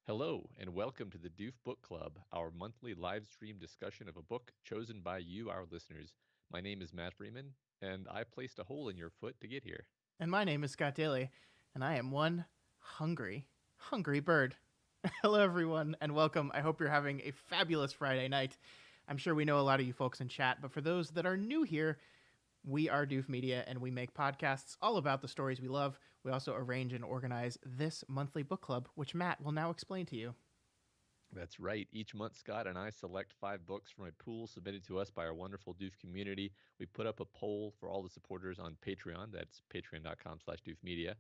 Hello, and welcome to the Doof Book Club, our monthly live stream discussion of a book chosen by you, our listeners. My name is Matt Freeman, and I placed a hole in your foot to get here. And my name is Scott Daly, and I am one hungry bird. Hello, everyone, and welcome. I hope you're having a fabulous Friday night. I'm sure we know a lot of you folks in chat, but for those that are new here, we are Doof Media, and we make podcasts all about the stories we love. We also arrange and organize this monthly book club, which Matt will now explain to you. That's right. Each month, Scott and I select 5 books from a pool submitted to us by our wonderful Doof community. We put up a poll for all the supporters on Patreon. That's patreon.com/doofmedia.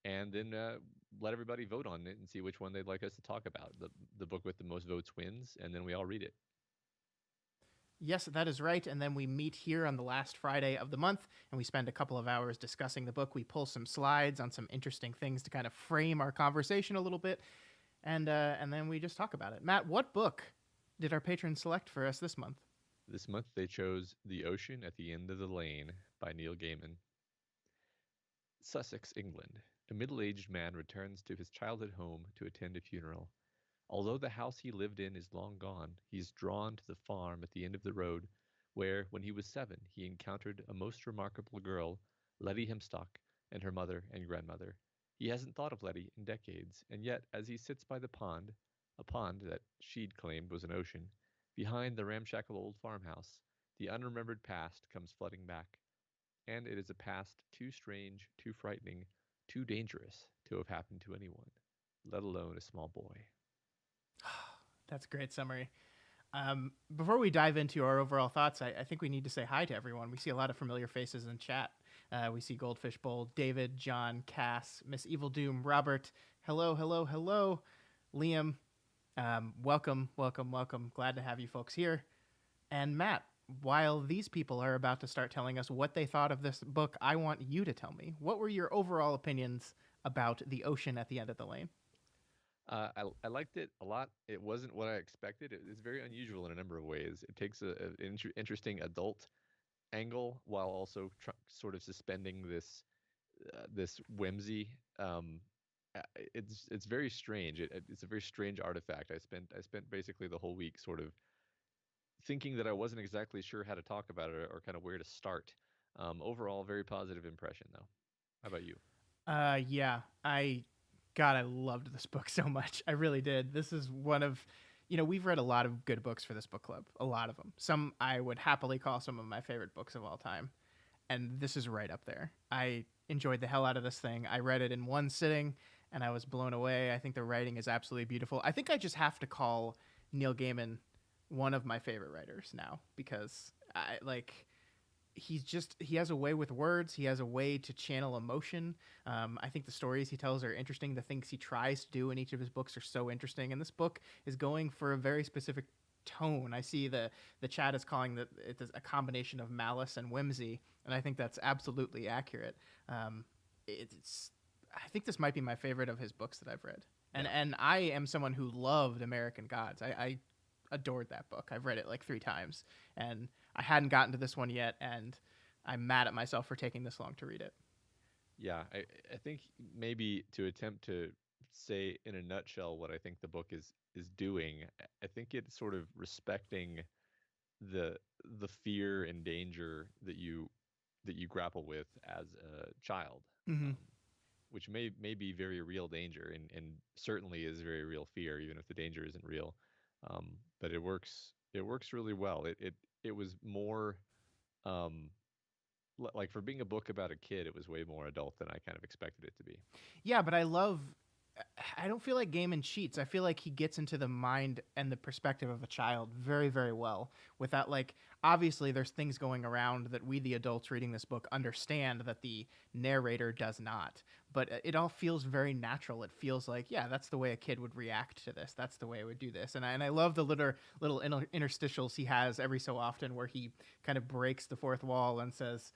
And then let everybody vote on it and see which one they'd like us to talk about. The book with the most votes wins, and then we all read it. Yes, that is right. And then we meet here on the last Friday of the month and we spend a couple of hours discussing the book. We pull some slides on some interesting things to kind of frame our conversation a little bit. And then we just talk about it. Matt, what book did our patrons select for us this month? This month they chose The Ocean at the End of the Lane by Neil Gaiman. Sussex, England. A middle-aged man returns to his childhood home to attend a funeral. Although the house he lived in is long gone, he is drawn to the farm at the end of the road, where, when he was 7, he encountered a most remarkable girl, Letty Hempstock, and her mother and grandmother. He hasn't thought of Letty in decades, and yet, as he sits by the pond, a pond that she'd claimed was an ocean, behind the ramshackle old farmhouse, the unremembered past comes flooding back. And it is a past too strange, too frightening, too dangerous to have happened to anyone, let alone a small boy. That's a great summary. Before we dive into our overall thoughts, I think we need to say hi to everyone. We see a lot of familiar faces in chat. We see Goldfish Bowl, David, John, Cass, Miss Evil Doom, Robert. Hello, hello, hello. Liam, welcome, welcome, welcome. Glad to have you folks here. And Matt, while these people are about to start telling us what they thought of this book, I want you to tell me, what were your overall opinions about the ocean at the end of the lane? I liked it a lot. It wasn't what I expected. It's very unusual in a number of ways. It takes an interesting adult angle while also sort of suspending this whimsy. It's very strange. It's a very strange artifact. I spent basically the whole week sort of thinking that I wasn't exactly sure how to talk about it or kind of where to start. Overall, very positive impression though. How about you? Yeah, God, I loved this book so much. I really did. This is one of, we've read a lot of good books for this book club, a lot of them. Some I would happily call some of my favorite books of all time. And this is right up there. I enjoyed the hell out of this thing. I read it in one sitting and I was blown away. I think the writing is absolutely beautiful. I think I just have to call Neil Gaiman one of my favorite writers now because he has a way with words. He has a way to channel emotion. I think the stories he tells are interesting. The things he tries to do in each of his books are so interesting. And this book is going for a very specific tone. I see the chat is calling it a combination of malice and whimsy, and I think that's absolutely accurate. It's I think this might be my favorite of his books that I've read. And Yeah. and I am someone who loved American Gods. I adored that book. I've read it like 3 times, and I hadn't gotten to this one yet, and I'm mad at myself for taking this long to read it. Yeah, I think maybe to attempt to say in a nutshell what I think the book is doing, I think it's sort of respecting the fear and danger that you grapple with as a child, Mm-hmm. um, which may be very real danger and certainly is very real fear, even if the danger isn't real. But it works really well. It was more um, like for being a book about a kid, it was way more adult than I kind of expected it to be. Yeah, but I don't feel like Gaiman cheats. I feel like he gets into the mind and the perspective of a child very, very well. Without obviously, there's things going around that we, the adults reading this book, understand that the narrator does not. But it all feels very natural. It feels like, yeah, that's the way a kid would react to this. That's the way I would do this. And I love the little interstitials he has every so often where he kind of breaks the fourth wall and says,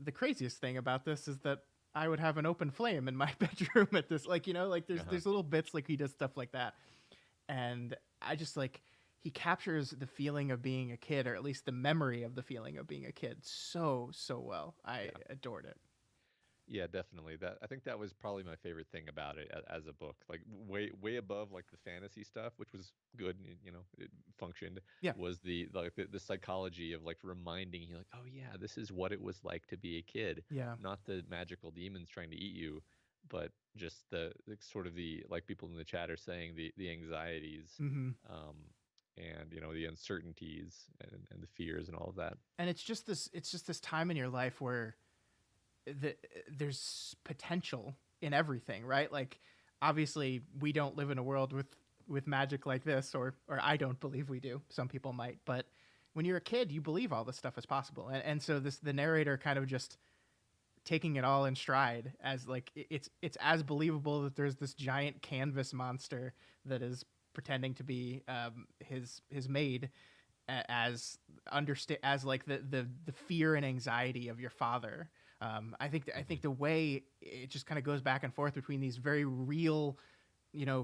the craziest thing about this is that I would have an open flame in my bedroom at this, there's Uh-huh. there's little bits like he does stuff like that, and I just he captures the feeling of being a kid, or at least the memory of the feeling of being a kid, so well. I Yeah. adored it. Yeah, definitely. I think that was probably my favorite thing about it as a book. Like way above like the fantasy stuff, which was good, and, it functioned, Yeah. was the psychology of like reminding you like, oh yeah, this is what it was like to be a kid, Yeah. not the magical demons trying to eat you, but just the sort of the like people in the chat are saying the anxieties, Mm-hmm. um, and the uncertainties and the fears and all of that. And it's just this time in your life where the, there's potential in everything, right? Like, obviously, we don't live in a world with magic like this, or I don't believe we do. Some people might, but when you're a kid, you believe all this stuff is possible, and so the narrator kind of just taking it all in stride as like it's as believable that there's this giant canvas monster that is pretending to be his maid, as like the fear and anxiety of your father. I think the way it just kind of goes back and forth between these very real,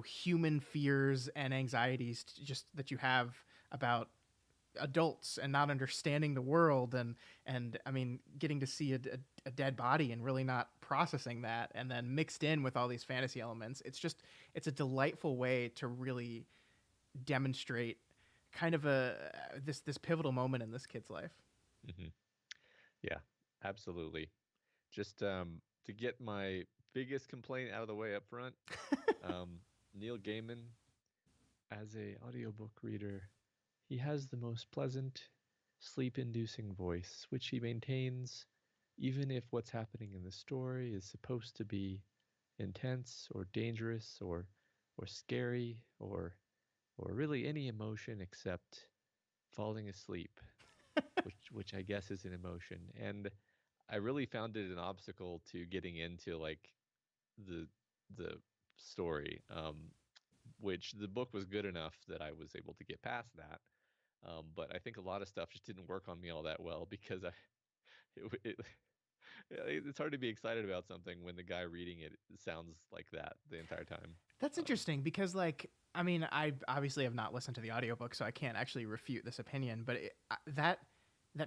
human fears and anxieties just that you have about adults and not understanding the world, and I mean, getting to see a dead body and really not processing that, and then mixed in with all these fantasy elements. It's a delightful way to really demonstrate kind of this pivotal moment in this kid's life. Hmm. Yeah, absolutely. Just to get my biggest complaint out of the way up front, um, Neil Gaiman, as a audiobook reader, he has the most pleasant, sleep-inducing voice, which he maintains even if what's happening in the story is supposed to be intense or dangerous or scary or really any emotion except falling asleep, which I guess is an emotion. And I really found it an obstacle to getting into like the the story, which the book was good enough that I was able to get past that. But I think a lot of stuff just didn't work on me all that well because it, it's hard to be excited about something when the guy reading it sounds like that the entire time. That's interesting because, like, I mean, I obviously have not listened to the audiobook, so I can't actually refute this opinion, but that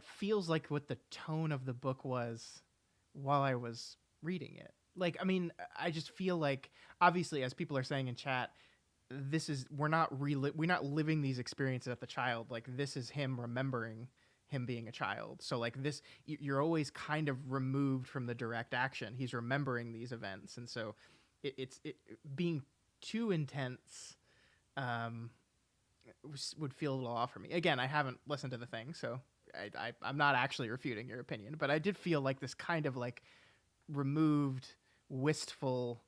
feels like what the tone of the book was while I was reading it. Like, I mean, I just feel like, obviously, as people are saying in chat, we're not living these experiences at the child. Like, this is him remembering him being a child. So like this, you're always kind of removed from the direct action. He's remembering these events, and so it's being too intense um, would feel a little off for me. Again, I haven't listened to the thing, so I'm not actually refuting your opinion, but I did feel like this kind of like removed, wistful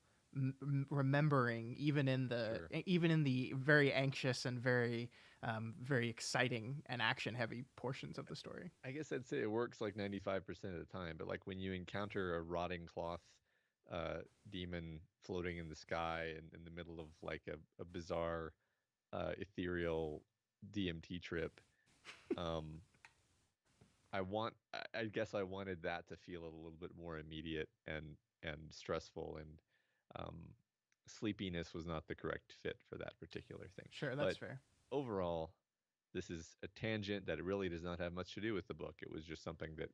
remembering, even in the very anxious and very exciting and action heavy portions of the story. I guess I'd say it works like 95% of the time, but like when you encounter a rotting cloth demon floating in the sky and in the middle of like a bizarre ethereal DMT trip, um, I guess I wanted that to feel a little bit more immediate and stressful, and um, sleepiness was not the correct fit for that particular thing. Sure, that's But fair. overall, this is a tangent that really does not have much to do with the book. It was just something that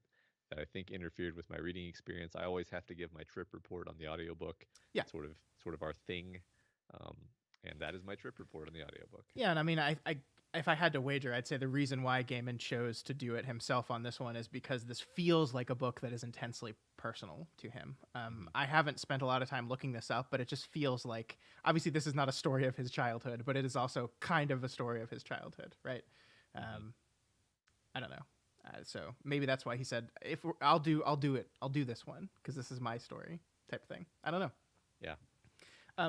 I think interfered with my reading experience. I always have to give my trip report on the audiobook. Yeah. It's sort of our thing. Um, and that is my trip report on the audiobook. Yeah, and I mean, I if I had to wager, I'd say the reason why Gaiman chose to do it himself on this one is because this feels like a book that is intensely personal to him. I haven't spent a lot of time looking this up, but it just feels like, obviously this is not a story of his childhood, but it is also kind of a story of his childhood, right? I don't know. So maybe that's why he said, I'll do this one because this is my story type thing. I don't know. Yeah.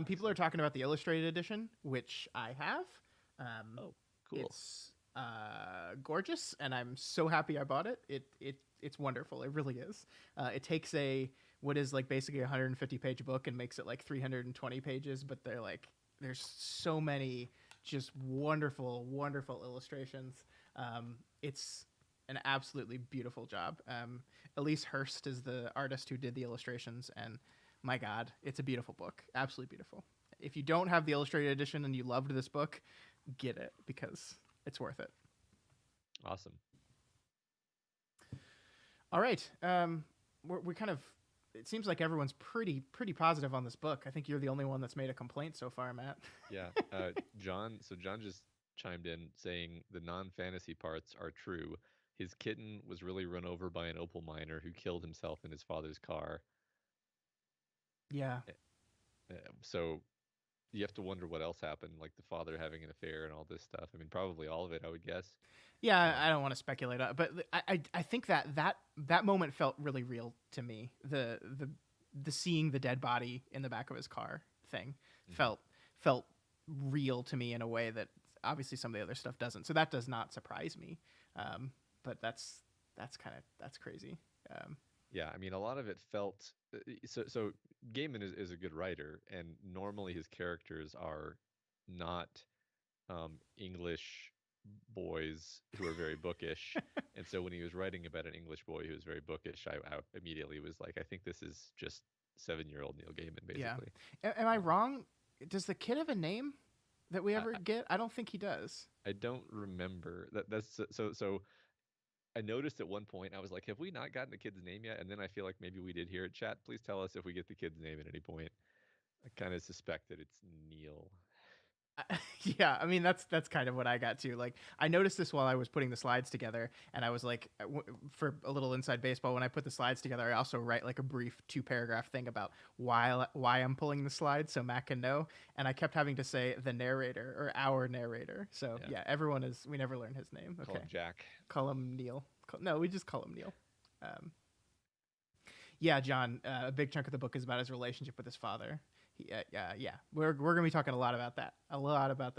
People are talking about the illustrated edition, which I have. Oh, cool. It's gorgeous, and I'm so happy I bought it. It's wonderful. It really is. It takes what is like basically a 150-page book and makes it like 320 pages, but there's so many just wonderful, wonderful illustrations. It's an absolutely beautiful job. Elise Hurst is the artist who did the illustrations, and my God, it's a beautiful book. Absolutely beautiful. If you don't have the illustrated edition and you loved this book, get it because it's worth it. Awesome. All right. We kind of it seems like everyone's pretty positive on this book. I think you're the only one that's made a complaint so far, Matt. Yeah. John. So John just chimed in saying the non-fantasy parts are true. His kitten was really run over by an opal miner who killed himself in his father's car. Yeah. So you have to wonder what else happened, like the father having an affair and all this stuff. I mean, probably all of it, I would guess. Yeah, I don't want to speculate, but I think that moment felt really real to me. The seeing the dead body in the back of his car thing felt real to me in a way that obviously some of the other stuff doesn't. So that does not surprise me. But that's crazy. Yeah, I mean, a lot of it felt so. Gaiman is a good writer, and normally his characters are not English boys who are very bookish. And so when he was writing about an English boy who was very bookish, I immediately was like, I think this is just 7-year-old Neil Gaiman, basically. Yeah. Am I wrong? Does the kid have a name that we ever get? I don't think he does. I don't remember. That's so. I noticed at one point, I was like, have we not gotten the kid's name yet? And then I feel like maybe we did hear it. Chat, please tell us if we get the kid's name at any point. I kind of suspect that it's Neil. Yeah, I mean that's kind of what I got to. Like, I noticed this while I was putting the slides together, and I was like, for a little inside baseball, when I put the slides together, I also write like a brief 2-paragraph thing about why I'm pulling the slides so Matt can know. And I kept having to say the narrator or our narrator. So yeah, everyone is. We never learn his name. Okay, Call him Jack. Call him Neil. No, we just call him Neil. Yeah, John. A big chunk of the book is about his relationship with his father. Yeah. We're gonna be talking a lot about that.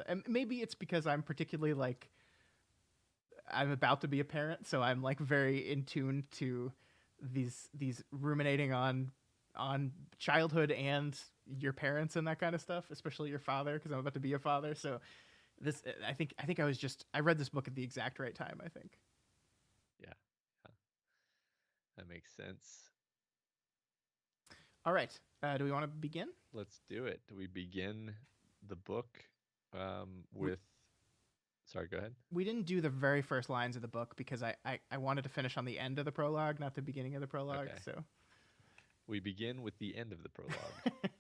And maybe it's because I'm particularly like I'm about to be a parent, so I'm like very in tune to these ruminating on childhood and your parents and that kind of stuff, especially your father, because I'm about to be a father. So this, I think I read this book at the exact right time, I think. Yeah. That makes sense. All right. Do we want to begin? Let's do it. Do we begin the book with... Sorry, go ahead. We didn't do the very first lines of the book because I wanted to finish on the end of the prologue, not the beginning of the prologue. Okay. So we begin with the end of the prologue.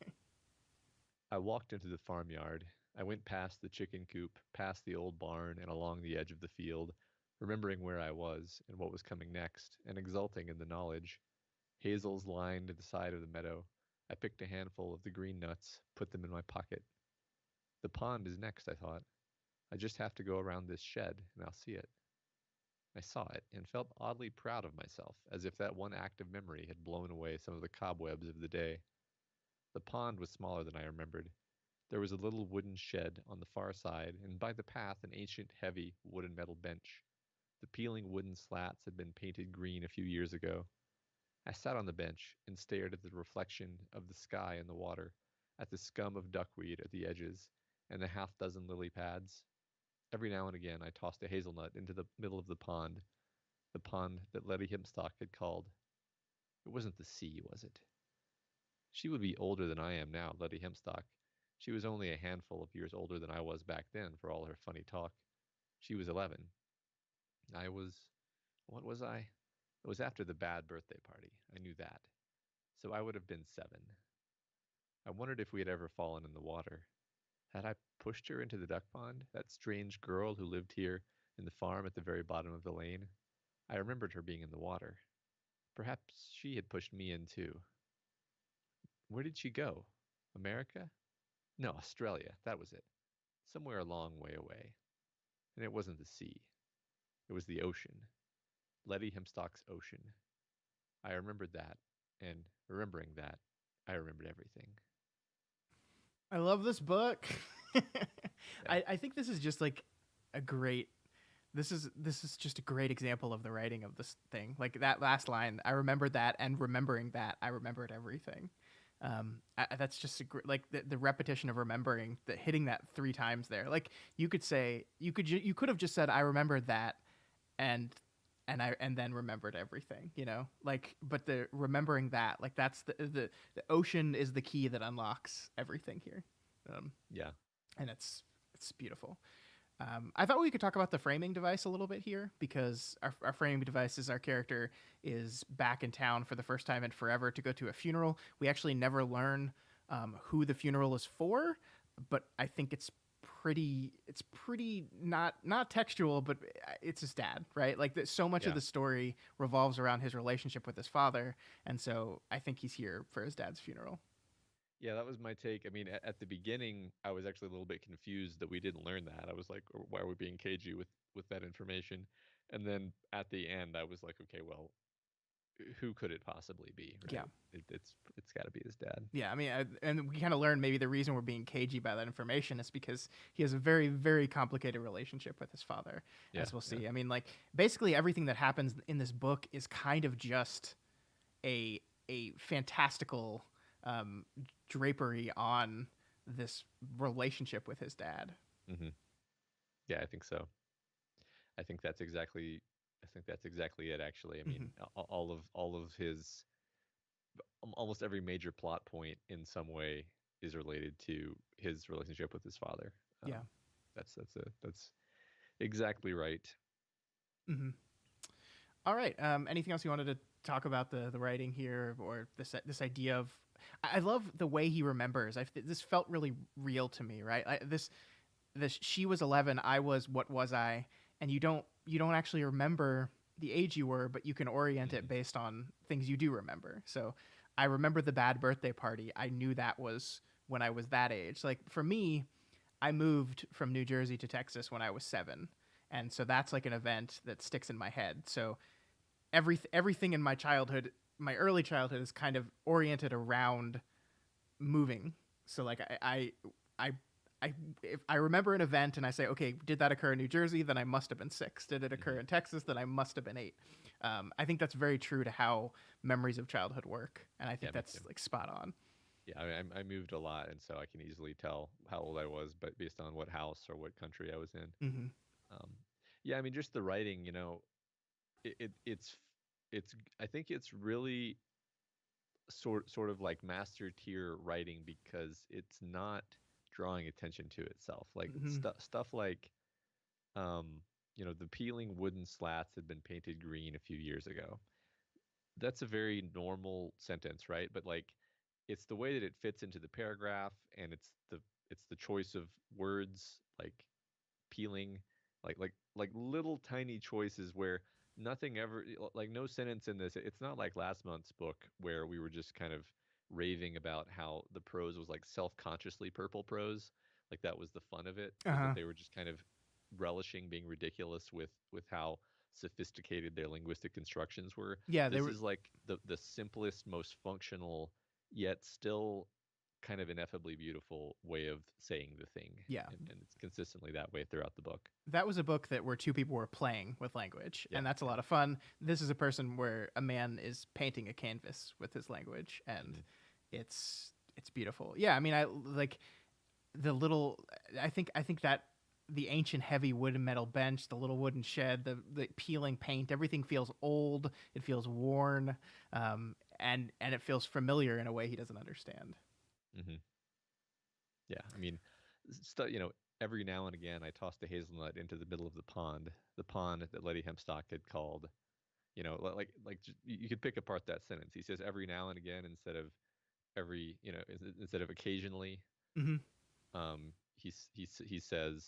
I walked into the farmyard. I went past the chicken coop, past the old barn, and along the edge of the field, remembering where I was and what was coming next, and exulting in the knowledge. Hazels lined the side of the meadow. I picked a handful of the green nuts, put them in my pocket. The pond is next, I thought. I just have to go around this shed, and I'll see it. I saw it, and felt oddly proud of myself, as if that one act of memory had blown away some of the cobwebs of the day. The pond was smaller than I remembered. There was a little wooden shed on the far side, and by the path an ancient, heavy, wood and metal bench. The peeling wooden slats had been painted green a few years ago. I sat on the bench and stared at the reflection of the sky in the water, at the scum of duckweed at the edges, and the half-dozen lily pads. Every now and again I tossed a hazelnut into the middle of the pond that Letty Hempstock had called. It wasn't the sea, was it? She would be older than I am now, Letty Hempstock. She was only a handful of years older than I was back then, for all her funny talk. She was 11. What was I? It was after the bad birthday party. I knew that. So I would have been 7. I wondered if we had ever fallen in the water. Had I pushed her into the duck pond, that strange girl who lived here in the farm at the very bottom of the lane? I remembered her being in the water. Perhaps she had pushed me in too. Where did she go? America? No, Australia. That was it. Somewhere a long way away. And it wasn't the sea. It was the ocean. Letty Hempstock's ocean. I remembered that, and remembering that, I remembered everything. I love this book. I think this is just like a great. This is just a great example of the writing of this thing. Like that last line, I remembered that, and remembering that, I remembered everything. That's just like the repetition of remembering, that hitting that 3 times there. Like you could say, you could have just said, I remembered that, and then remembered everything, you know, like, but the remembering that, like, that's the ocean is the key that unlocks everything here. Yeah. And it's beautiful. I thought we could talk about the framing device a little bit here, because our framing device is our character is back in town for the first time in forever to go to a funeral. We actually never learn who the funeral is for, but I think it's pretty not textual, but it's his dad, right? Like so much of the story revolves around his relationship with his father, and so I think he's here for his dad's funeral. Yeah, that was my take. I mean, at the beginning, I was actually a little bit confused that we didn't learn that. I was like, why are we being cagey with that information? And then at the end, I was like, okay, well, who could it possibly be, right? Yeah. It's got to be his dad. Yeah, I mean, and we kind of learned maybe the reason we're being cagey by that information is because he has a very, very complicated relationship with his father, as we'll see. I mean, like, basically everything that happens in this book is kind of just a fantastical drapery on this relationship with his dad. Mm-hmm. Yeah, I think so. I think that's exactly it. Actually, I mean, all of his almost every major plot point in some way is related to his relationship with his father. Yeah, that's exactly right. Mm-hmm. All right. Anything else you wanted to talk about the writing here, or this idea of? I love the way he remembers. This felt really real to me, right? This she was 11, I was, what was I? And you don't actually remember the age you were, but you can orient it based on things you do remember. So I remember the bad birthday party. I knew that was when I was that age. Like for me, I moved from New Jersey to Texas when I was 7. And so that's like an event that sticks in my head. So everything in my childhood, my early childhood, is kind of oriented around moving. So like if I remember an event and I say, okay, did that occur in New Jersey? Then I must have been 6. Did it occur in Texas? Then I must have been 8. I think that's very true to how memories of childhood work, and I think that's like spot on. Yeah, I moved a lot, and so I can easily tell how old I was, but based on what house or what country I was in. Mm-hmm. Yeah, I mean, just the writing, you know, it's I think it's really sort of like master tier writing because it's not drawing attention to itself. Like stuff like, um, you know, the peeling wooden slats had been painted green a few years ago. That's a very normal sentence, right? But like, it's the way that it fits into the paragraph, and it's the choice of words like peeling, like little tiny choices where nothing ever, like no sentence in this. It's not like last month's book where we were just kind of raving about how the prose was like self-consciously purple prose. Like that was the fun of it, was that they were just kind of relishing being ridiculous with how sophisticated their linguistic constructions were. Yeah, This is like the simplest, most functional, yet still kind of ineffably beautiful way of saying the thing. Yeah. And it's consistently that way throughout the book. That was a book that where two people were playing with language, and that's a lot of fun. This is a person where a man is painting a canvas with his language, and it's beautiful. Yeah, I mean, I like the little. I think that the ancient heavy wood and metal bench, the little wooden shed, the peeling paint, everything feels old. It feels worn, and it feels familiar in a way he doesn't understand. Mm-hmm. Yeah, I mean, you know, every now and again, I tossed a hazelnut into the middle of the pond that Letty Hempstock had called. You know, you could pick apart that sentence. He says every now and again instead of every, you know, instead of occasionally. Mm-hmm. He says,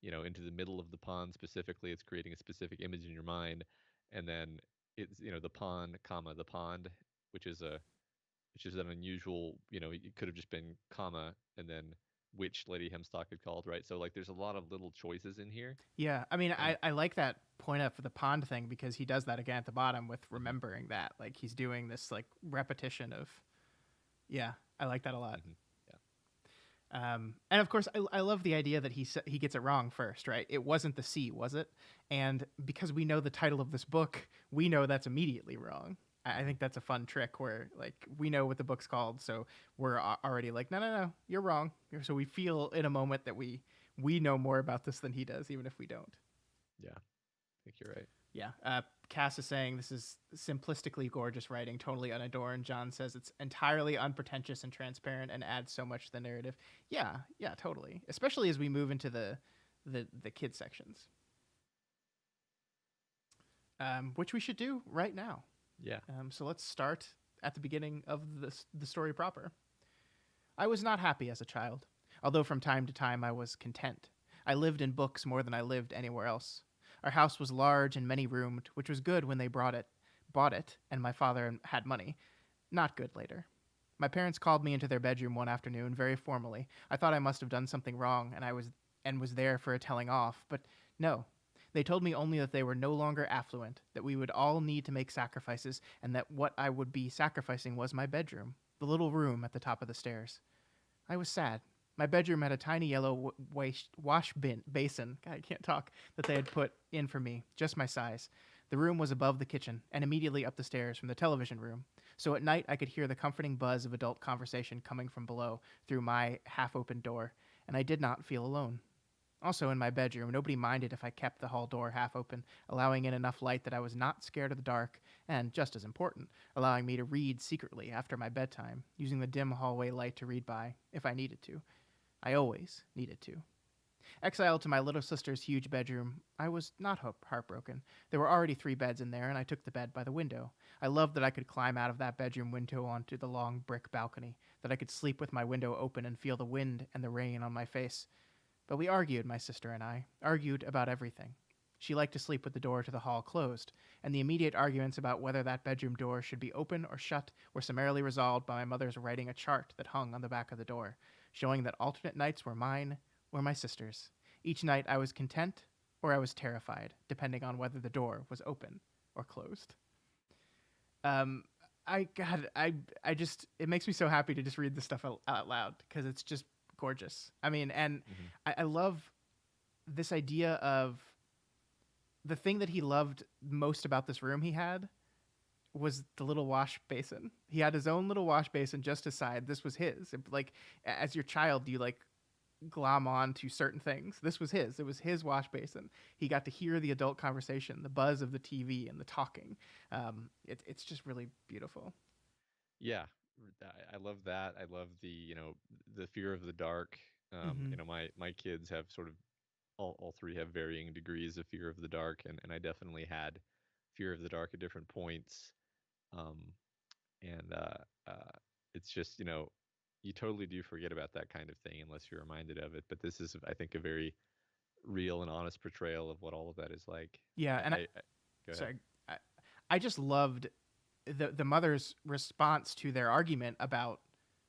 you know, into the middle of the pond specifically. It's creating a specific image in your mind, and then it's, you know, the pond, comma the pond, which is an unusual, you know, it could have just been comma and then which Lady Hempstock had called, right? So like there's a lot of little choices in here. Yeah, I mean, I like that point up for the pond thing because he does that again at the bottom with remembering that. Like he's doing this like repetition of, yeah, I like that a lot. Mm-hmm. And of course, I love the idea that he gets it wrong first, right? It wasn't the sea, was it? And because we know the title of this book, we know that's immediately wrong. I think that's a fun trick where like we know what the book's called, so we're already like, no, you're wrong. So we feel in a moment that we know more about this than he does, even if we don't. Yeah, I think you're right. Yeah. Cass is saying this is simplistically gorgeous writing, totally unadorned. John says it's entirely unpretentious and transparent and adds so much to the narrative. Yeah, totally. Especially as we move into the the kids sections, which we should do right now. Yeah. So let's start at the beginning of the story proper. I was not happy as a child, although from time to time I was content. I lived in books more than I lived anywhere else. Our house was large and many-roomed, which was good when they bought it, and my father had money. Not good later. My parents called me into their bedroom one afternoon very formally. I thought I must have done something wrong, and was there for a telling off, but no. They told me only that they were no longer affluent, that we would all need to make sacrifices, and that what I would be sacrificing was my bedroom, the little room at the top of the stairs. I was sad. My bedroom had a tiny yellow basin, God, I can't talk, that they had put in for me, just my size. The room was above the kitchen, and immediately up the stairs from the television room. So at night I could hear the comforting buzz of adult conversation coming from below through my half-open door, and I did not feel alone. Also in my bedroom, nobody minded if I kept the hall door half open, allowing in enough light that I was not scared of the dark, and, just as important, allowing me to read secretly after my bedtime, using the dim hallway light to read by, if I needed to. I always needed to. Exiled to my little sister's huge bedroom, I was not heartbroken. There were already 3 beds in there, and I took the bed by the window. I loved that I could climb out of that bedroom window onto the long brick balcony, that I could sleep with my window open and feel the wind and the rain on my face. But we argued, my sister and I, argued about everything. She liked to sleep with the door to the hall closed, and the immediate arguments about whether that bedroom door should be open or shut were summarily resolved by my mother's writing a chart that hung on the back of the door, showing that alternate nights were mine or my sister's. Each night I was content or I was terrified, depending on whether the door was open or closed. I just, it makes me so happy to just read this stuff out loud because it's just gorgeous. I mean, and I love this idea of the thing that he loved most about this room he had was the little wash basin. He had his own little wash basin just aside. This was his. Like, as your child, you like glom on to certain things. This was his. It was his wash basin. He got to hear the adult conversation, the buzz of the TV and the talking. It's just really beautiful. Yeah, I love that. I love the fear of the dark. My kids have sort of all 3 have varying degrees of fear of the dark, and I definitely had fear of the dark at different points. Um, and it's just you totally do forget about that kind of thing unless you're reminded of it. But this is, I think, a very real and honest portrayal of what all of that is like. Yeah, and I go ahead. sorry, I just loved the mother's response to their argument about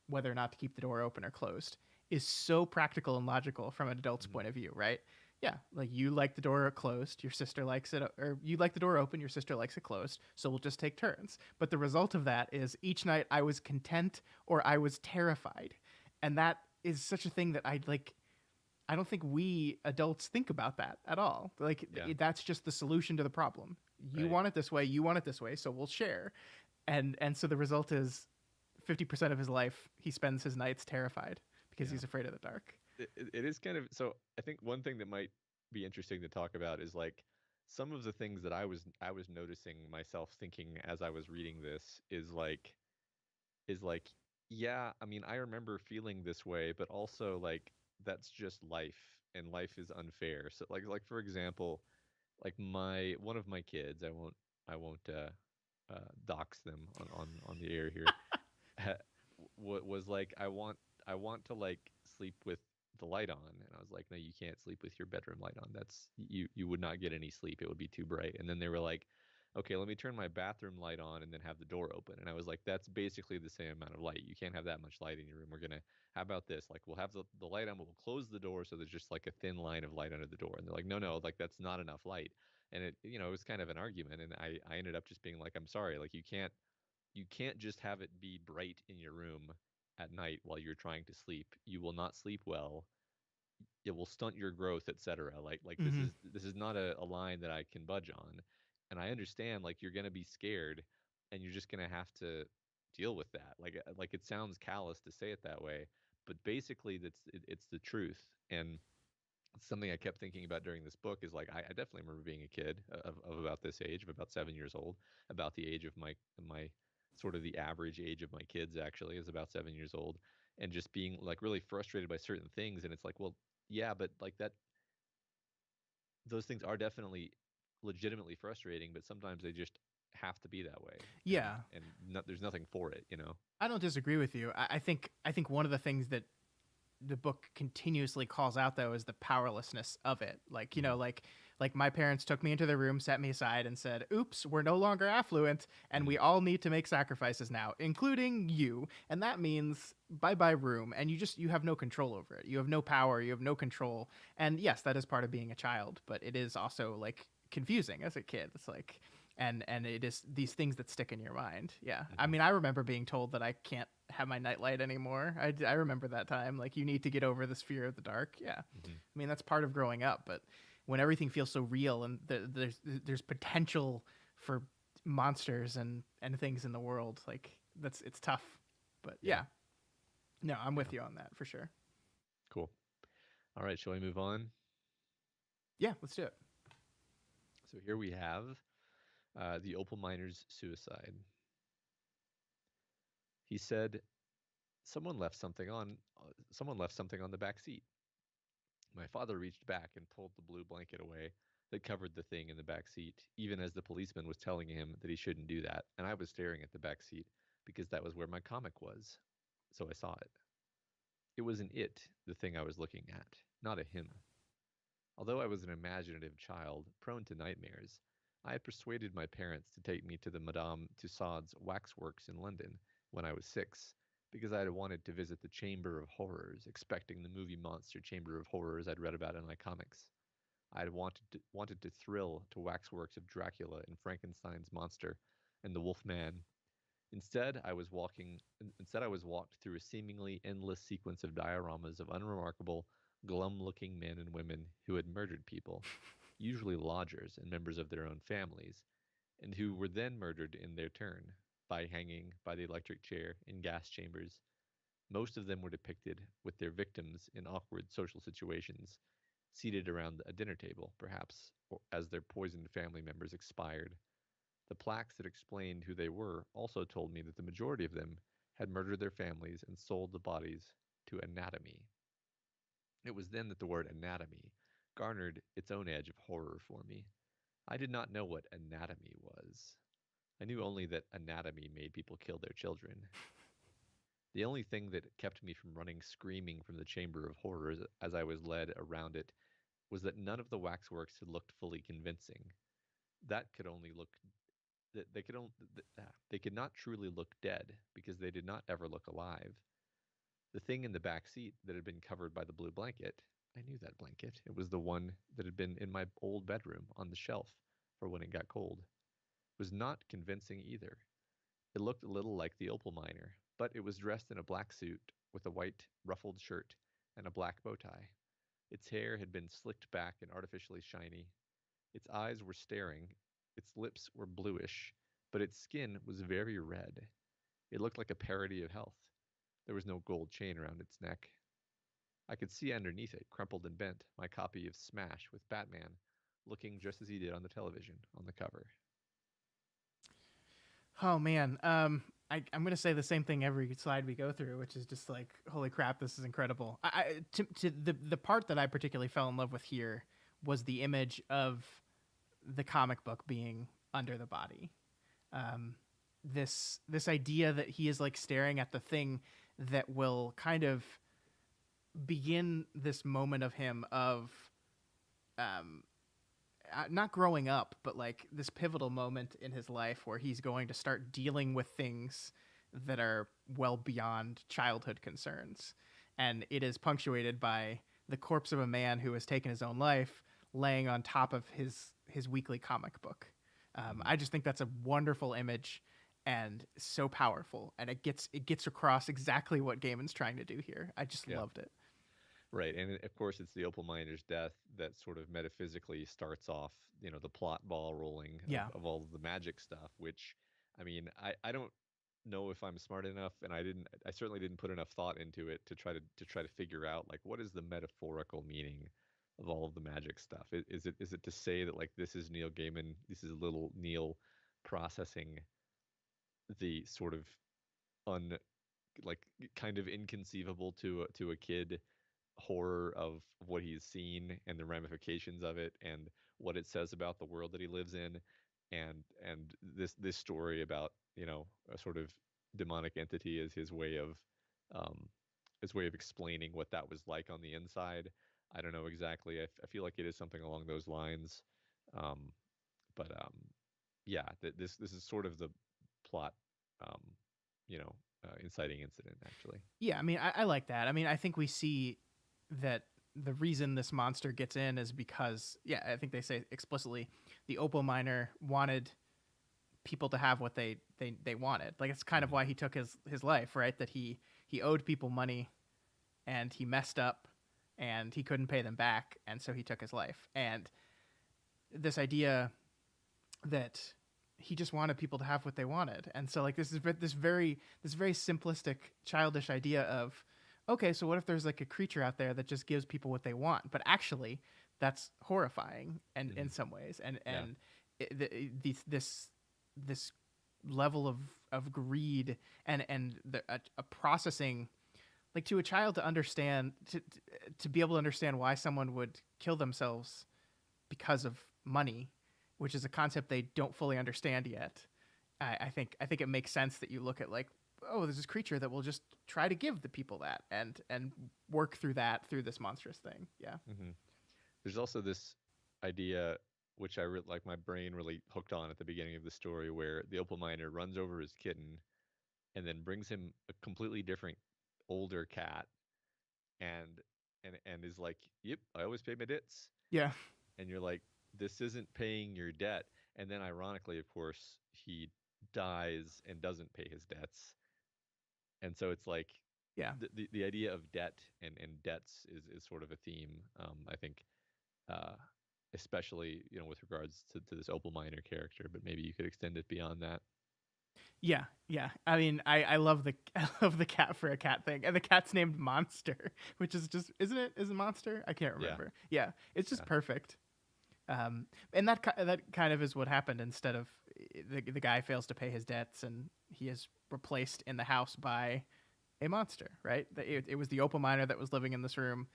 whether or not to keep the door open or closed is so practical and logical from an adult's point of view, right? Yeah, like you like the door closed, your sister likes it, or you like the door open, your sister likes it closed, so we'll just take turns. But the result of that is each night I was content or I was terrified. And that is such a thing that I don't think we adults think about that at all. Like, that's just the solution to the problem. You want it this way, you want it this way, so we'll share. And so the result is 50% of his life, he spends his nights terrified because he's afraid of the dark. It is kind of, so I think one thing that might be interesting to talk about is like some of the things that I was noticing myself thinking as I was reading this is like, yeah, I mean, I remember feeling this way, but also like that's just life, and life is unfair. So like for example, like my one of my kids, I won't dox them on the air here. Was like, I want to like sleep with the light on, and I was like, no, you can't sleep with your bedroom light on. That's you would not get any sleep. It would be too bright. And then they were like, okay, let me turn my bathroom light on and then have the door open. And I was like, that's basically the same amount of light. You can't have that much light in your room. How about this? Like, we'll have the light on, but we'll close the door so there's just like a thin line of light under the door. And they're like, no, like that's not enough light. And it was kind of an argument. And I ended up just being like, I'm sorry, like you can't just have it be bright in your room at night while you're trying to sleep. You will not sleep well. It will stunt your growth, etc. Like this is not a line that I can budge on. And I understand like you're gonna be scared, and you're just gonna have to deal with that. Like it sounds callous to say it that way, but basically it's the truth. And something I kept thinking about during this book is like I definitely remember being a kid of about this age, of about 7 years old, about the age of my sort of the average age of my kids actually is about 7 years old, and just being like really frustrated by certain things. And it's like, well, yeah, but like those things are definitely legitimately frustrating, but sometimes they just have to be that way, Yeah, and there's nothing for it, I don't disagree with you. I think one of the things that the book continuously calls out though is the powerlessness of it. Like, Mhm. like my parents took me into the room, set me aside and said, "Oops, we're no longer affluent and we Mhm. all need to make sacrifices now, including you." And that means bye-bye room, and you have no control over it. You have no power, you have no control. And yes, that is part of being a child, but it is also like confusing as a kid. It's like and it is these things that stick in your mind. Yeah, I Mhm. mean, I remember being told that I can't have my nightlight anymore. I remember that time. Like, you need to get over this fear of the dark. Yeah, Mhm. I mean, that's part of growing up. But when everything feels so real and there's potential for monsters and things in the world, like it's tough. But Yeah. yeah, no, I'm Yeah. with you on that for sure. Cool. All right, shall we move on? Yeah, let's do it. So here we have the opal miner's suicide. He said, someone left something on the back seat. My father reached back and pulled the blue blanket away that covered the thing in the back seat, even as the policeman was telling him that he shouldn't do that, and I was staring at the back seat because that was where my comic was. So I saw it. It was an it, the thing I was looking at, not a him. Although I was an imaginative child, prone to nightmares, I had persuaded my parents to take me to the Madame Tussauds waxworks in London when I was 6, because I had wanted to visit the Chamber of Horrors, expecting the movie monster Chamber of Horrors I'd read about in my comics. I had wanted to thrill to waxworks of Dracula and Frankenstein's monster and the Wolfman. Instead I was walked through a seemingly endless sequence of dioramas of unremarkable, glum-looking men and women who had murdered people, usually lodgers and members of their own families, and who were then murdered in their turn by hanging by the electric chair in gas chambers. Most of them were depicted with their victims in awkward social situations, seated around a dinner table, perhaps, or as their poisoned family members expired. The plaques that explained who they were also told me that the majority of them had murdered their families and sold the bodies to anatomy. It was then that the word anatomy garnered its own edge of horror for me. I did not know what anatomy was. I knew only that anatomy made people kill their children. The only thing that kept me from running screaming from the chamber of horrors as I was led around it was that none of the waxworks had looked fully convincing. That could only look that they could only they could not truly look dead because they did not ever look alive. The thing in the back seat that had been covered by the blue blanket, I knew that blanket. It was the one that had been in my old bedroom on the shelf for when it got cold. Was not convincing either. It looked a little like the opal miner, but it was dressed in a black suit with a white ruffled shirt and a black bow tie. Its hair had been slicked back and artificially shiny. Its eyes were staring. Its lips were bluish, but its skin was very red. It looked like a parody of health. There was no gold chain around its neck. I could see underneath it, crumpled and bent, my copy of Smash with Batman, looking just as he did on the television on the cover. Oh man, I'm gonna say the same thing every slide we go through, which is just like, holy crap, this is incredible. To the part that I particularly fell in love with here was the image of the comic book being under the body. This idea that he is like staring at the thing that will kind of begin this moment of him of um, not growing up, but like this pivotal moment in his life where he's going to start dealing with things that are well beyond childhood concerns. And it is punctuated by the corpse of a man who has taken his own life laying on top of his weekly comic book. Mm-hmm. I just think that's a wonderful image and so powerful, and it gets across exactly what Gaiman's trying to do here. I just Yeah. loved it. Right, and of course, it's the opal miner's death that sort of metaphysically starts off, the plot ball rolling Yeah. of all of the magic stuff. Which, I mean, I don't know if I'm smart enough, and I certainly didn't put enough thought into it to try to figure out like what is the metaphorical meaning of all of the magic stuff. Is it to say that like this is Neil Gaiman, this is little Neil processing the sort of un like kind of inconceivable to a kid horror of what he's seen and the ramifications of it and what it says about the world that he lives in, and this story about, you know, a sort of demonic entity is um, his way of explaining what that was like on the inside. I don't know exactly. I feel like it is something along those lines. Um, but yeah, this is sort of the plot, um, you know, inciting incident actually. Yeah, I mean, I like that. I mean, I think we see that the reason this monster gets in is because, yeah, I think they say explicitly, the opal miner wanted people to have what they wanted. Like, it's kind of Mhm. why he took his life, right? That he owed people money and he messed up and he couldn't pay them back, and so he took his life. And this idea that he just wanted people to have what they wanted, and so like this very simplistic childish idea of, okay, so what if there's like a creature out there that just gives people what they want, but actually that's horrifying and in Mhm. some ways, and Yeah. this level of greed and a processing, like, to a child to understand, to be able to understand why someone would kill themselves because of money, which is a concept they don't fully understand yet. I think it makes sense that you look at, like, oh, there's this creature that will just try to give the people that and work through that through this monstrous thing. Yeah. Hmm. There's also this idea, which like my brain really hooked on at the beginning of the story, where the opal miner runs over his kitten and then brings him a completely different older cat, and and is like, "Yep, I always pay my debts." Yeah. And you're like, "This isn't paying your debt." And then ironically, of course, he dies and doesn't pay his debts. And so it's like Yeah. the idea of debt and debts is sort of a theme, I think, uh, especially, you know, with regards to this opal miner character, but maybe you could extend it beyond that. Yeah, yeah. I mean, I love the I love the cat for a cat thing, and the cat's named Monster, which is just, isn't it? Is it Monster? I can't Yeah, remember. Yeah, it's just yeah, perfect. And that kind of is what happened. Instead of the guy fails to pay his debts, and he is replaced in the house by a monster. Right? It was the opal miner that was living in this room.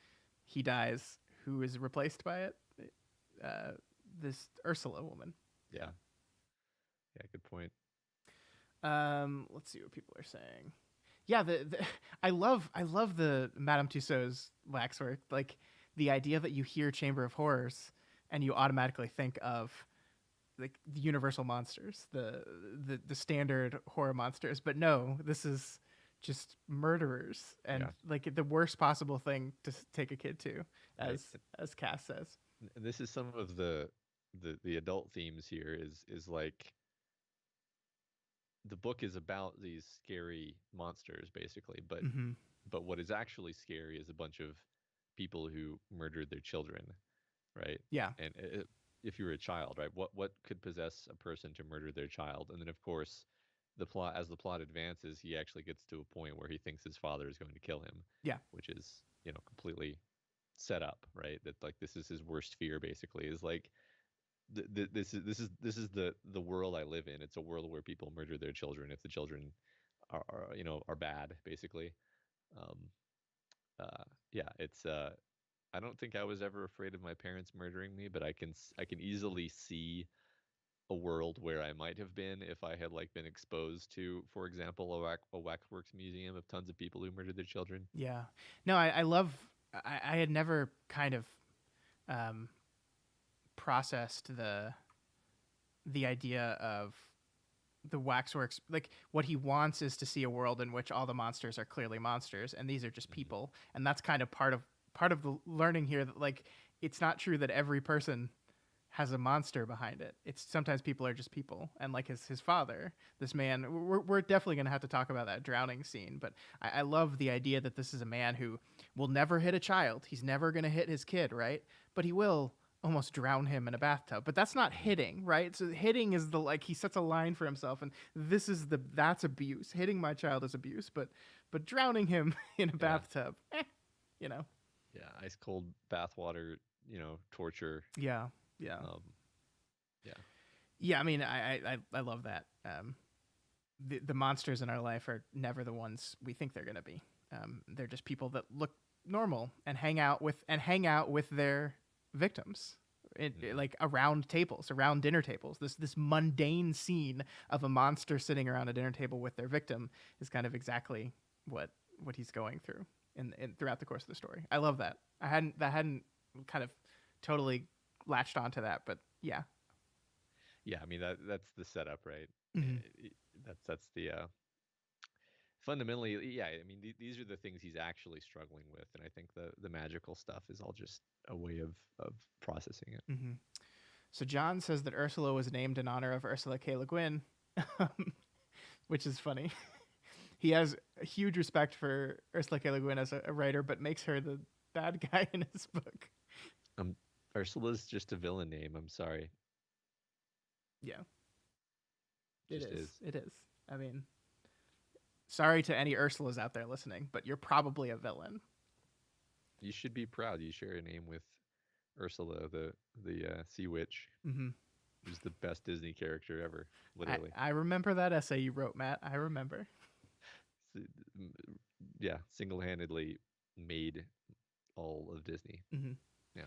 He dies. Who is replaced by it? Uh, this Ursula woman. yeah, yeah. Good point. Let's see what people are saying. Yeah, I love the Madame Tussauds waxwork. Like, the idea that you hear Chamber of Horrors and you automatically think of, like, the universal monsters, the standard horror monsters. But no, this is just murderers, and Yeah, like the worst possible thing to take a kid to, right. as Cass says. And this is some of the adult themes here is like the book is about these scary monsters basically, Hmm. but what is actually scary is a bunch of people who murdered their children, right? Yeah, And if you were a child, right, what could possess a person to murder their child? And then of course, the plot as the plot advances, he actually gets to a point where he thinks his father is going to kill him, yeah, which is, you know, completely set up, right? That like this is his worst fear basically, is like this is the world I live in. It's a world where people murder their children if the children are you know are bad basically. Um, yeah, it's I don't think I was ever afraid of my parents murdering me, but I can easily see a world where I might have been if I had like been exposed to, for example, a waxworks museum of tons of people who murdered their children. yeah. No, I love. I had never kind of um, processed the idea of the waxworks. Like, what he wants is to see a world in which all the monsters are clearly monsters and these are just Hmm. people, and that's kind of part of the learning here, that, like, it's not true that every person has a monster behind it. It's sometimes people are just people, and like his father, this man. We're definitely going to have to talk about that drowning scene, but I love the idea that this is a man who will never hit a child. He's never going to hit his kid, right? But he will almost drown him in a bathtub. But that's not Hmm. hitting, right? So hitting is the, like, he sets a line for himself, and that's abuse. Hitting my child is abuse, but drowning him in a Yeah, bathtub, you know. yeah, ice cold bathwater, you know, torture. Yeah, yeah. Um, yeah, Yeah, I mean, I love that. The monsters in our life are never the ones we think they're gonna be. They're just people that look normal and hang out with their victims, like around tables, around dinner tables. This mundane scene of a monster sitting around a dinner table with their victim is kind of exactly what he's going through in throughout the course of the story. I love that. I hadn't kind of totally latched onto that, but yeah. Yeah, I mean that's the setup, right? Mhm. That's the fundamentally, yeah. I mean these are the things he's actually struggling with, and I think the magical stuff is all just a way of processing it. Mm-hmm. So John says that Ursula was named in honor of Ursula K. Le Guin, which is funny. He has a huge respect for Ursula K. Le Guin as a writer, but makes her the bad guy in his book. Ursula's just a villain name. I'm sorry. Yeah, It it just is. is. It is. I mean, sorry to any Ursulas out there listening, but you're probably a villain. You should be proud. You share a name with Ursula, the sea witch, Mm-hmm. who's the best Disney character ever, literally. I remember that essay you wrote, Matt. I remember. Yeah, single-handedly made all of Disney. Mm-hmm. Yeah.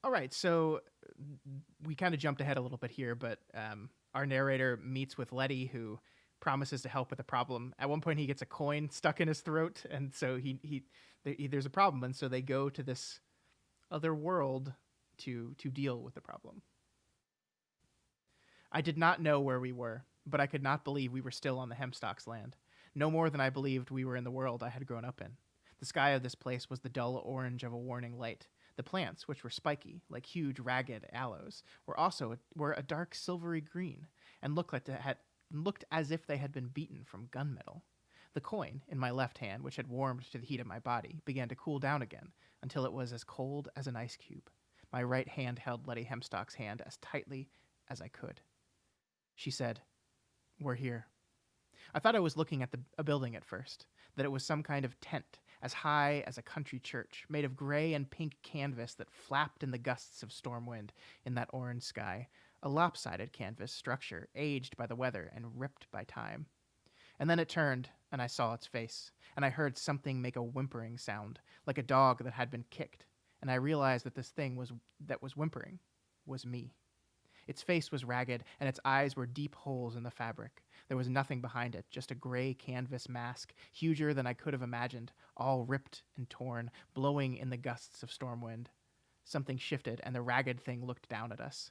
All right, so we kind of jumped ahead a little bit here, but our narrator meets with Letty, who promises to help with a problem. At one point, he gets a coin stuck in his throat, and so there's a problem, and so they go to this other world to deal with the problem. I did not know where we were, but I could not believe we were still on the Hempstocks land. No more than I believed we were in the world I had grown up in. The sky of this place was the dull orange of a warning light. The plants, which were spiky, like huge ragged aloes, were a dark silvery green, and looked as if they had been beaten from gunmetal. The coin in my left hand, which had warmed to the heat of my body, began to cool down again until it was as cold as an ice cube. My right hand held Letty Hempstock's hand as tightly as I could. She said, "We're here." I thought I was looking at a building at first, that it was some kind of tent, as high as a country church, made of gray and pink canvas that flapped in the gusts of storm wind in that orange sky, a lopsided canvas structure, aged by the weather and ripped by time. And then it turned, and I saw its face, and I heard something make a whimpering sound, like a dog that had been kicked, and I realized that this thing that was whimpering was me. Its face was ragged, and its eyes were deep holes in the fabric. There was nothing behind it, just a gray canvas mask, huger than I could have imagined, all ripped and torn, blowing in the gusts of storm wind. Something shifted, and the ragged thing looked down at us.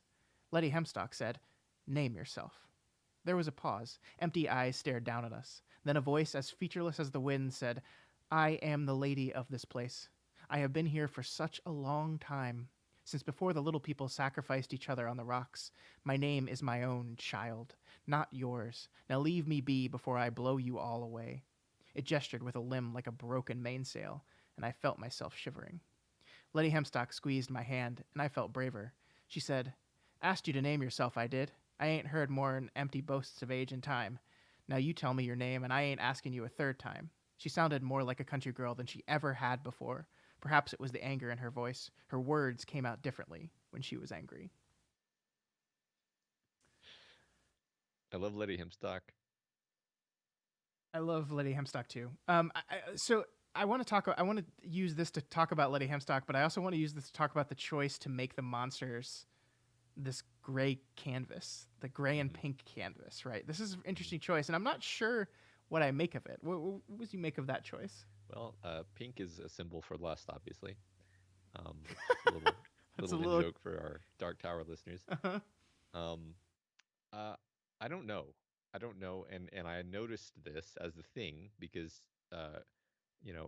Letty Hempstock said, "Name yourself." There was a pause. Empty eyes stared down at us. Then a voice as featureless as the wind said, "I am the lady of this place. I have been here for such a long time. Since before the little people sacrificed each other on the rocks. My name is my own, child, not yours. Now leave me be before I blow you all away." It gestured with a limb like a broken mainsail, and I felt myself shivering. Letty Hempstock squeezed my hand, and I felt braver. She said, "Asked you to name yourself, I did. I ain't heard more'n empty boasts of age and time. Now you tell me your name, and I ain't asking you a third time." She sounded more like a country girl than she ever had before. Perhaps it was the anger in her voice. Her words came out differently when she was angry. I love Letty Hempstock. I love Letty Hempstock too. So I want to use this to talk about Letty Hempstock, but I also want to use this to talk about the choice to make the monsters this gray canvas, the gray and pink canvas. Right. This is an interesting choice, and I'm not sure what I make of it. What do you make of that choice? Well, pink is a symbol for lust, obviously. A little joke for our Dark Tower listeners. Uh-huh. Um, I don't know. I don't know, and I noticed this as the thing because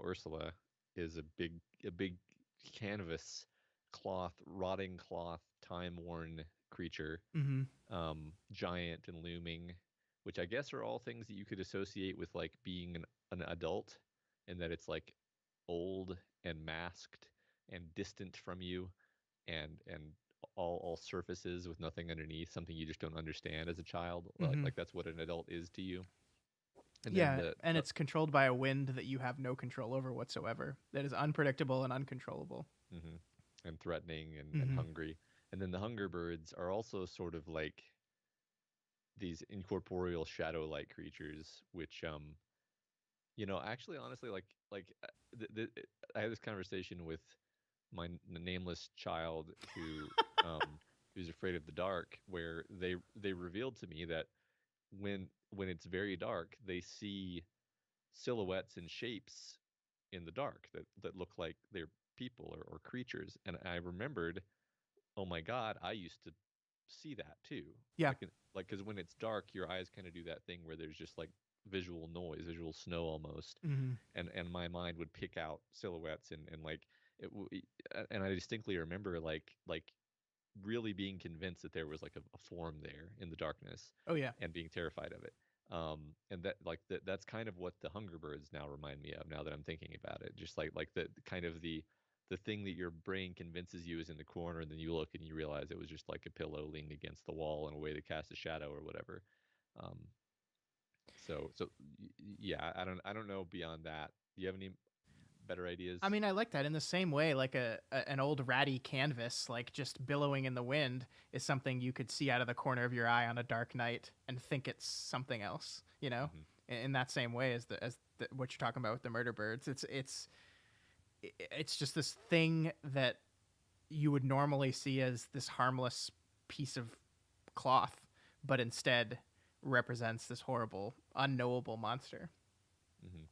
Ursula is a big canvas cloth, rotting cloth, time worn creature, Mm-hmm. giant and looming, which I guess are all things that you could associate with like being an adult, and that it's like old and masked and distant from you, and all surfaces with nothing underneath, something you just don't understand as a child. Mm-hmm. Like that's what an adult is to you. And then Yeah, and it's controlled by a wind that you have no control over whatsoever. That is unpredictable and uncontrollable. mhm, and threatening and Mm-hmm. hungry. And then the hunger birds are also sort of like these incorporeal shadow-like creatures, which Actually, honestly, I had this conversation with my nameless child um, who's afraid of the dark, where they revealed to me that when it's very dark, they see silhouettes and shapes in the dark that look like they're people or creatures. And I remembered, oh my God, I used to see that too. Yeah. Because when it's dark, your eyes kind of do that thing where there's just like visual noise, visual snow almost, Hmm. and my mind would pick out silhouettes and like and I distinctly remember like really being convinced that there was like a form there in the darkness Oh yeah. and being terrified of it. And that's kind of what the Hunger Birds now remind me of now that I'm thinking about it. Just like the kind of the thing that your brain convinces you is in the corner, and then you look and you realize it was just like a pillow leaning against the wall in a way to cast a shadow or whatever. Um, yeah, I don't know beyond that. Do you have any better ideas? I mean, I like that in the same way, like an old ratty canvas, like just billowing in the wind, is something you could see out of the corner of your eye on a dark night and think it's something else. Hmm. In that same way as what you're talking about with the murder birds. It's just this thing that you would normally see as this harmless piece of cloth, but instead represents this horrible, unknowable monster. Hmm.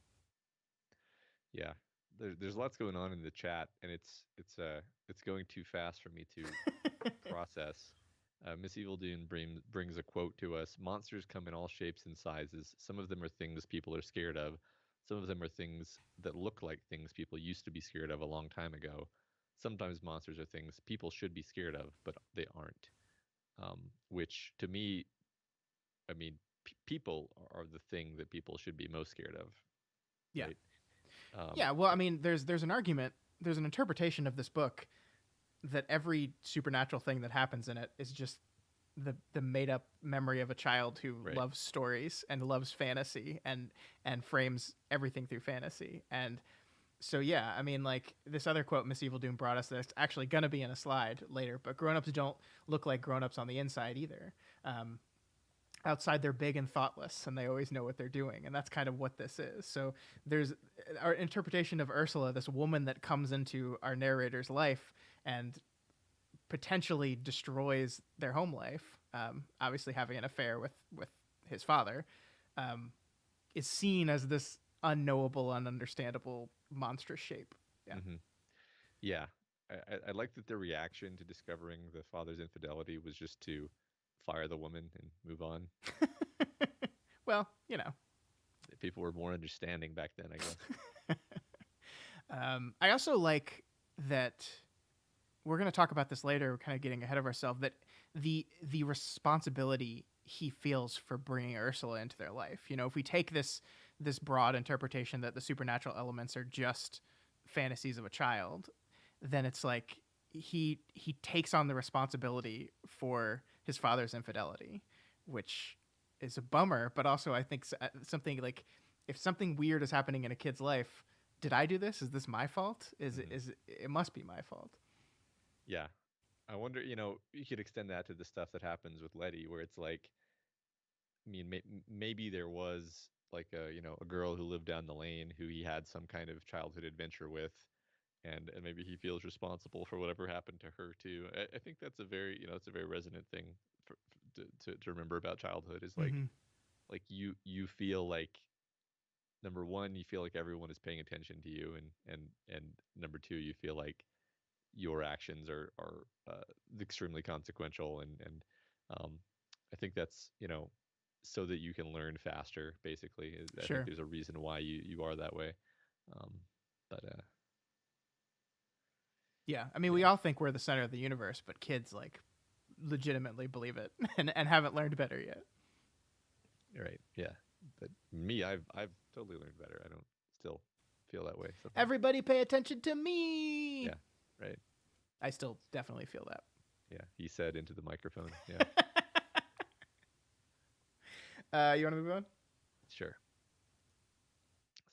Yeah, there's lots going on in the chat, and it's going too fast for me to process. Miss Evil Dune brings a quote to us. Monsters come in all shapes and sizes. Some of them are things people are scared of. Some of them are things that look like things people used to be scared of a long time ago. Sometimes monsters are things people should be scared of, but they aren't. Which to me, I mean, people are the thing that people should be most scared of, Yeah. right? Um, Yeah, well, I mean, there's an argument, there's an interpretation of this book that every supernatural thing that happens in it is just the made up memory of a child who right. loves stories and loves fantasy and frames everything through fantasy. And so yeah, I mean, like this other quote Miss Evil Doom brought us that's actually gonna be in a slide later, but grown-ups don't look like grown-ups on the inside either. Um, Outside they're big and thoughtless and they always know what they're doing, and that's kind of what this is. So there's our interpretation of Ursula, this woman that comes into our narrator's life and potentially destroys their home life, obviously having an affair with his father, um, is seen as this unknowable, ununderstandable, monstrous shape. Yeah. Hmm. Yeah, I like that the reaction to discovering the father's infidelity was just to fire the woman and move on. Well, People were more understanding back then, I guess. I also like that we're going to talk about this later. We're kind of getting ahead of ourselves. That the responsibility he feels for bringing Ursula into their life. If we take this broad interpretation that the supernatural elements are just fantasies of a child, then it's like he takes on the responsibility for his father's infidelity, which is a bummer. But also, I think something like if something weird is happening in a kid's life, did I do this? Is this my fault? Hmm. It must be my fault? Yeah, I wonder. You could extend that to the stuff that happens with Letty, where it's like, I mean, maybe there was like a girl who lived down the lane who he had some kind of childhood adventure with, and maybe he feels responsible for whatever happened to her too. I think that's a very it's a very resonant thing to remember about childhood is Mm-hmm. like you feel like number one you feel like everyone is paying attention to you, and number two you feel like your actions are extremely consequential, and um, I think that's so that you can learn faster. Basically, I think Sure. there's a reason why you are that way. Um, but Yeah. I mean, we yeah, all think we're the center of the universe, but kids like legitimately believe it and haven't learned better yet. right, yeah. But me, I've totally learned better. I don't still feel that way sometimes. Everybody pay attention to me. Yeah, right. I still definitely feel that. Yeah, he said into the microphone. Yeah, You want to move on? sure.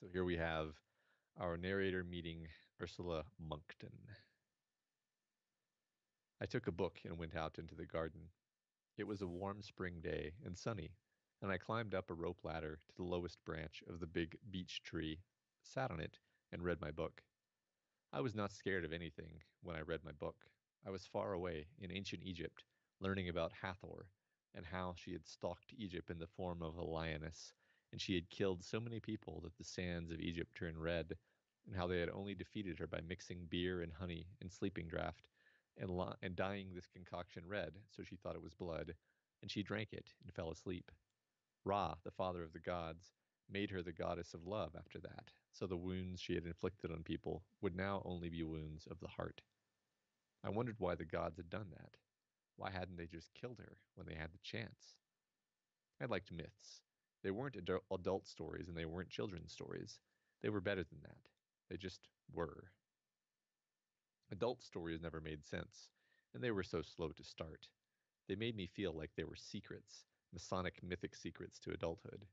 So here we have our narrator meeting Ursula Moncton. I took a book and went out into the garden. It was a warm spring day and sunny. and I climbed up a rope ladder to the lowest branch of the big beech tree, sat on it, and read my book. I was not scared of anything when I read my book. I was far away in ancient Egypt, learning about Hathor and how she had stalked Egypt in the form of a lioness, and she had killed so many people that the sands of Egypt turned red, and how they had only defeated her by mixing beer and honey and sleeping draught, and dyeing this concoction red, so she thought it was blood, and she drank it and fell asleep. Ra, the father of the gods, made her the goddess of love after that, so the wounds she had inflicted on people would now only be wounds of the heart. I wondered why the gods had done that. Why hadn't they just killed her when they had the chance? I liked myths. They weren't adult stories and they weren't children's stories. They were better than that. They just were. Adult stories never made sense, and they were so slow to start. They made me feel like they were secrets, Masonic mythic secrets to adulthood.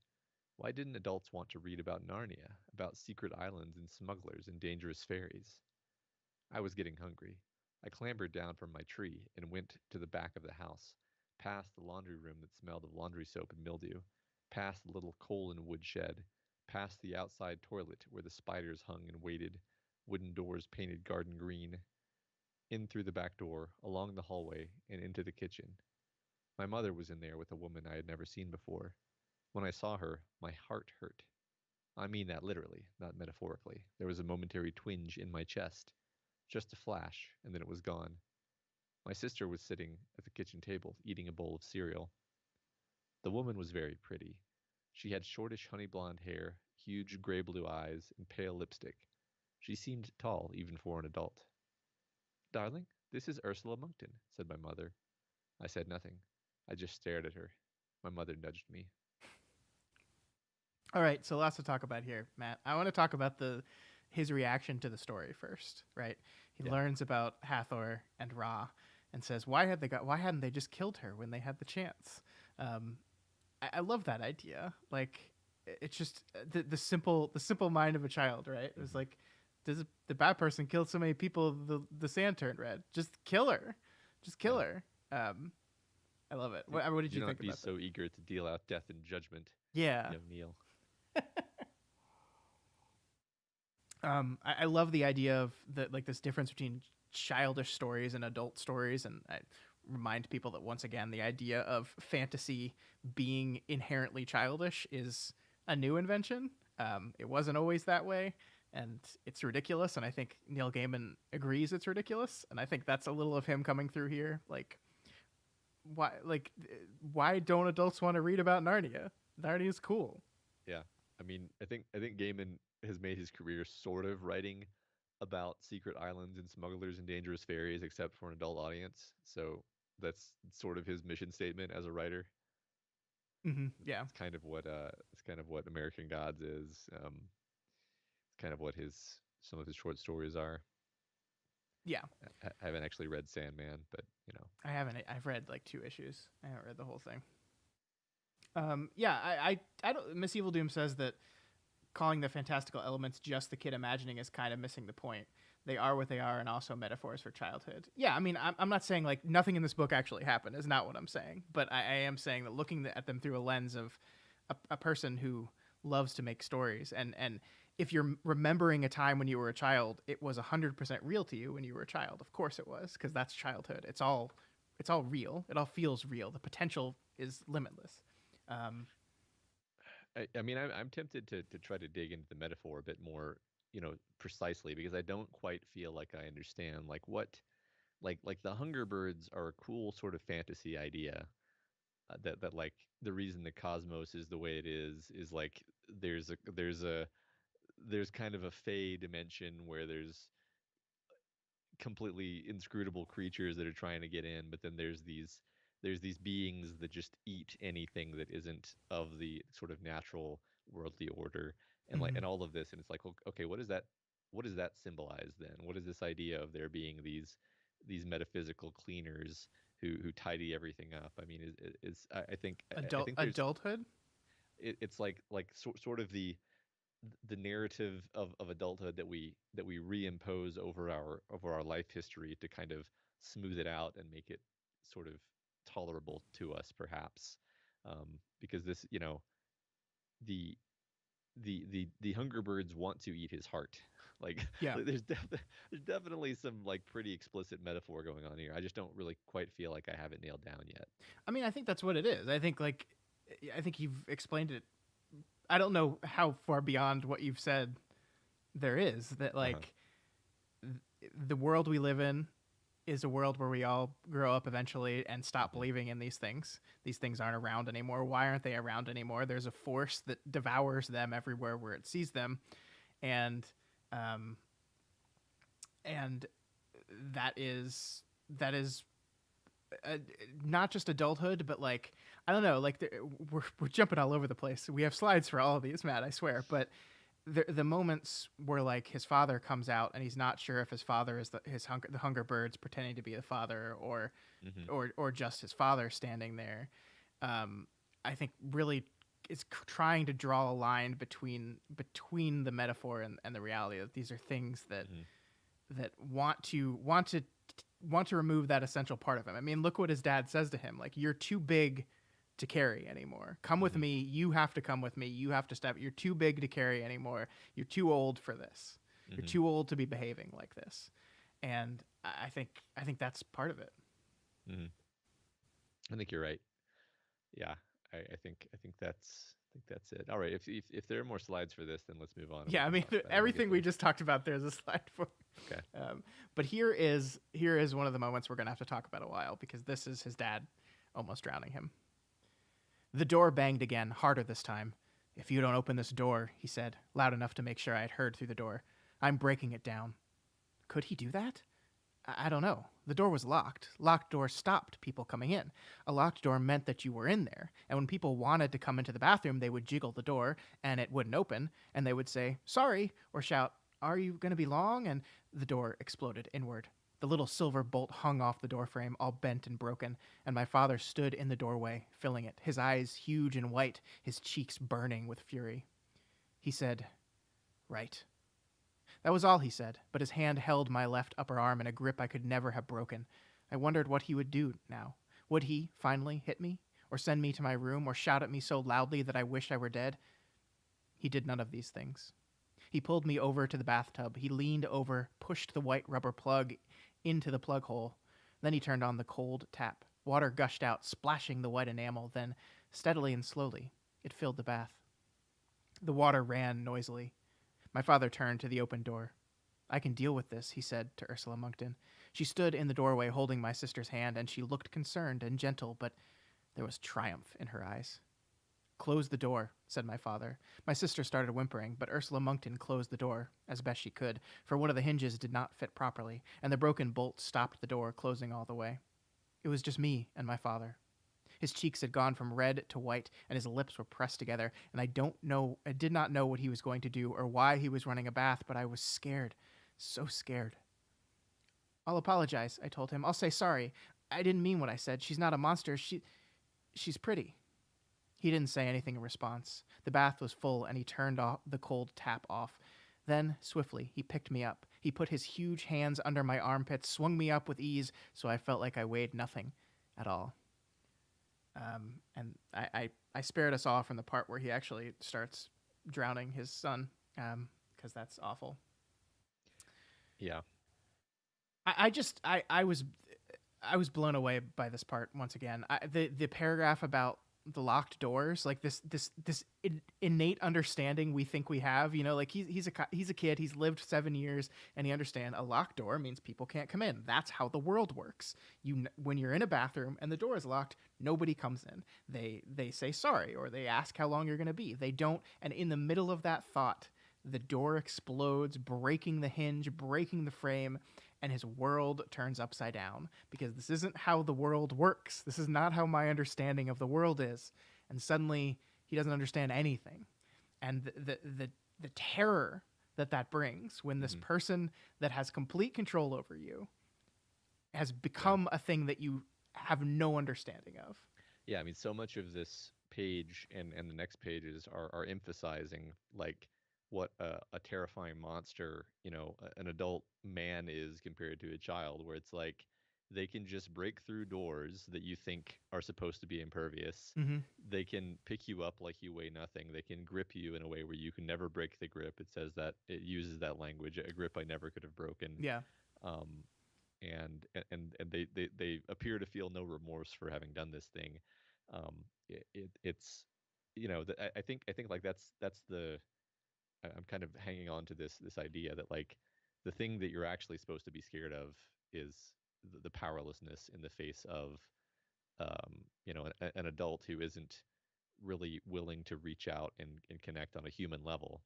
Why didn't adults want to read about Narnia, about secret islands and smugglers and dangerous fairies? I was getting hungry. I clambered down from my tree and went to the back of the house, past the laundry room that smelled of laundry soap and mildew, past the little coal and wood shed, past the outside toilet where the spiders hung and waited, wooden doors painted garden green, in through the back door, along the hallway, and into the kitchen. My mother was in there with a woman I had never seen before. When I saw her, my heart hurt. I mean that literally, not metaphorically. There was a momentary twinge in my chest. Just a flash, and then it was gone. My sister was sitting at the kitchen table, eating a bowl of cereal. The woman was very pretty. She had shortish honey blonde hair, huge gray blue eyes, and pale lipstick. She seemed tall, even for an adult. Darling, this is Ursula Moncton, said my mother. I said nothing. I just stared at her. My mother nudged me. All right, so lots to talk about here, Matt. I want to talk about his reaction to the story first, right? He Yeah. learns about Hathor and Ra and says, why hadn't they just killed her when they had the chance? I love that idea. Like, it's just the simple mind of a child, right? It was like, does the bad person killed so many people, the sand turned red? Just kill her. Just kill her. I love it. What did you think not be about so that? eager to deal out death and judgment, Yeah. Neil. I love the idea of this difference between childish stories and adult stories, and I remind people that once again the idea of fantasy being inherently childish is a new invention. It wasn't always that way, and it's ridiculous. And I think Neil Gaiman agrees it's ridiculous, and I think that's a little of him coming through here. Why don't adults want to read about Narnia? Narnia's cool. Yeah. I mean, I think Gaiman has made his career sort of writing about secret islands and smugglers and dangerous fairies, except for an adult audience. So that's sort of his mission statement as a writer. Yeah. It's kind of what American Gods is. It's kind of what his some of his short stories are. Yeah. I haven't actually read Sandman, but I haven't. I've read like 2 issues. I haven't read the whole thing. Yeah, I don't. Miss Evil Doom says that calling the fantastical elements just the kid imagining is kind of missing the point. They are what they are, and also metaphors for childhood. Yeah, I mean, I'm not saying like nothing in this book actually happened. Is not what I'm saying. But I am saying that looking at them through a lens of a person who loves to make stories, and if you're remembering a time when you were a child, it was 100% real to you when you were a child. Of course it was, because that's childhood. It's all real. It all feels real. The potential is limitless. I mean, I'm tempted to try to dig into the metaphor a bit more, precisely because I don't quite feel like I understand like the Hunger Birds are a cool sort of fantasy idea, that like the reason the cosmos is the way it is like there's kind of a fey dimension where there's completely inscrutable creatures that are trying to get in, but then there's these beings that just eat anything that isn't of the sort of natural worldly order, and like Mhm. and all of this, and it's like, okay, what does that symbolize then? What is this idea of there being these metaphysical cleaners who tidy everything up? I mean, I think there's Adulthood. it's like sort of the narrative of adulthood that we reimpose over our life history to kind of smooth it out and make it sort of tolerable to us, perhaps. because this, the the Hunger Birds want to eat his heart. Like, Yeah. there's definitely some like pretty explicit metaphor going on here. I just don't really quite feel like I have it nailed down yet. I mean, I think that's what it is. I think you've explained it. I don't know how far beyond what you've said there is that Uh-huh. like the world we live in is a world where we all grow up eventually and stop Hmm. believing in these things. These things aren't around anymore. Why aren't they around anymore? There's a force that devours them everywhere where it sees them, and um, and that is uh, not just adulthood, but like I don't know, like we're jumping all over the place. We have slides for all of these, Matt. I swear, but the moments where like his father comes out and he's not sure if his father is the Hunger Birds pretending to be the father Hmm. or just his father standing there. Um, I think really is trying to draw a line between the metaphor and the reality that these are things Hmm. that want to remove that essential part of him. I mean, look what his dad says to him: like, "You're too big to carry anymore. Come with Hmm. me. You have to come with me. You have to step. You're too big to carry anymore. You're too old for this. You're Hmm. too old to be behaving like this." And I think that's part of it. Hmm. I think you're right. Yeah, I think that's it. All right, if there are more slides for this, then let's move on and we Yeah, I can mean, talk about it when we get everything to we this. just talked about there's a slide for. Okay. But here is one of the moments we're gonna have to talk about a while because this is his dad almost drowning him. The door banged again, harder this time. "If you don't open this door," he said, loud enough to make sure I had heard through the door, "I'm breaking it down." Could he do that? I don't know. The door was locked. Locked doors stopped people coming in. A locked door meant that you were in there. And when people wanted to come into the bathroom, they would jiggle the door and it wouldn't open. And they would say, "Sorry," or shout, "Are you going to be long?" And the door exploded inward. The little silver bolt hung off the doorframe, all bent and broken, and my father stood in the doorway, filling it, his eyes huge and white, his cheeks burning with fury. He said, "Right." That was all he said, but his hand held my left upper arm in a grip I could never have broken. I wondered what he would do now. Would he, finally, hit me? Or send me to my room? Or shout at me so loudly that I wished I were dead? He did none of these things. He pulled me over to the bathtub. He leaned over, pushed the white rubber plug into the plug hole. Then he turned on the cold tap. Water gushed out, splashing the white enamel. Then, steadily and slowly, it filled the bath. The water ran noisily. My father turned to the open door. "I can deal with this," he said to Ursula Moncton. She stood in the doorway holding my sister's hand, and she looked concerned and gentle, but there was triumph in her eyes. "Close the door," said my father. My sister started whimpering, but Ursula Moncton closed the door, as best she could, for one of the hinges did not fit properly, and the broken bolt stopped the door, closing all the way. It was just me and my father. His cheeks had gone from red to white, and his lips were pressed together, and I did not know what he was going to do or why he was running a bath, but I was scared, so scared. "I'll apologize," I told him. "I'll say sorry. I didn't mean what I said. She's not a monster. She's pretty." He didn't say anything in response. The bath was full, and he turned off the cold tap off. Then, swiftly, he picked me up. He put his huge hands under my armpits, swung me up with ease, so I felt like I weighed nothing at all. And I spared us all from the part where he actually starts drowning his son, because that's awful. Yeah. I was blown away by this part once again. The paragraph about the locked doors, like this innate understanding we think we have, like he's a kid, he's lived 7 years, and he understands a locked door means people can't come in. That's how the world works. When you're in a bathroom and the door is locked, nobody comes in. They say sorry or they ask how long you're going to be. They don't, and in the middle of that thought, the door explodes, breaking the hinge, breaking the frame, and his world turns upside down because this isn't how the world works. This is not how my understanding of the world is. And suddenly he doesn't understand anything. And the terror that brings when this Hmm. person that has complete control over you has Yeah. become a thing that you have no understanding of. Yeah, I mean, so much of this page and the next pages are emphasizing like what a terrifying monster, an adult man is compared to a child, where it's like They can just break through doors that you think are supposed to be impervious. Mm-hmm. They can pick you up like you weigh nothing. They can grip you in a way where you can never break the grip. It says that it uses that language, a grip I never could have broken. Yeah. Um, and they appear to feel no remorse for having done this thing. It's I think like that's the I'm kind of hanging on to this idea that like the thing that you're actually supposed to be scared of is the powerlessness in the face of an adult who isn't really willing to reach out and connect on a human level.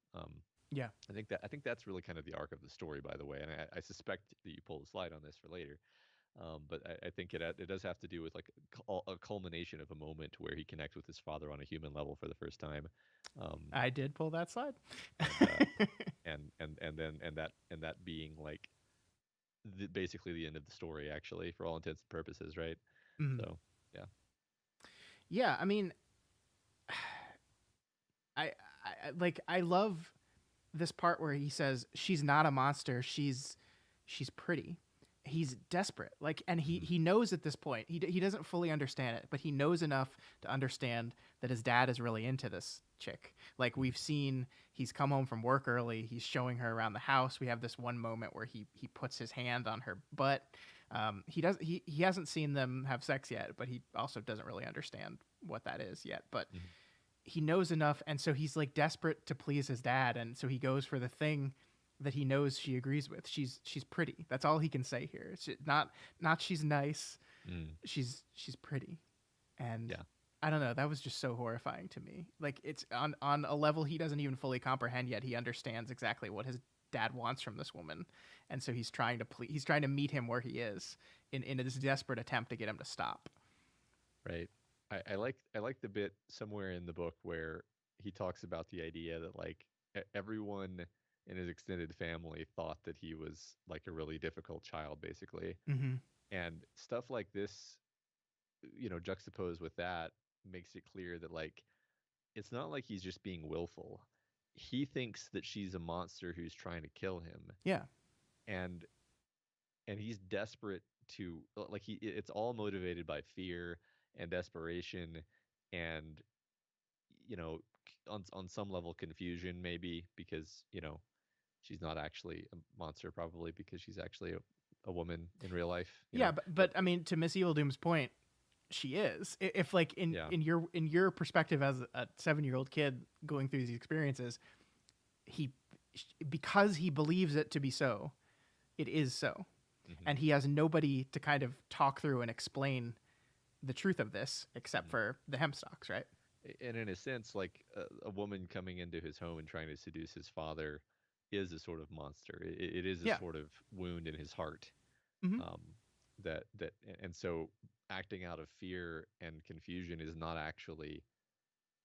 Yeah. I think that's really kind of the arc of the story, by the way, and I suspect that you pull the slide on this for later. But I think it does have to do with like a culmination of a moment where he connects with his father on a human level for the first time. Um, I did pull that slide. and that being like basically the end of the story, actually, for all intents and purposes, right? Mhm. So yeah. Yeah, I mean, I love this part where he says she's not a monster, she's pretty. He's desperate, like, and he Mhm. he knows at this point, he doesn't fully understand it, but he knows enough to understand that his dad is really into this chick. Like, we've seen, he's come home from work early, he's showing her around the house. We have this one moment where he puts his hand on her butt. He hasn't seen them have sex yet, but he also doesn't really understand what that is yet. But Mhm. he knows enough, and so he's like desperate to please his dad, and so he goes for the thing that he knows she agrees with. She's pretty. That's all he can say here. It's not she's nice. Mm. She's pretty. And Yeah. I don't know, that was just so horrifying to me. Like, it's on a level he doesn't even fully comprehend yet. He understands exactly what his dad wants from this woman, and so he's trying to meet him where he is in this desperate attempt to get him to stop. Right. I like the bit somewhere in the book where he talks about the idea that like everyone in his extended family thought that he was like a really difficult child, basically. Mm-hmm. And stuff like this, juxtaposed with that makes it clear that like it's not like he's just being willful. He thinks that she's a monster who's trying to kill him, Yeah. and he's desperate to like it's all motivated by fear and desperation and on some level confusion, maybe because she's not actually a monster, probably because she's actually a woman in real life, Yeah, but I mean, to Miss Evil Doom's point, she is. If like in yeah. in your perspective as a 7-year-old kid going through these experiences, he because he believes it to be so, it is so, Hmm. and he has nobody to kind of talk through and explain the truth of this except Hmm. for the Hempstocks, right? And in a sense, like a woman coming into his home and trying to seduce his father is a sort of monster. It is a Yeah. sort of wound in his heart. Hmm. um, and so acting out of fear and confusion is not actually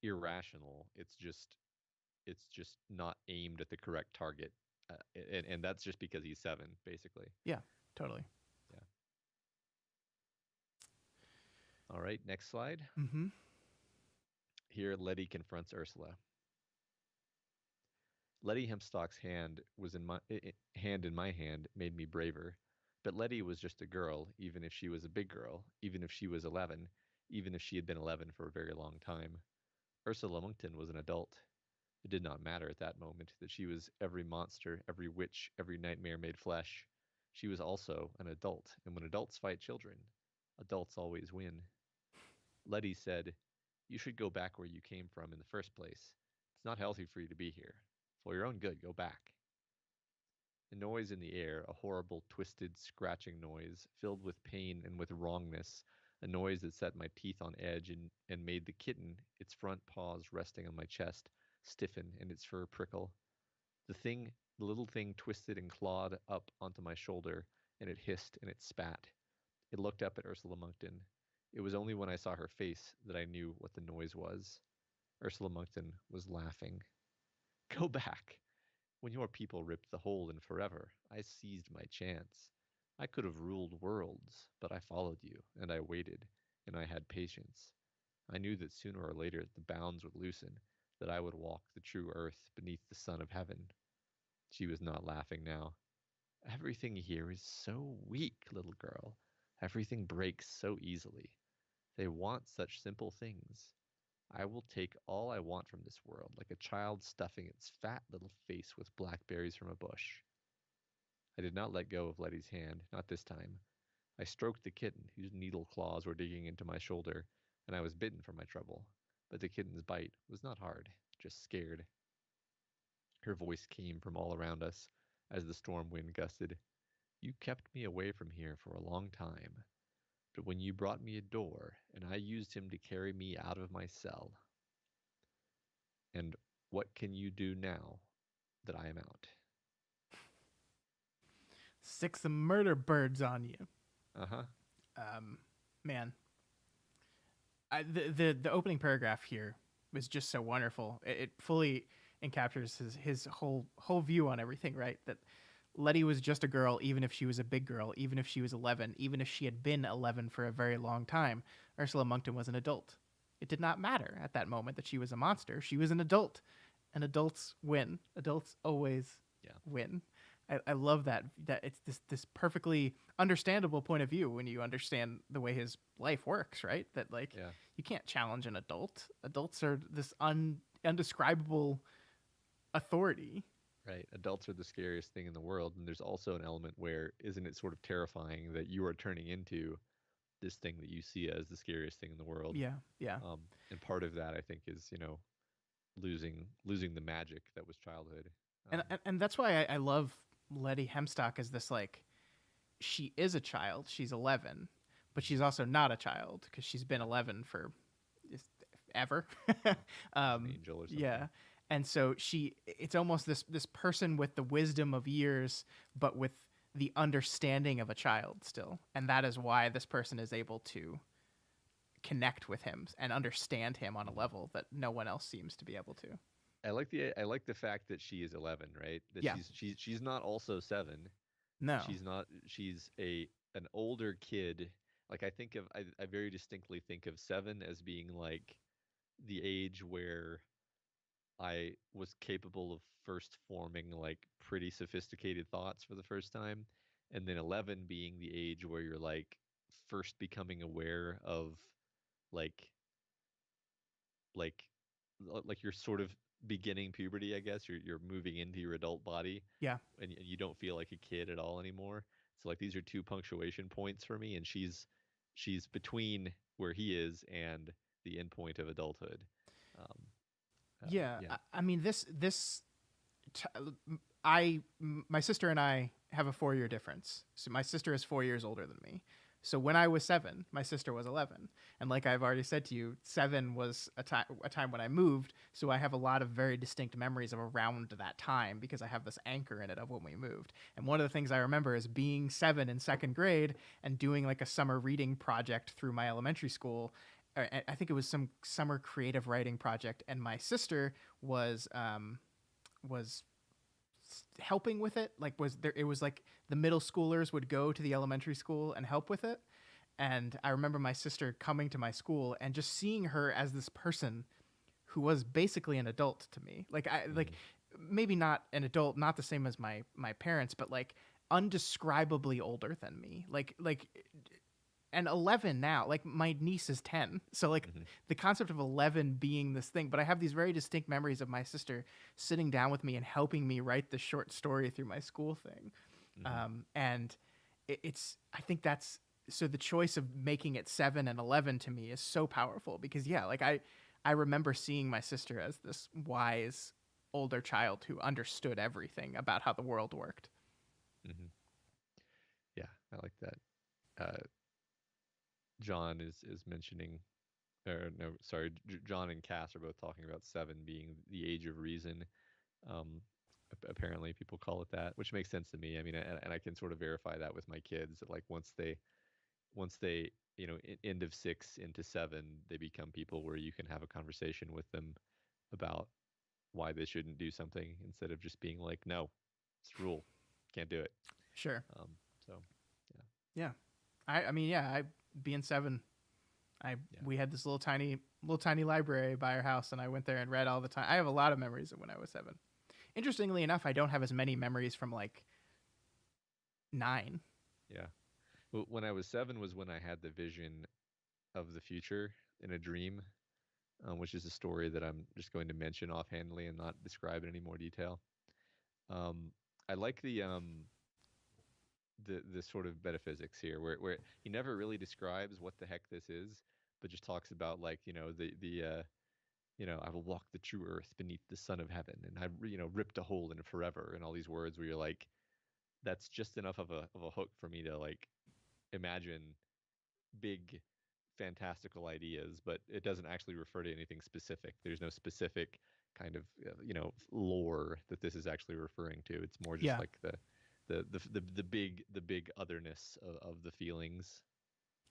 irrational. It's just not aimed at the correct target, and that's just because he's 7, basically. Yeah. Totally. Yeah. All right, next slide. Hmm. Here, Letty confronts Ursula. Letty Hempstock's hand in my hand made me braver. But Letty was just a girl, even if she was a big girl, even if she was 11, even if she had been 11 for a very long time. Ursula Moncton was an adult. It did not matter at that moment that she was every monster, every witch, every nightmare made flesh. She was also an adult, and when adults fight children, adults always win. Letty said, "You should go back where you came from in the first place. It's not healthy for you to be here. For your own good, go back." A noise in the air, a horrible, twisted, scratching noise, filled with pain and with wrongness, a noise that set my teeth on edge and made the kitten, its front paws resting on my chest, stiffen and its fur prickle. The little thing twisted and clawed up onto my shoulder, and it hissed and it spat. It looked up at Ursula Moncton. It was only when I saw her face that I knew what the noise was. Ursula Moncton was laughing. "Go back. When your people ripped the hole in forever, I seized my chance. I could have ruled worlds, but I followed you, and I waited, and I had patience. I knew that sooner or later the bounds would loosen, that I would walk the true earth beneath the sun of heaven." She was not laughing now. "Everything here is so weak, little girl. Everything breaks so easily. They want such simple things. I will take all I want from this world, like a child stuffing its fat little face with blackberries from a bush. I did not let go of Letty's hand, not this time. I stroked the kitten, whose needle claws were digging into my shoulder, and I was bitten for my trouble. But the kitten's bite was not hard, just scared. Her voice came from all around us as the storm wind gusted. You kept me away from here for a long time, but when you brought me a door, and I used him to carry me out of my cell. And what can you do now that I am out? Sick some murder birds on you. Uh-huh. Man, the opening paragraph here was just so wonderful. It fully encaptures his whole view on everything, right? That Letty was just a girl, even if she was a big girl, even if she was 11, even if she had been 11 for a very long time. Ursula Moncton was an adult. It did not matter at that moment that she was a monster. She was an adult, and adults win. Adults always win. I love that it's this perfectly understandable point of view when you understand the way his life works, right? That you can't challenge an adult. Adults are this undescribable authority. Right. Adults are the scariest thing in the world. And there's also an element where isn't it sort of terrifying that you are turning into this thing that you see as the scariest thing in the world? Yeah. Yeah. And part of that I think is, losing the magic that was childhood. And that's why I love Letty Hempstock as this, she is a child. She's 11, but she's also not a child because she's been 11 for ever. An angel or something. Yeah. And so it's almost this person with the wisdom of years, but with the understanding of a child still. And that is why this person is able to connect with him and understand him on a level that no one else seems to be able to. I like the fact that she is 11, right? That she's not also 7. No. She's an older kid. Like I very distinctly think of 7 as being like the age where I was capable of first forming like pretty sophisticated thoughts for the first time, and then 11 being the age where you're like first becoming aware of like like like you're sort of beginning puberty, I guess. You're moving into your adult body. Yeah. And you don't feel like a kid at all anymore. So like these are 2 punctuation points for me, and she's between where he is and the end point of adulthood. I mean my sister and I have a 4-year difference. So my sister is 4 years older than me. So when I was 7, my sister was 11. And like I've already said to you, 7 was a time when I moved. So I have a lot of very distinct memories of around that time because I have this anchor in it of when we moved. And one of the things I remember is being 7 in 2nd grade and doing like a summer reading project through my elementary school. I think it was some summer creative writing project. And my sister was helping with it. It was like the middle schoolers would go to the elementary school and help with it. And I remember my sister coming to my school and just seeing her as this person who was basically an adult to me. Maybe not an adult, not the same as my parents, but like undescribably older than me. And 11 now, like my niece is 10. So the concept of 11 being this thing, but I have these very distinct memories of my sister sitting down with me and helping me write the short story through my school thing. And I think that's, so the choice of making it 7 and 11 to me is so powerful because I remember seeing my sister as this wise older child who understood everything about how the world worked. Mm-hmm. Yeah, I like that. John is mentioning, or no, sorry, John and Cass are both talking about 7 being the age of reason. Apparently, people call it that, which makes sense to me. I mean, and I can sort of verify that with my kids. That like once they, end of 6 into 7, they become people where you can have a conversation with them about why they shouldn't do something instead of just being like, no, it's a rule, can't do it. Sure. So, yeah. I mean, being 7, we had this little tiny library by our house, and I went there and read all the time. I have a lot of memories of when I was 7. Interestingly enough, I don't have as many memories from 9. Yeah. When I was 7 was when I had the vision of the future in a dream, which is a story that I'm just going to mention offhandedly and not describe in any more detail. Um, I like the sort of metaphysics here, where he never really describes what the heck this is, but just talks about, like, I will walk the true earth beneath the sun of heaven, and I've ripped a hole in it forever, and all these words where you're like, that's just enough of a hook for me to like imagine big fantastical ideas, but it doesn't actually refer to anything specific. There's no specific kind of lore that this is actually referring to. It's more just Yeah. like the big otherness of the feelings.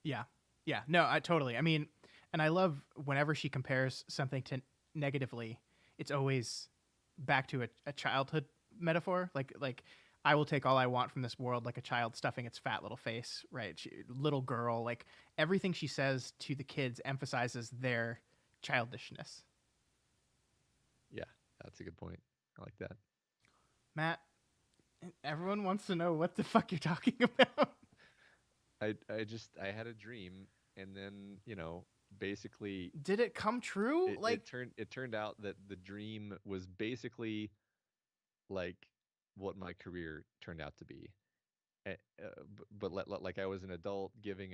Yeah. Yeah. No, I totally. I mean, and I love whenever she compares something to negatively, it's always back to a childhood metaphor. Like I will take all I want from this world, like a child stuffing its fat little face, right? Little girl, like everything she says to the kids emphasizes their childishness. Yeah, that's a good point. I like that. Matt, everyone wants to know what the fuck you're talking about. I had a dream, and then basically Did it come true? it turned out that the dream was basically like what my career turned out to be. But like I was an adult giving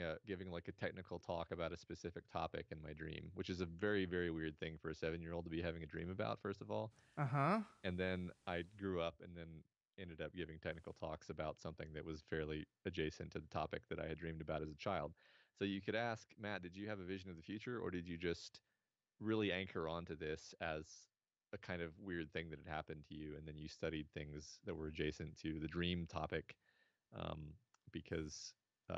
like a technical talk about a specific topic in my dream, which is a very, very weird thing for a 7-year-old to be having a dream about, first of all. Uh-huh. And then I grew up and then ended up giving technical talks about something that was fairly adjacent to the topic that I had dreamed about as a child. So you could ask, Matt, did you have a vision of the future, or did you just really anchor onto this as a kind of weird thing that had happened to you, and then you studied things that were adjacent to the dream topic, um, because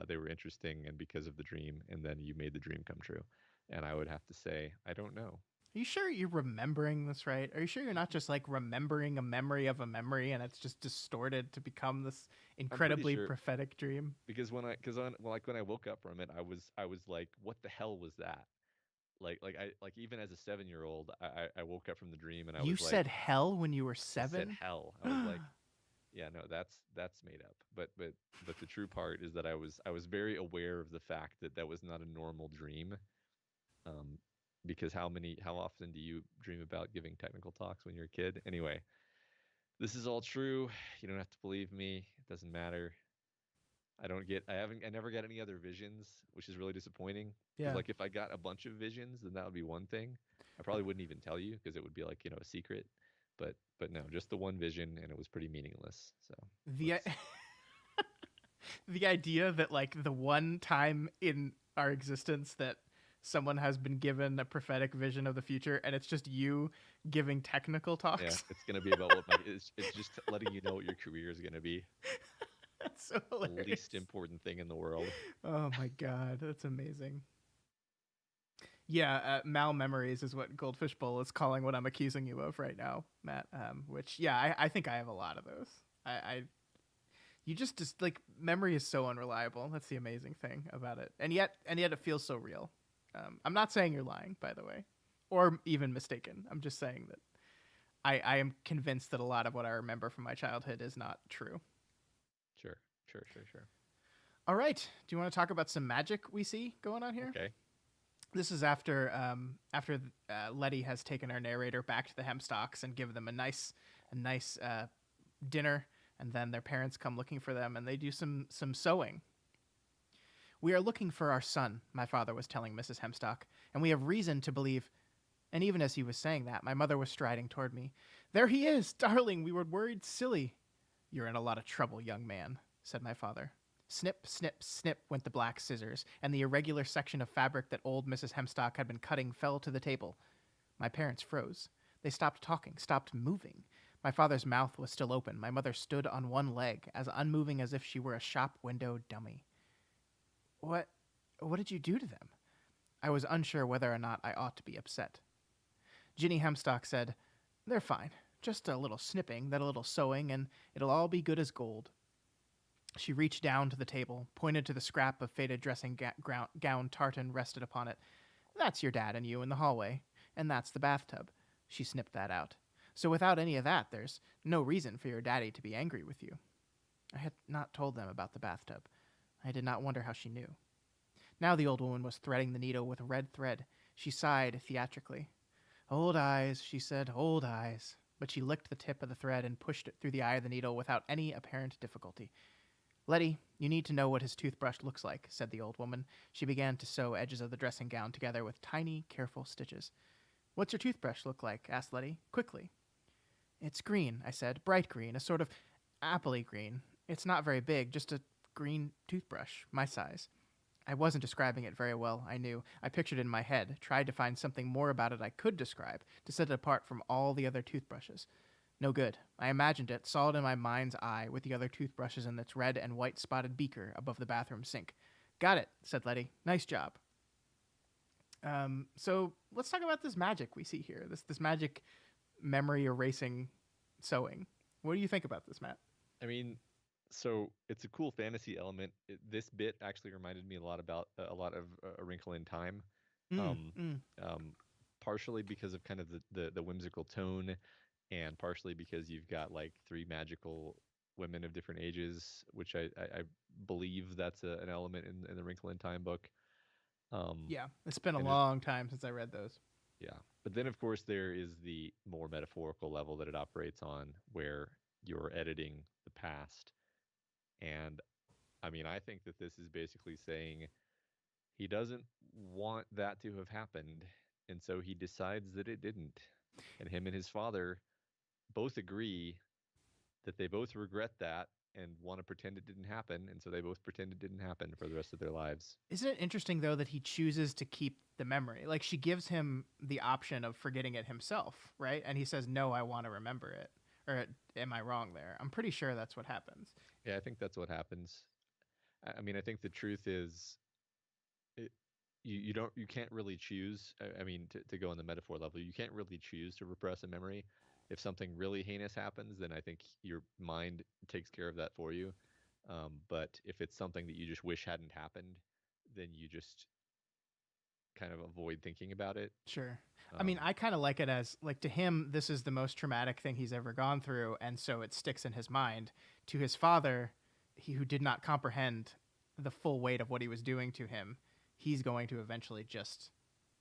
they were interesting and because of the dream, and then you made the dream come true? And I would have to say, I don't know. Are you sure you're remembering this right? Are you sure you're not just like remembering a memory of a memory and it's just distorted to become this incredibly sure. prophetic dream? Because when I woke up from it, I was like, what the hell was that? Like even as a 7-year-old, I woke up from the dream and I You was said like, hell when you were I said 7? hell. I was like, yeah, no, that's made up. But the true part is that I was very aware of the fact that that was not a normal dream. Um, because how often do you dream about giving technical talks when you're a kid? Anyway, this is all true. You don't have to believe me. It doesn't matter. I never got any other visions, which is really disappointing. Because Yeah. like if I got a bunch of visions, then that would be one thing. I probably wouldn't even tell you because it would be like, a secret. But no, just the one vision, and it was pretty meaningless. So The the idea that like the one time in our existence that someone has been given a prophetic vision of the future and it's just you giving technical yeah, talks. it's gonna be about it's just letting you know what your career is gonna be. That's so The hilarious. least important thing in the world. Oh my god, that's amazing. Yeah, malmemories is what Goldfish Bowl is calling what I'm accusing you of right now, Matt. Which, yeah, I think I have a lot of those. You just like memory is so unreliable. That's the amazing thing about it, and yet it feels so real. I'm not saying you're lying, by the way, or even mistaken. I'm just saying that I am convinced that a lot of what I remember from my childhood is not true. Sure. All right, do you want to talk about some magic we see going on here? Okay. This is after Letty has taken our narrator back to the Hempstocks and give them a nice dinner, and then their parents come looking for them, and they do some sewing. We are looking for our son, my father was telling Mrs. Hempstock, and we have reason to believe. And even as he was saying that, my mother was striding toward me. There he is, darling, we were worried silly. You're in a lot of trouble, young man, said my father. Snip, snip, snip went the black scissors, and the irregular section of fabric that old Mrs. Hempstock had been cutting fell to the table. My parents froze. They stopped talking, stopped moving. My father's mouth was still open. My mother stood on one leg, as unmoving as if she were a shop window dummy. What did you do to them? I was unsure whether or not I ought to be upset. Ginny Hempstock said, They're fine. Just a little snipping, then a little sewing, and it'll all be good as gold. She reached down to the table, pointed to the scrap of faded dressing gown tartan rested upon it. That's your dad and you in the hallway, and that's the bathtub. She snipped that out. So without any of that, there's no reason for your daddy to be angry with you. I had not told them about the bathtub. I did not wonder how she knew. Now the old woman was threading the needle with red thread. She sighed theatrically. Old eyes, she said, old eyes. But she licked the tip of the thread and pushed it through the eye of the needle without any apparent difficulty. Letty, you need to know what his toothbrush looks like, said the old woman. She began to sew edges of the dressing gown together with tiny, careful stitches. What's your toothbrush look like? Asked Letty, quickly. It's green, I said, bright green, a sort of appley green. It's not very big, just a green toothbrush, my size. I wasn't describing it very well, I knew. I pictured it in my head, tried to find something more about it I could describe, to set it apart from all the other toothbrushes. No good. I imagined it, saw it in my mind's eye, with the other toothbrushes in its red and white spotted beaker above the bathroom sink. Got it, said Letty. Nice job. So let's talk about this magic we see here, this magic memory erasing sewing. What do you think about this, Matt? I mean, so it's a cool fantasy element. This bit actually reminded me a lot about a lot of A Wrinkle in Time, Mm, um, mm. partially because of kind of the whimsical tone, and partially because you've got like three magical women of different ages, which I believe that's an element in the Wrinkle in Time book. Um, Yeah, it's been a and long time since I read those. yeah. But then, of course, there is the more metaphorical level that it operates on where you're editing the past. And I mean, I think that this is basically saying he doesn't want that to have happened. And so he decides that it didn't. And him and his father both agree that they both regret that and want to pretend it didn't happen. And so they both pretend it didn't happen for the rest of their lives. Isn't it interesting, though, that he chooses to keep the memory? Like, she gives him the option of forgetting it himself, right? And he says, no, I want to remember it. Or am I wrong there? I'm pretty sure that's what happens. Yeah, I think that's what happens. I mean, I think the truth is it, you can't really choose. I mean, to go on the metaphor level, you can't really choose to repress a memory. If something really heinous happens, then I think your mind takes care of that for you. But if it's something that you just wish hadn't happened, then you just kind of avoid thinking about it. Sure. I Um, mean, I kind of like it as, like, to him, this is the most traumatic thing he's ever gone through, and so it sticks in his mind. To his father, he who did not comprehend the full weight of what he was doing to him, he's going to eventually just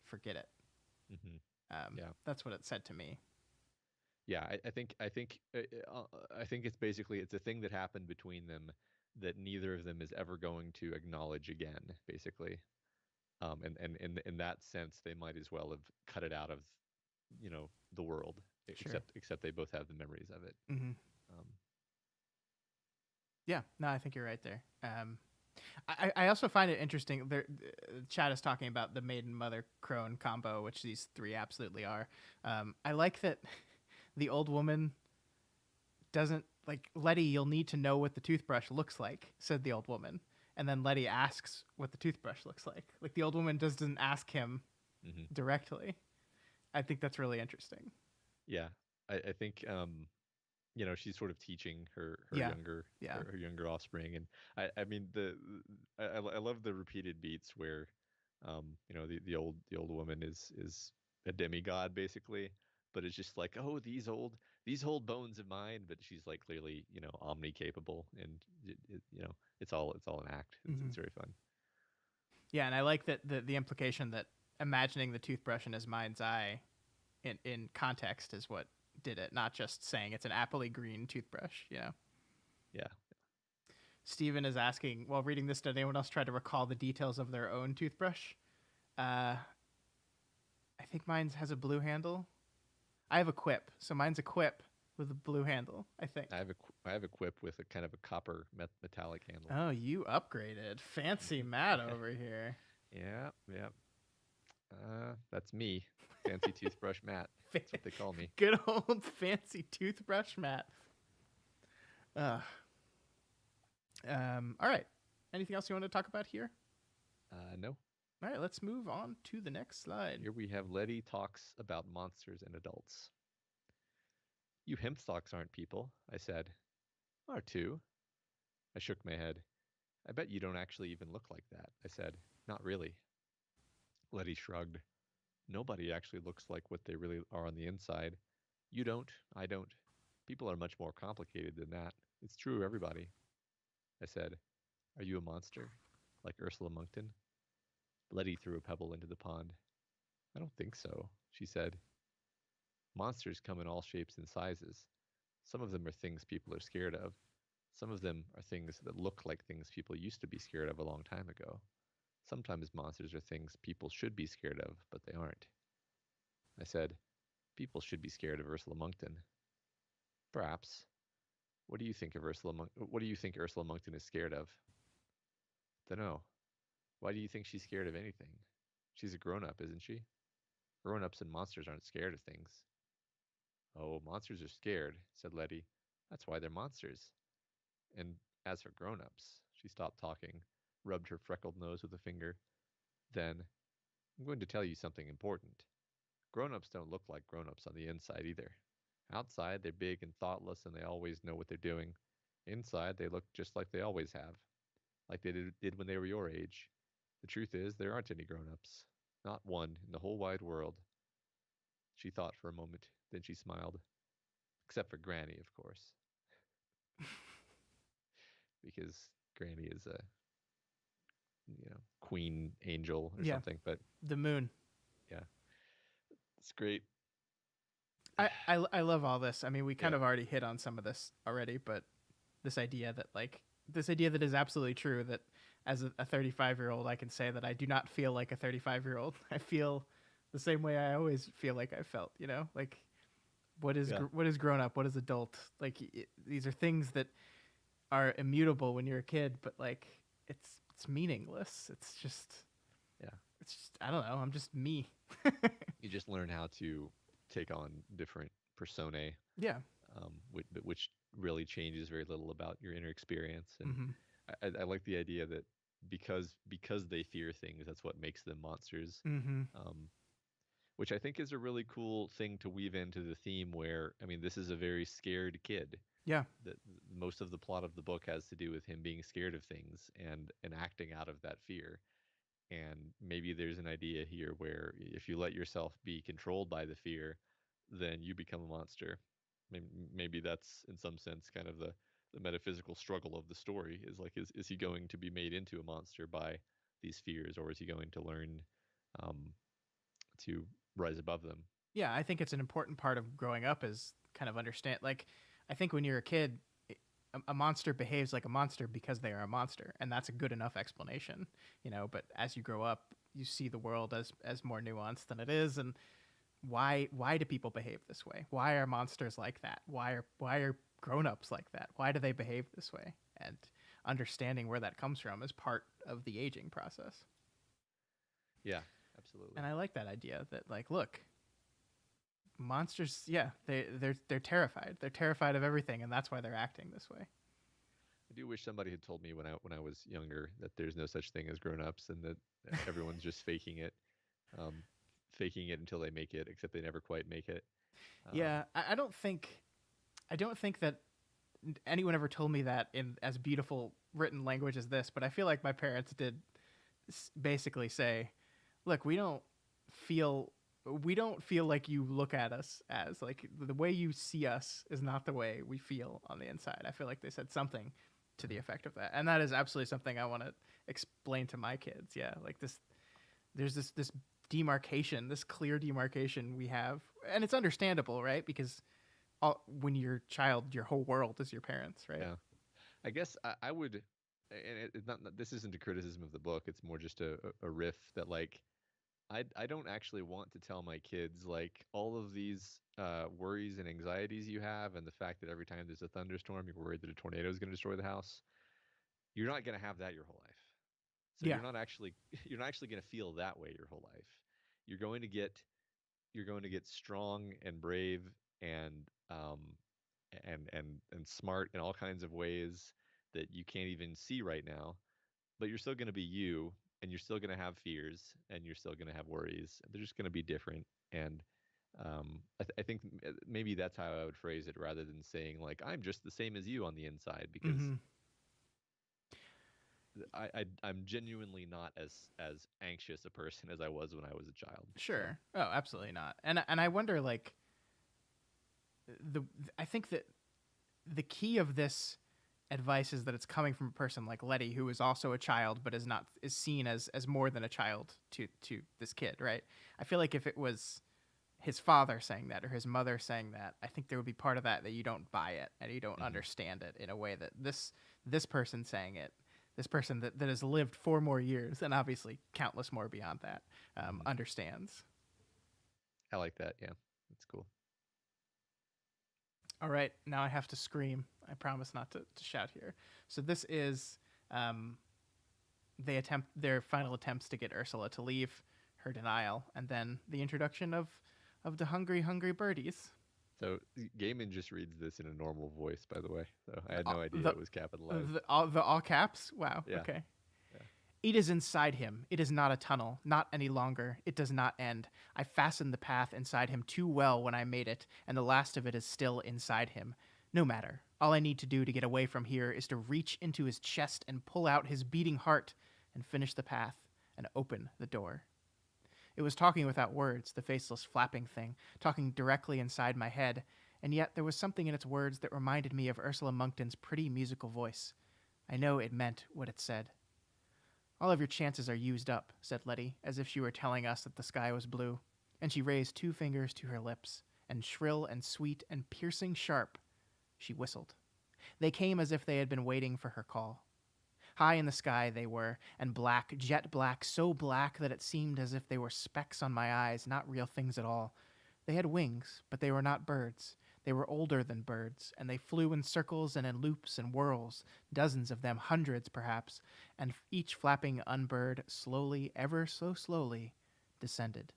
forget it. mhm, yeah. That's what it said to me. Yeah, I think it's basically it's a thing that happened between them that neither of them is ever going to acknowledge again, basically. And in that sense, they might as well have cut it out of, the world, Sure. except they both have the memories of it. Hmm. Um, Yeah. No, I think you're right there. I also find it interesting. Chad is talking about the maiden mother crone combo, which these three absolutely are. I like that the old woman doesn't like Letty. You'll need to know what the toothbrush looks like," said the old woman, and then Letty asks what the toothbrush looks like. Like the old woman doesn't ask him mhm. directly. I think that's really interesting. Yeah, I think she's sort of teaching her Yeah, younger yeah, her younger offspring, and I mean I love the repeated beats where the old woman is a demigod basically, but it's just like, oh, these old bones of mine, but she's like clearly omni capable, and it's all an act. It's hmm it's very fun. yeah. And I like that the implication that imagining the toothbrush in his mind's eye in context is what did it, not just saying it's an appley green toothbrush. You know. Yeah. Steven is asking, while reading this, did anyone else try to recall the details of their own toothbrush? Uh, I think mine has a blue handle. I have a quip, so mine's a quip with a blue handle, I think. I have a quip with a kind of a copper metallic handle. Oh, you upgraded. Fancy Matt over here. Yeah, yeah. That's me. Fancy toothbrush Matt. That's what they call me. Good old fancy toothbrush Matt. Uh, all right. Anything else you want to talk about here? No. All right, let's move on to the next slide. Here we have Letty talks about monsters and adults. You Hempstocks aren't people, I said. Are too. I shook my head. I bet you don't actually even look like that, I said. Not really. Letty shrugged. Nobody actually looks like what they really are on the inside. You don't. I don't. People are much more complicated than that. It's true of everybody, I said. Are you a monster? Like Ursula Moncton? Letty threw a pebble into the pond. I don't think so, she said. Monsters come in all shapes and sizes. Some of them are things people are scared of. Some of them are things that look like things people used to be scared of a long time ago. Sometimes monsters are things people should be scared of, but they aren't. I said, people should be scared of Ursula Moncton. Perhaps. What do you think of What do you think Ursula Moncton is scared of? Dunno. Why do you think she's scared of anything? She's a grown-up, isn't she? Grown-ups and monsters aren't scared of things. Oh, monsters are scared, said Letty. That's why they're monsters. And as for grown-ups, she stopped talking, rubbed her freckled nose with a finger. Then, I'm going to tell you something important. Grown-ups don't look like grown-ups on the inside either. Outside, they're big and thoughtless and they always know what they're doing. Inside, they look just like they always have, like they did when they were your age. The truth is, there aren't any grown-ups. Not one in the whole wide world. She thought for a moment, then she smiled. Except for Granny, of course. Because Granny is a, queen angel or Yeah, something. But the moon. yeah, it's great. I love all this. I mean, we kind Yeah. of already hit on some of this already, but this idea that is absolutely true, that as a 35-year-old, I can say that I do not feel like a 35-year-old. I feel the same way I always feel like I felt, like what is Yeah. what is grown up, what is adult? Like these are things that are immutable when you're a kid, but like it's meaningless. It's just I don't know. I'm just me. You just learn how to take on different personae, Yeah. which really changes very little about your inner experience. And Mm-hmm. I like the idea that because they fear things, that's what makes them monsters. Mm-hmm. Um, which I think is a really cool thing to weave into the theme. Where I mean, this is a very scared kid. Yeah. That most of the plot of the book has to do with him being scared of things and acting out of that fear. And maybe there's an idea here where if you let yourself be controlled by the fear, then you become a monster. Maybe that's in some sense kind of the metaphysical struggle of the story, is like, is he going to be made into a monster by these fears, or is he going to learn um, to rise above them? Yeah, I think it's an important part of growing up is kind of understand. Like, I think when you're a kid, a monster behaves like a monster because they are a monster, and that's a good enough explanation, But as you grow up, you see the world as more nuanced than it is, and why do people behave this way? Why are monsters like that? Why are grown-ups like that? Why do they behave this way? And understanding where that comes from is part of the aging process. Yeah, absolutely. And I like that idea that, like, look, monsters, yeah, they're terrified. They're terrified of everything, and that's why they're acting this way. I do wish somebody had told me when I was younger that there's no such thing as grown-ups, and that everyone's just faking it until they make it, except they never quite make it. Yeah, I don't think that anyone ever told me that in as beautiful written language as this, but I feel like my parents did basically say, look, feel we don't feel like you look at us as, like, the way you see us is not the way we feel on the inside. I feel like they said something to the effect of that, and that is absolutely something I want to explain to my kids. Yeah, like there's this demarcation, this clear demarcation we have, and it's understandable, right? Because when you're a child, your whole world is your parents, right? Yeah, I guess I would, and it's not, this isn't a criticism of the book. It's more just a riff that, like, I don't actually want to tell my kids, like, all of these worries and anxieties you have, and the fact that every time there's a thunderstorm, you're worried that a tornado is going to destroy the house. You're not going to have that your whole life. So Yeah. you're not actually going to feel that way your whole life. You're going to get you're going to get strong and brave and um and smart in all kinds of ways that you can't even see right now, but you're still going to be you, and you're still going to have fears, and you're still going to have worries. They're just going to be different. And I think maybe that's how I would phrase it, rather than saying, like, I'm just the same as you on the inside, because Mm-hmm. I'm genuinely not as anxious a person as I was when I was a child. So Sure. Oh, absolutely not. And I wonder, like, I think that the key of this advice is that it's coming from a person like Letty, who is also a child, but is seen as more than a child to this kid, right? I feel like if it was his father saying that or his mother saying that, I think there would be part of that you don't buy it and you don't understand it in a way that this person saying it, this person that has lived 4 more years and obviously countless more beyond that, understands. I like that. Yeah, that's cool. All right, now I have to scream. I promise not to shout here. So this is their final attempts to get Ursula to leave, her denial, and then the introduction of the hungry birdies. So Gaiman just reads this in a normal voice, by the way. So I had no idea it was capitalized. The all caps? Wow. Yeah. Okay. Yeah. It is inside him. It is not a tunnel, not any longer. It does not end. I fastened the path inside him too well when I made it, and the last of it is still inside him. No matter. All I need to do to get away from here is to reach into his chest and pull out his beating heart and finish the path and open the door. It was talking without words, the faceless flapping thing, talking directly inside my head, and yet there was something in its words that reminded me of Ursula Moncton's pretty musical voice. I know it meant what it said. All of your chances are used up, said Letty, as if she were telling us that the sky was blue, and she raised 2 fingers to her lips, and shrill and sweet and piercing sharp, she whistled. They came as if they had been waiting for her call. High in the sky they were, and black, jet black, so black that it seemed as if they were specks on my eyes, not real things at all. They had wings, but they were not birds. They were older than birds, and they flew in circles and in loops and whirls, dozens of them, hundreds perhaps, and each flapping unbird slowly, ever so slowly, descended.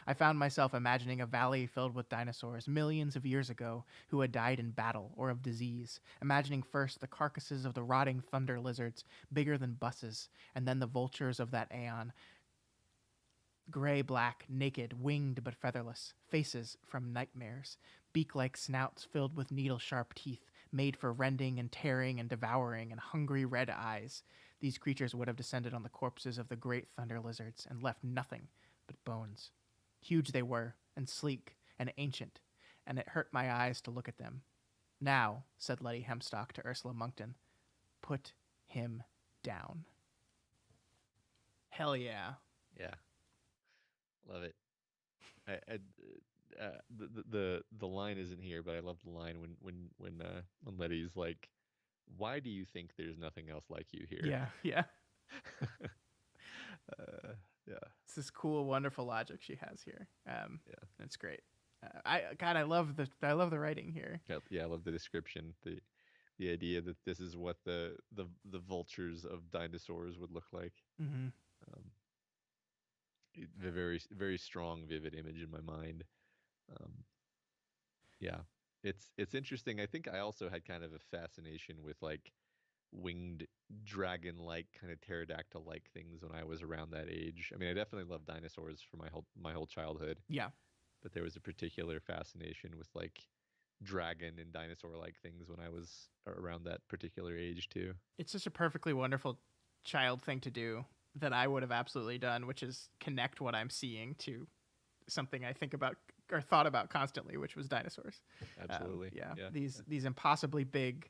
I found myself imagining a valley filled with dinosaurs millions of years ago who had died in battle or of disease, imagining first the carcasses of the rotting thunder lizards, bigger than buses, and then the vultures of that aeon, gray-black, naked, winged but featherless, faces from nightmares, beak-like snouts filled with needle-sharp teeth, made for rending and tearing and devouring, and hungry red eyes. These creatures would have descended on the corpses of the great thunder lizards and left nothing but bones. Huge they were, and sleek, and ancient, and it hurt my eyes to look at them. Now, said Letty Hempstock to Ursula Moncton, put him down. Hell yeah. Yeah. Love it. The line isn't here, but I love the line when Letty's like, "Why do you think there's nothing else like you here?" Yeah, yeah. Yeah. It's this cool, wonderful logic she has here. Yeah. It's great. I love the writing here. Yeah, I love the description. The idea that this is what the vultures of dinosaurs would look like. Mm-hmm. A very very strong, vivid image in my mind. Yeah, it's interesting. I think I also had kind of a fascination with like winged dragon-like kind of pterodactyl-like things when I was around that age. I mean, I definitely loved dinosaurs for my whole childhood. Yeah. But there was a particular fascination with like dragon and dinosaur-like things when I was around that particular age too. It's just a perfectly wonderful child thing to do that I would have absolutely done, which is connect what I'm seeing to something I think about or thought about constantly, which was dinosaurs. Absolutely. Yeah. These impossibly big,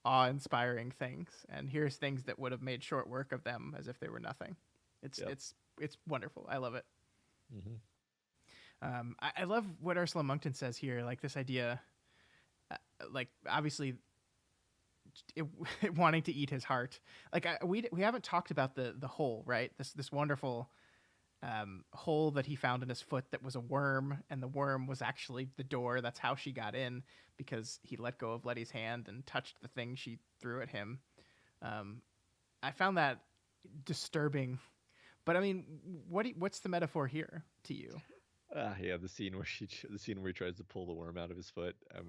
awe-inspiring things, and here's things that would have made short work of them as if they were nothing. It's wonderful. I love it. Mm-hmm. I love what Ursula Moncton says here, like this idea, like obviously wanting to eat his heart. Like we haven't talked about the hole, right? This wonderful hole that he found in his foot that was a worm, and the worm was actually the door. That's how she got in, because he let go of Letty's hand and touched the thing she threw at him. I found that disturbing, but I mean, what's the metaphor here to you? Yeah, the scene where he tries to pull the worm out of his foot. I'm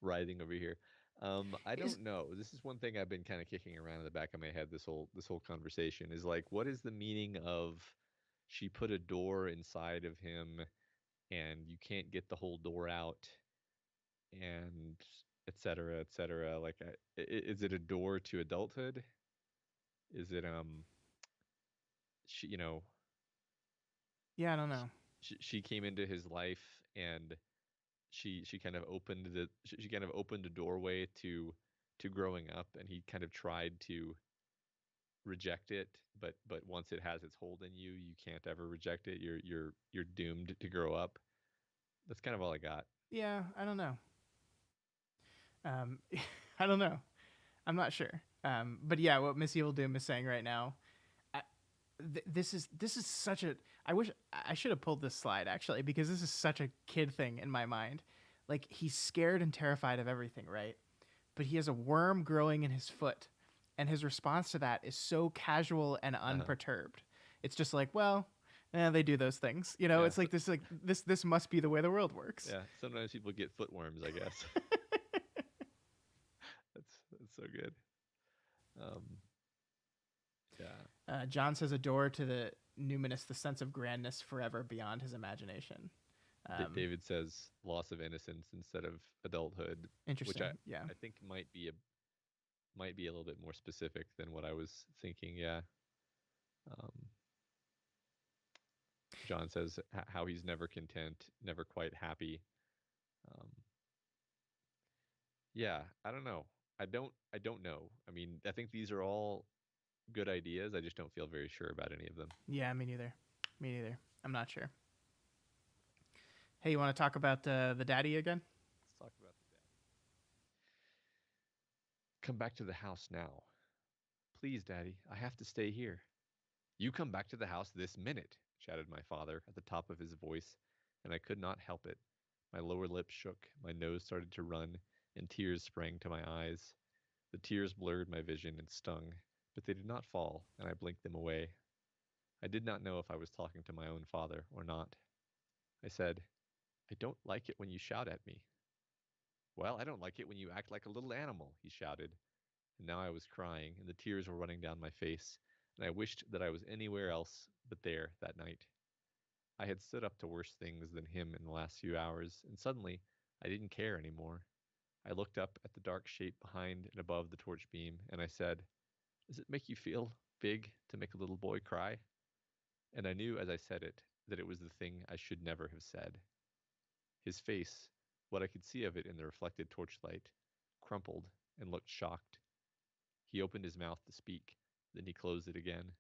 writhing over here. I don't know. This is one thing I've been kind of kicking around in the back of my head this whole conversation is like, what is the meaning of she put a door inside of him and you can't get the whole door out, and et cetera, et cetera. Like, is it a door to adulthood? Is it she, Yeah, I don't know. She came into his life and she kind of opened a doorway to to growing up, and he kind of tried to reject it, but once it has its hold in you, you can't ever reject it. You're doomed to grow up. That's kind of all I got. Yeah, I don't know. I don't know. I'm not sure. But yeah, what Miss Evil Doom is saying right now, this is such a. I wish I should have pulled this slide actually, because this is such a kid thing in my mind. Like, he's scared and terrified of everything, right? But he has a worm growing in his foot, and his response to that is so casual and unperturbed. It's just like, well, they do those things, you know. Yeah. It's like this must be the way the world works. Yeah, sometimes people get footworms, I guess. That's so good. Yeah. John says, a door to the numinous, the sense of grandness forever beyond his imagination. David says loss of innocence instead of adulthood, Interesting. which I think might be a little bit more specific than what I was thinking. Yeah. John says how he's never content, never quite happy. Yeah, I don't know. I don't know. I mean, I think these are all good ideas. I just don't feel very sure about any of them. Yeah, me neither. Me neither. I'm not sure. Hey, you want to talk about the daddy again? Let's talk about the daddy. Come back to the house now. Please, Daddy, I have to stay here. You come back to the house this minute, shouted my father at the top of his voice, and I could not help it. My lower lip shook, my nose started to run, and tears sprang to my eyes. The tears blurred my vision and stung, but they did not fall, and I blinked them away. I did not know if I was talking to my own father or not. I said, I don't like it when you shout at me. Well, I don't like it when you act like a little animal, he shouted. And now I was crying, and the tears were running down my face, and I wished that I was anywhere else but there that night. I had stood up to worse things than him in the last few hours, and suddenly I didn't care anymore. I looked up at the dark shape behind and above the torch beam, and I said, Does it make you feel big to make a little boy cry? And I knew as I said it that it was the thing I should never have said. His face, what I could see of it in the reflected torchlight, crumpled and looked shocked. He opened his mouth to speak, then he closed it again.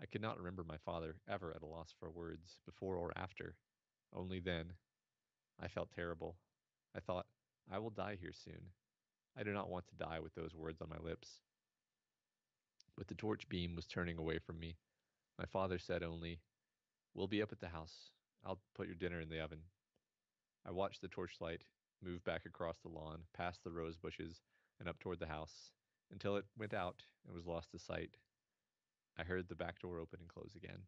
I could not remember my father ever at a loss for words, before or after. Only then. I felt terrible. I thought, I will die here soon. I do not want to die with those words on my lips. But the torch beam was turning away from me. My father said only, We'll be up at the house. I'll put your dinner in the oven. I watched the torchlight move back across the lawn, past the rose bushes, and up toward the house, until it went out and was lost to sight. I heard the back door open and close again.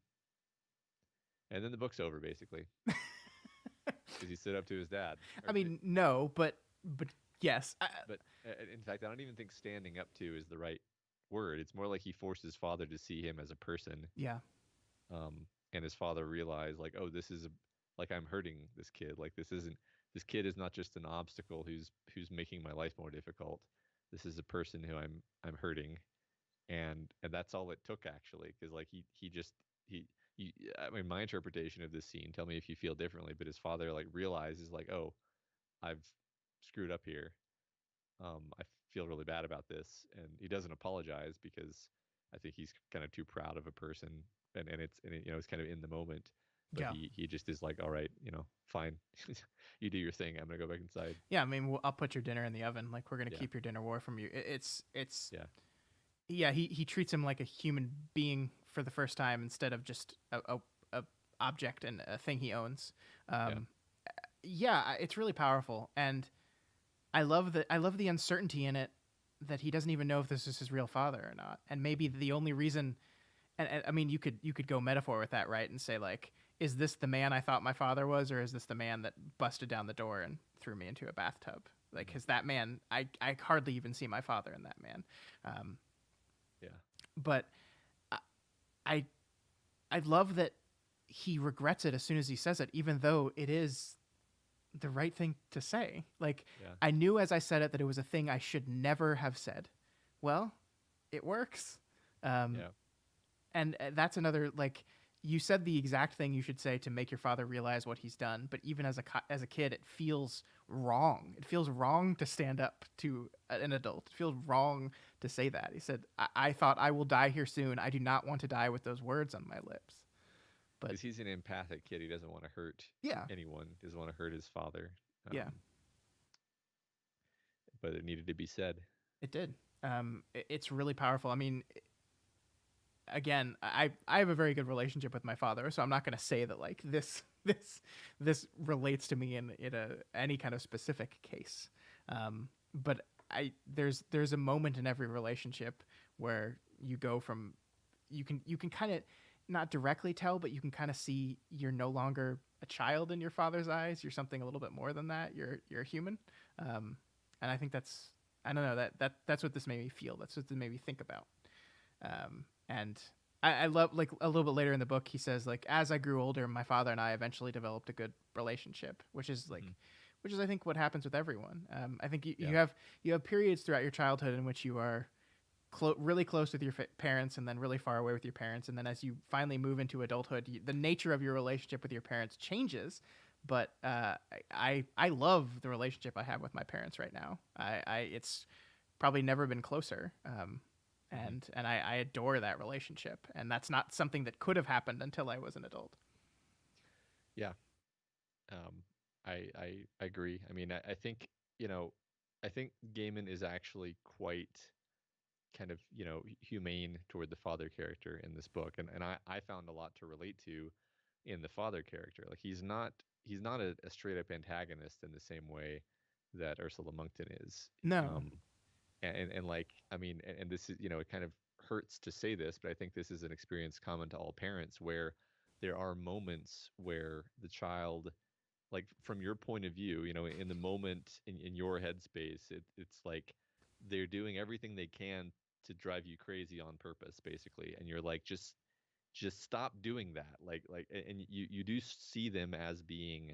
And then the book's over, basically. Because he stood up to his dad. I mean, no, but yes. But in fact, I don't even think standing up to is the right word. It's more like he forced his father to see him as a person. Yeah. And his father realized, like, oh, this is like I'm hurting this kid. Like this kid is not just an obstacle who's making my life more difficult. This is a person who I'm hurting, and that's all it took actually. Because like I mean, my interpretation of this scene. Tell me if you feel differently. But his father like realizes like, oh, I've screwed up here. I feel really bad about this, and he doesn't apologize because I think he's kind of too proud of a person, and it's kind of in the moment. But Yeah. he just is like, all right, fine, you do your thing. I'm gonna go back inside. Yeah, I mean, I'll put your dinner in the oven. Like, we're gonna keep your dinner away from you. It's yeah. He treats him like a human being for the first time instead of just a object and a thing he owns. It's really powerful, and I love the uncertainty in it, that he doesn't even know if this is his real father or not. And maybe the only reason, and I mean, you could go metaphor with that, right? And say like, is this the man I thought my father was, or is this the man that busted down the door and threw me into a bathtub? Like, because that man, I hardly even see my father in that man. But I love that he regrets it as soon as he says it, even though it is the right thing to say. Like, I knew as I said it that it was a thing I should never have said. Well, it works. And that's another, like, you said the exact thing you should say to make your father realize what he's done. But even as a kid, it feels wrong. It feels wrong to stand up to an adult. It feels wrong to say that. He said, I thought I will die here soon. I do not want to die with those words on my lips. But Because he's an empathic kid. He doesn't want to hurt yeah, anyone. He doesn't want to hurt his father. yeah, But it needed to be said. it did. It's really powerful. I mean, again, I have a very good relationship with my father, so I'm not going to say that like this relates to me in any kind of specific case. But there's a moment in every relationship where you go from you can kind of not directly tell, but you can kind of see you're no longer a child in your father's eyes. You're something a little bit more than that. You're a human, and I think I don't know that's what this made me feel. That's what this made me think about. And I love, like, a little bit later in the book, he says, like, as I grew older, my father and I eventually developed a good relationship, which is like, which is, I think, what happens with everyone. I think you have periods throughout your childhood in which you are really close with your parents and then really far away with your parents. And then as you finally move into adulthood, the nature of your relationship with your parents changes. But I love the relationship I have with my parents right now. It's probably never been closer. And I adore that relationship, and that's not something that could have happened until I was an adult. Yeah, I agree. I mean, I think I think Gaiman is actually quite kind of humane toward the father character in this book, and I found a lot to relate to in the father character. Like he's not a straight up antagonist in the same way that Ursula Moncton is. No. Um, and like I mean, and this is it kind of hurts to say this, but I think this is an experience common to all parents where there are moments where the child, like from your point of view, in the moment in your headspace, it's like they're doing everything they can to drive you crazy on purpose, basically, and you're like, just stop doing that. And you do see them as being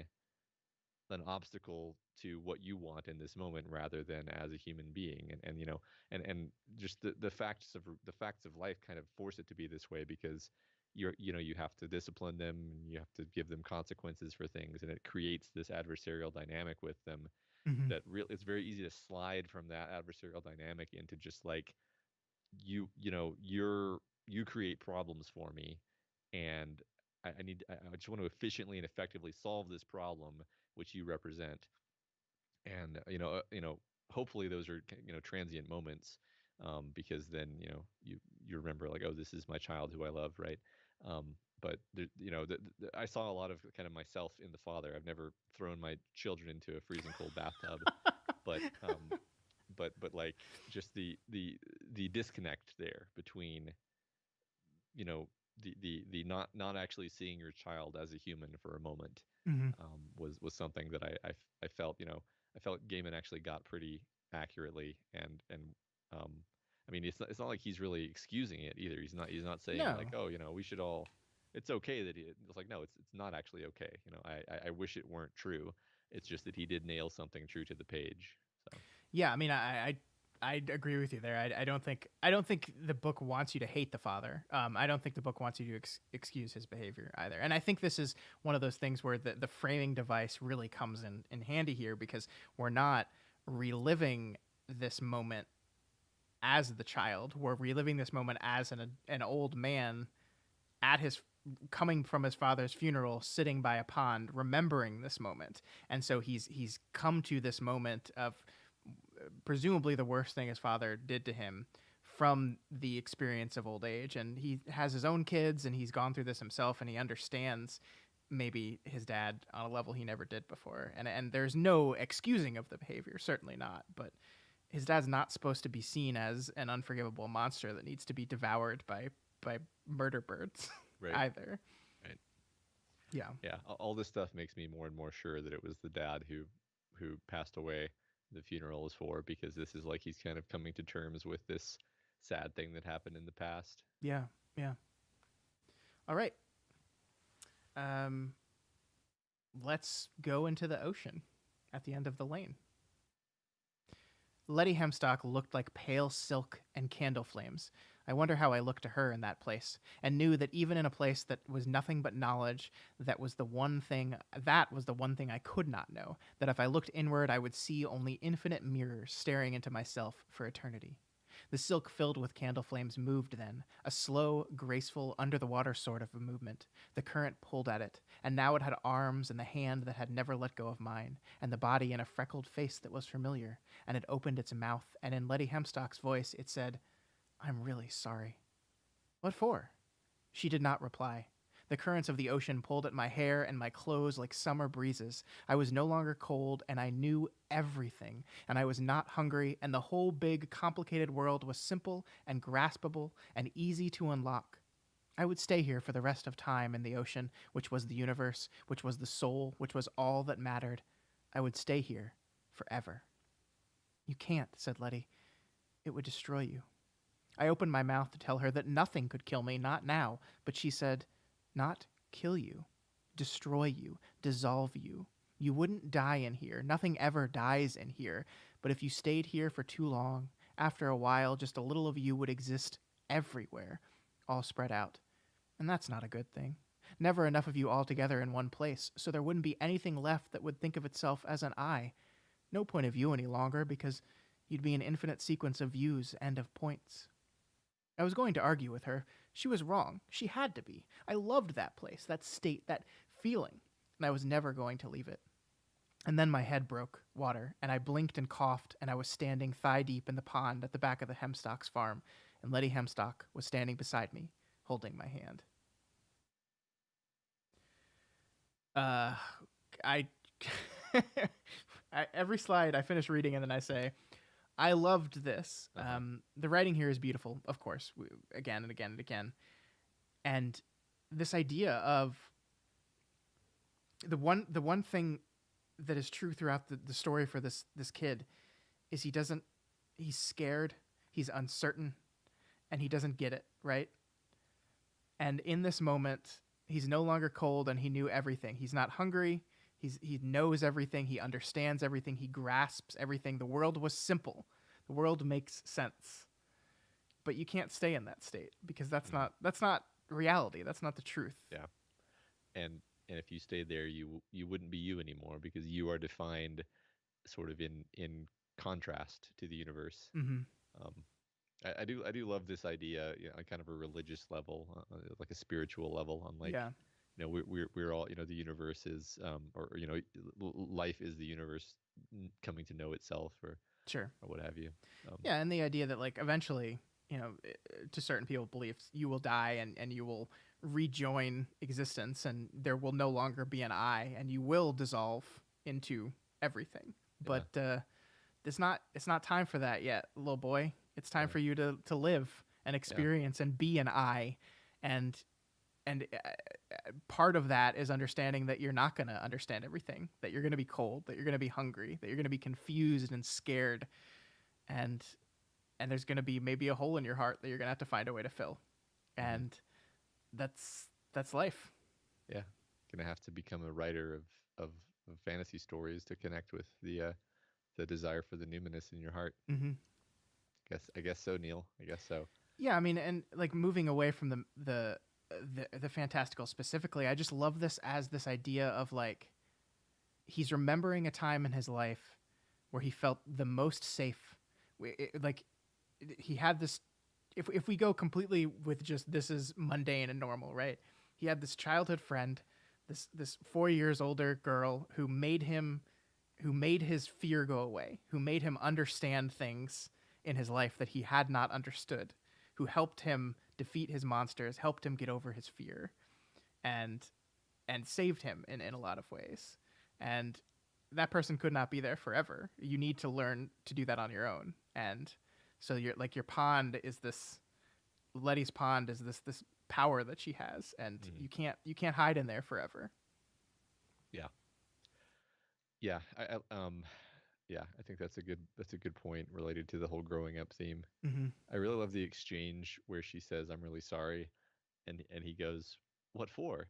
an obstacle to what you want in this moment rather than as a human being, and just the facts of life kind of force it to be this way, because you have to discipline them and you have to give them consequences for things, and it creates this adversarial dynamic with them Mm-hmm. that it's very easy to slide from that adversarial dynamic into just like you create problems for me, and I just want to efficiently and effectively solve this problem which you represent. And hopefully those are transient moments, because then you remember, like, oh, this is my child who I love, right? um, but I saw a lot of kind of myself in the father. I've never thrown my children into a freezing cold bathtub, but like just the disconnect there between you know the not actually seeing your child as a human for a moment, Mm-hmm. was something that I felt I felt Gaiman actually got pretty accurately. And um, I mean, it's not like he's really excusing it either. He's not saying like, No. oh, we should all, it's okay that it's like, no, it's not actually okay. I wish it weren't true. It's just that he did nail something true to the page. So Yeah, I mean, I agree with you there. I don't think the book wants you to hate the father. I don't think the book wants you to excuse his behavior either. And I think this is one of those things where the framing device really comes in handy here, because we're not reliving this moment as the child. We're reliving this moment as an old man at his coming from his father's funeral, sitting by a pond, remembering this moment. And so he's come to this moment of presumably the worst thing his father did to him from the experience of old age. And he has his own kids, and he's gone through this himself, and he understands maybe his dad on a level he never did before. And there's no excusing of the behavior, certainly not. But his dad's not supposed to be seen as an unforgivable monster that needs to be devoured by murder birds right, either. right. Yeah. Yeah, all this stuff makes me more and more sure that it was the dad who passed away. The funeral is for, because this is like he's kind of coming to terms with this sad thing that happened in the past. Yeah. Yeah. All right. Um, let's go into the ocean at the end of the lane. Letty Hempstock looked like pale silk and candle flames. I wonder how I looked to her in that place, and knew that even in a place that was nothing but knowledge, that was the one thing I could not know, that if I looked inward I would see only infinite mirrors staring into myself for eternity. The silk filled with candle flames moved then, a slow, graceful, under-the-water sort of a movement. The current pulled at it, and now it had arms and the hand that had never let go of mine, and the body and a freckled face that was familiar, and it opened its mouth, and in Letty Hempstock's voice it said, "I'm really sorry." "What for?" She did not reply. The currents of the ocean pulled at my hair and my clothes like summer breezes. I was no longer cold, and I knew everything, and I was not hungry, and the whole big, complicated world was simple and graspable and easy to unlock. I would stay here for the rest of time in the ocean, which was the universe, which was the soul, which was all that mattered. I would stay here forever. "You can't," said Letty. "It would destroy you." I opened my mouth to tell her that nothing could kill me, not now, but she said, "Not kill you, destroy you, dissolve you. You wouldn't die in here. Nothing ever dies in here. But if you stayed here for too long, after a while, just a little of you would exist everywhere, all spread out. And that's not a good thing. Never enough of you all together in one place, so there wouldn't be anything left that would think of itself as an I. No point of view any longer, because you'd be an infinite sequence of views and of points." I was going to argue with her. She was wrong. She had to be. I loved that place, that state, that feeling, and I was never going to leave it. And then my head broke water, and I blinked and coughed, and I was standing thigh-deep in the pond at the back of the Hempstocks farm, and Letty Hempstock was standing beside me, holding my hand. I every slide I finish reading and then I say, I loved this. The writing here is beautiful, of course, again and again and again. And this idea of the one thing that is true throughout the story for this kid is he's scared, he's uncertain, and he doesn't get it, right? And in this moment, he's no longer cold and he knew everything. He's not hungry. He knows everything. He understands everything. He grasps everything. The world was simple. The world makes sense. But you can't stay in that state because that's not reality. That's not the truth. Yeah. And if you stayed there, you wouldn't be you anymore because you are defined sort of in contrast to the universe. Mm-hmm. I do love this idea, on kind of a religious level, like a spiritual level, on like, Yeah. we're all, the universe is, or life is the universe coming to know itself, or Sure. or what have you. Yeah, and the idea that like eventually, to certain people's beliefs, you will die and you will rejoin existence, and there will no longer be an I, and you will dissolve into everything. Yeah. But it's not time for that yet, little boy. It's time Yeah. for you to live and experience and be an I, and part of that is understanding that you're not going to understand everything, that you're going to be cold, that you're going to be hungry, that you're going to be confused and scared, and there's going to be maybe a hole in your heart that you're going to have to find a way to fill. And that's life. Yeah. Gonna have to become a writer of fantasy stories to connect with the desire for the numinous in your heart. Mm-hmm. I guess so, Neil. I guess so. Yeah, I mean, and like moving away from the fantastical specifically, I just love this as this idea of like he's remembering a time in his life where he felt the most safe. Like he had this. If we go completely with just this is mundane and normal, right? He had this childhood friend, this 4 years older girl who made his fear go away, who made him understand things in his life that he had not understood, who helped him defeat his monsters, helped him get over his fear, and saved him in a lot of ways. And that person could not be there forever. You need to learn to do that on your own. And so your pond is this, Letty's pond is this power that she has, and you can't hide in there forever. Yeah. Yeah. I think that's a good point related to the whole growing up theme. Mm-hmm. I really love the exchange where she says, "I'm really sorry," and he goes, "What for?"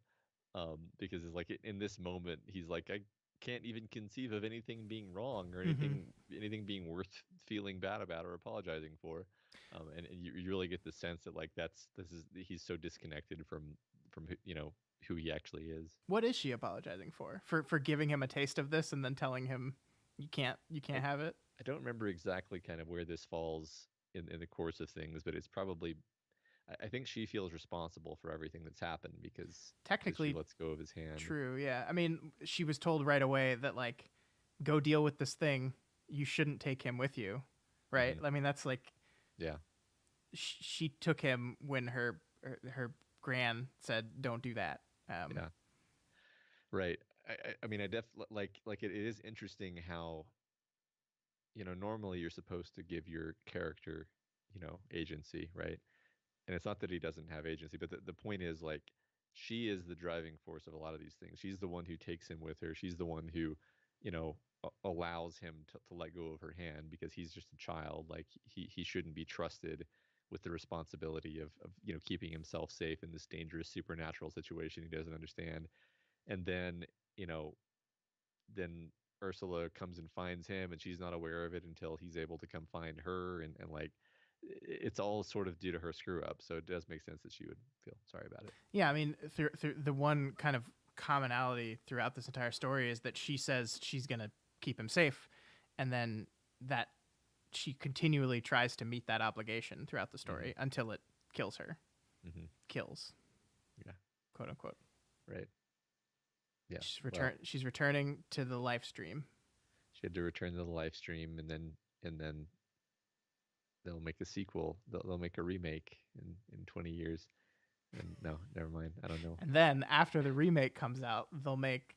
Because it's like in this moment he's like, I can't even conceive of anything being wrong or anything being worth feeling bad about or apologizing for. And you really get the sense that like he's so disconnected from who he actually is. What is she apologizing for? For giving him a taste of this and then telling him you can't I, have it? I don't remember exactly kind of where this falls in the course of things, but it's probably I think she feels responsible for everything that's happened because she Technically lets go of his hand. true, yeah. I mean, she was told right away that like go deal with this thing. You shouldn't take him with you, right? Hmm. I mean, that's like Yeah, she took him when her gran said don't do that. yeah, right. I mean, I like it is interesting how normally you're supposed to give your character agency, right? And it's not that he doesn't have agency, but the point is like she is the driving force of a lot of these things. She's the one who takes him with her. She's the one who, allows him to let go of her hand because he's just a child. Like he shouldn't be trusted with the responsibility of keeping himself safe in this dangerous supernatural situation he doesn't understand. And then, you know, then Ursula comes and finds him, and she's not aware of it until he's able to come find her, and like it's all sort of due to her screw up. So it does make sense that she would feel sorry about it. Yeah, I mean, through the one kind of commonality throughout this entire story is that she says she's gonna keep him safe, and then that she continually tries to meet that obligation throughout the Hmm. story until it kills her. Hmm. Kills, Yeah. quote unquote. Right. Yeah. She's Well, she's returning to the live stream. she had to return to the live stream, and then they'll make a sequel. They'll make a remake in 20 years. And no, never mind. I don't know. And then after the remake comes out, they'll make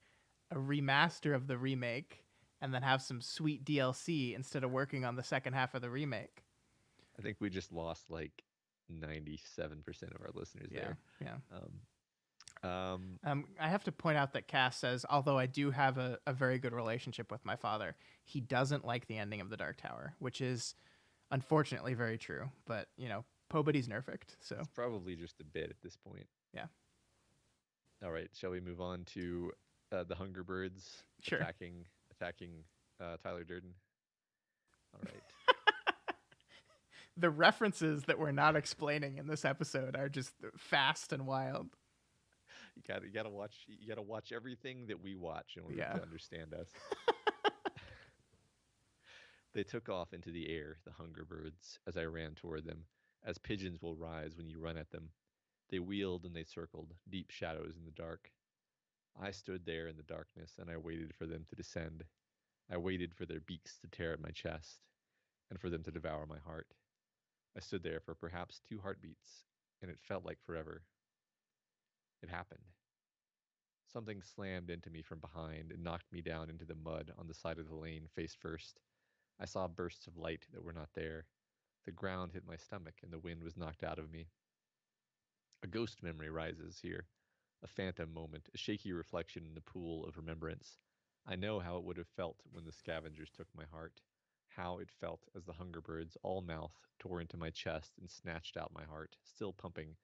a remaster of the remake and then have some sweet DLC instead of working on the second half of the remake. I think we just lost like 97% of our listeners Yeah, there. yeah. Um, I have to point out that Cass says, although I do have a very good relationship with my father, he doesn't like the ending of the Dark Tower, which is unfortunately very true. But Pobody's nerfed, so it's probably just a bit at this point. yeah, All right, shall we move on to the Hunger Birds sure. attacking Tyler Durden? All right. The references that we're not explaining in this episode are just fast and wild. You gotta watch everything that we watch in order Yeah. to understand us. They took off into the air, the Hunger Birds, as I ran toward them, as pigeons will rise when you run at them. They wheeled and they circled, deep shadows in the dark. I stood there in the darkness and I waited for them to descend. I waited for their beaks to tear at my chest and for them to devour my heart. I stood there for perhaps 2 heartbeats, and it felt like forever. It happened. Something slammed into me from behind and knocked me down into the mud on the side of the lane, face first. I saw bursts of light that were not there. The ground hit my stomach, and the wind was knocked out of me. A ghost memory rises here, a phantom moment, a shaky reflection in the pool of remembrance. I know how it would have felt when the scavengers took my heart, how it felt as the hunger birds, all mouth, tore into my chest and snatched out my heart, still pumping,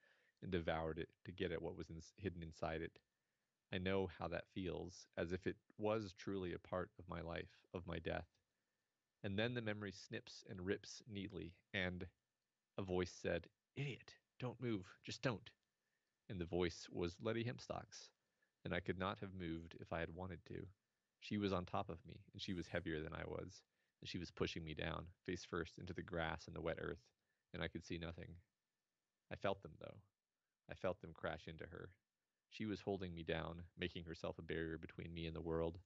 and devoured it to get at what was hidden inside it. I know how that feels, as if it was truly a part of my life, of my death. And then the memory snips and rips neatly, and a voice said, "Idiot, don't move, just don't." And the voice was Letty Hempstocks, and I could not have moved if I had wanted to. She was on top of me, and she was heavier than I was, and she was pushing me down, face first, into the grass and the wet earth, and I could see nothing. I felt them, though. I felt them crash into her. She was holding me down, making herself a barrier between me and the world.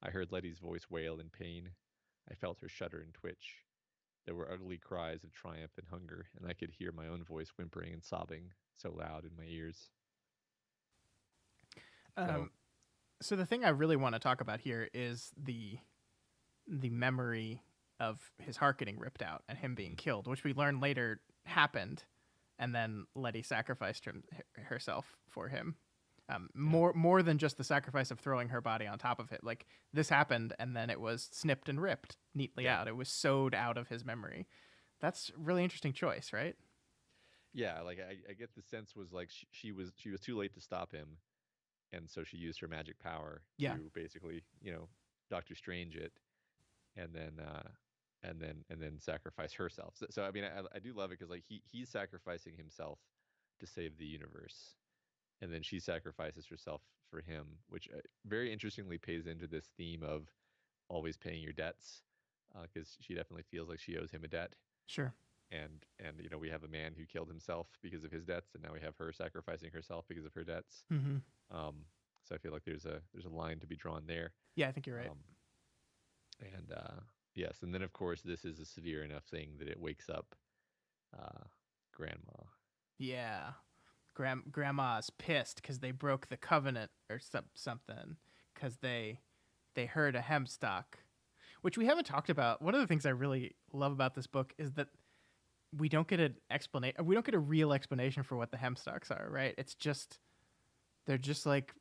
I heard Letty's voice wail in pain. I felt her shudder and twitch. There were ugly cries of triumph and hunger, and I could hear my own voice whimpering and sobbing, so loud in my ears. So, Um, so the thing I really want to talk about here is the memory of his heart getting ripped out and him being mhm, killed, which we learn later happened, and then Letty sacrificed herself for him. yeah, More than just the sacrifice of throwing her body on top of it. Like this happened, and then it was snipped and ripped neatly yeah, out. It was sewed out of his memory. That's a really interesting choice, right? yeah. Like I get the sense was like she was too late to stop him, and so she used her magic power Yeah. to basically Doctor Strange it, and then and then sacrifice herself. So I mean, I do love it because like he's sacrificing himself to save the universe, and then she sacrifices herself for him, which very interestingly pays into this theme of always paying your debts, because she definitely feels like she owes him a debt. Sure. And we have a man who killed himself because of his debts, and now we have her sacrificing herself because of her debts. Mm-hmm. So I feel like there's a line to be drawn there. Yeah, I think you're right. And yes, and then of course this is a severe enough thing that it wakes up grandma. Yeah. Grandma's pissed because they broke the covenant or something because they heard a Hempstock, which we haven't talked about. One of the things I really love about this book is that we don't get an explanation. We don't get a real explanation for what the Hempstocks are, right? It's just they're just like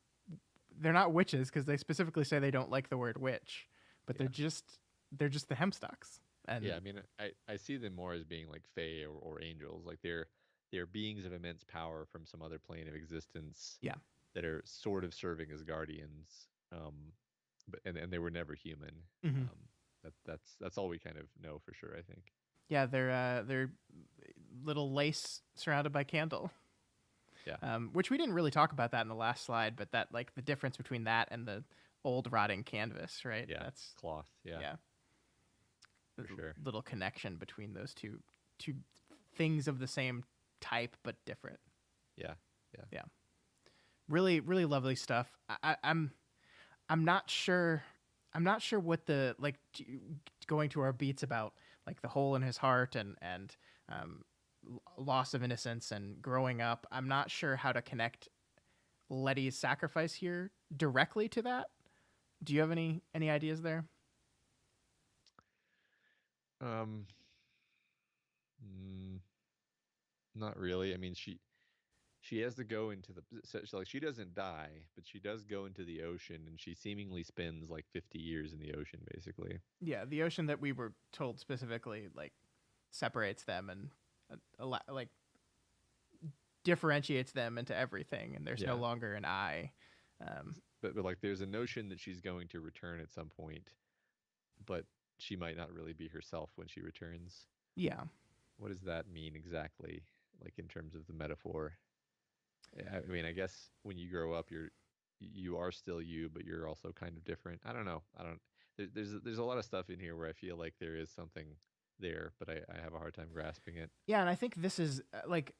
they're not witches because they specifically say they don't like the word witch, but they're just the Hempstocks. And yeah, I mean, I see them more as being like fae or angels, like they're beings of immense power from some other plane of existence. Yeah. That are sort of serving as guardians, but and they were never human. Mm-hmm. That's all we kind of know for sure, I think. Yeah, they're little lace surrounded by candle. Yeah. Which we didn't really talk about that in the last slide, but that like the difference between that and the old rotting canvas, right? Yeah. That's cloth. Yeah. Yeah. For sure. Little connection between those two things of the same type but different. Yeah. Really, really lovely stuff. I'm not sure. I'm not sure what the like going to our beats about like the hole in his heart and loss of innocence and growing up. I'm not sure how to connect Letty's sacrifice here directly to that. Do you have any ideas there? Not really. I mean, she has to go into the so like she doesn't die, but she does go into the ocean, and she seemingly spends like 50 years in the ocean, basically. Yeah, the ocean that we were told specifically like separates them and like differentiates them into everything, and there's no longer an I. But like there's a notion that she's going to return at some point, but she might not really be herself when she returns. Yeah. What does that mean exactly, like in terms of the metaphor? I mean, I guess when you grow up, you are still you, but you're also kind of different. I don't know. There's a lot of stuff in here where I feel like there is something there, but I have a hard time grasping it. Yeah, and I think this is like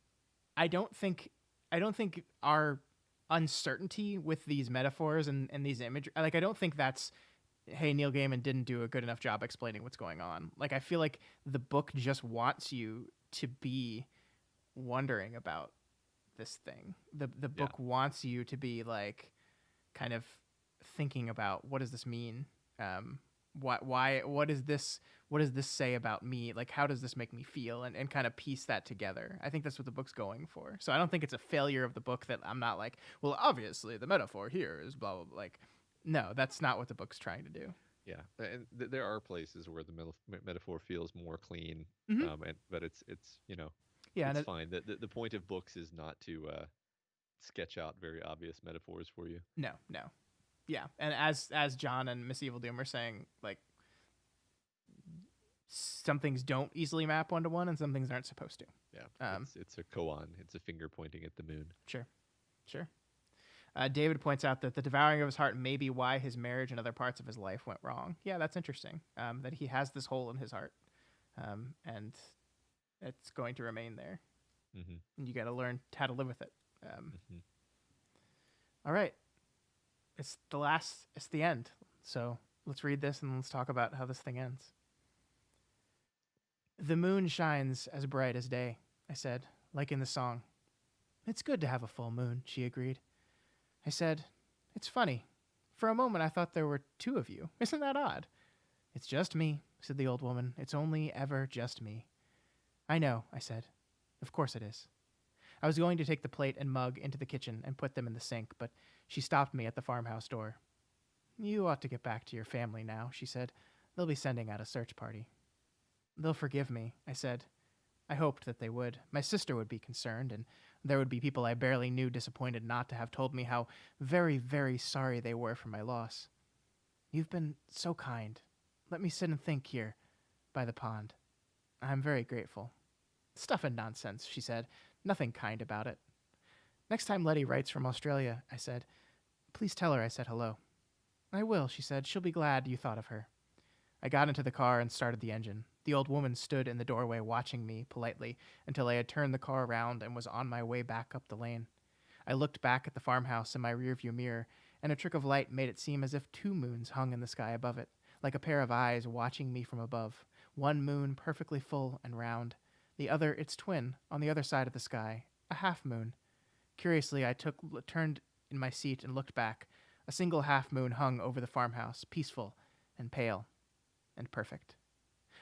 I don't think our uncertainty with these metaphors and these imagery, like I don't think that's, hey, Neil Gaiman didn't do a good enough job explaining what's going on. Like I feel like the book just wants you to be wondering about this thing. The book wants you to be like kind of thinking about what does this mean? What does this say about me? Like how does this make me feel? And kind of piece that together. I think that's what the book's going for. So I don't think it's a failure of the book that I'm not like, well, obviously the metaphor here is blah blah blah. Like no, that's not what the book's trying to do. Yeah, and there are places where the metaphor feels more clean, but it's yeah, it's fine. The point of books is not to sketch out very obvious metaphors for you. No. Yeah, and as John and Miss Evil Doom are saying, like some things don't easily map one to one, and some things aren't supposed to. Yeah, it's a koan. It's a finger pointing at the moon. Sure. David points out that the devouring of his heart may be why his marriage and other parts of his life went wrong. Yeah, that's interesting. That he has this hole in his heart, and it's going to remain there. Mm-hmm. And you got to learn how to live with it. All right. It's the end. So let's read this and let's talk about how this thing ends. The moon shines as bright as day, I said, like in the song. It's good to have a full moon, she agreed. I said, it's funny. For a moment I thought there were two of you. Isn't that odd? It's just me, said the old woman. It's only ever just me. I know, I said. Of course it is. I was going to take the plate and mug into the kitchen and put them in the sink, but she stopped me at the farmhouse door. You ought to get back to your family now, she said. They'll be sending out a search party. They'll forgive me, I said. I hoped that they would. My sister would be concerned, and there would be people I barely knew disappointed not to have told me how very, very sorry they were for my loss. You've been so kind. Let me sit and think here. By the pond. I'm very grateful. Stuff and nonsense, she said. Nothing kind about it. Next time Letty writes from Australia, I said. Please tell her I said hello. I will, she said. She'll be glad you thought of her. I got into the car and started the engine. The old woman stood in the doorway watching me politely until I had turned the car around and was on my way back up the lane. I looked back at the farmhouse in my rearview mirror, and a trick of light made it seem as if two moons hung in the sky above it, like a pair of eyes watching me from above. One moon perfectly full and round, the other its twin on the other side of the sky, a half moon. Curiously, turned in my seat and looked back. A single half moon hung over the farmhouse, peaceful and pale and perfect.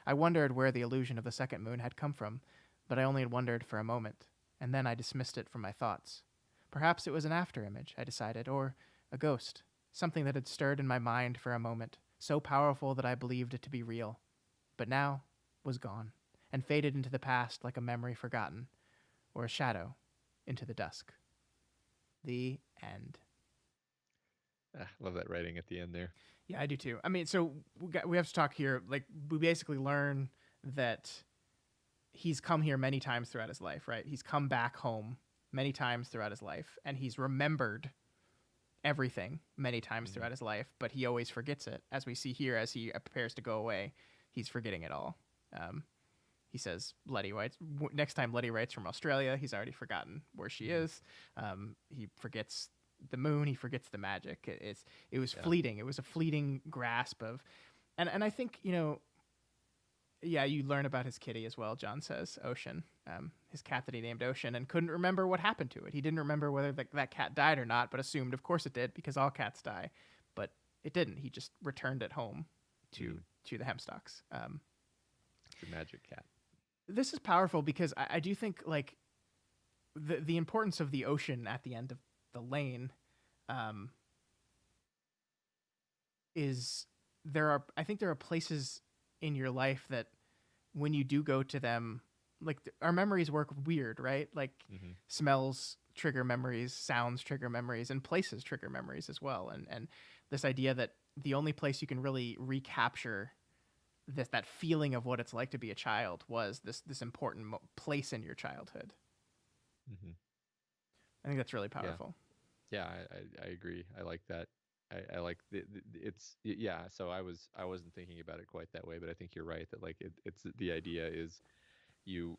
I wondered where the illusion of the second moon had come from, but I only had wondered for a moment, and then I dismissed it from my thoughts. Perhaps it was an after-image, I decided, or a ghost, something that had stirred in my mind for a moment, so powerful that I believed it to be real, but now was gone, and faded into the past like a memory forgotten, or a shadow into the dusk. The end. Love that writing at the end there. Yeah, I do too. I mean, so we have to talk here. Like, we basically learn that he's come here many times throughout his life, right? He's come back home many times throughout his life, and he's remembered everything many times throughout his life, but he always forgets it. As we see here, as he prepares to go away, he's forgetting it all. He says, next time Letty writes from Australia, he's already forgotten where she is. He forgets the moon. He forgets the magic. It was fleeting. It was a fleeting grasp of, and I think, you learn about his kitty as well. John says Ocean, his cat that he named Ocean, and couldn't remember what happened to it. He didn't remember whether that cat died or not, but assumed, of course, it did because all cats die. But it didn't. He just returned it home to the Hempstocks. The magic cat. This is powerful because I do think like the importance of the ocean at the end of the lane is I think there are places in your life that when you do go to them, like our memories work weird, right? Like smells trigger memories, sounds trigger memories, and places trigger memories as well. And this idea that the only place you can really recapture that feeling of what it's like to be a child was this important place in your childhood. I think that's really powerful. Yeah, I agree. I like that. I like So I wasn't thinking about it quite that way, but I think you're right that like it's the idea is you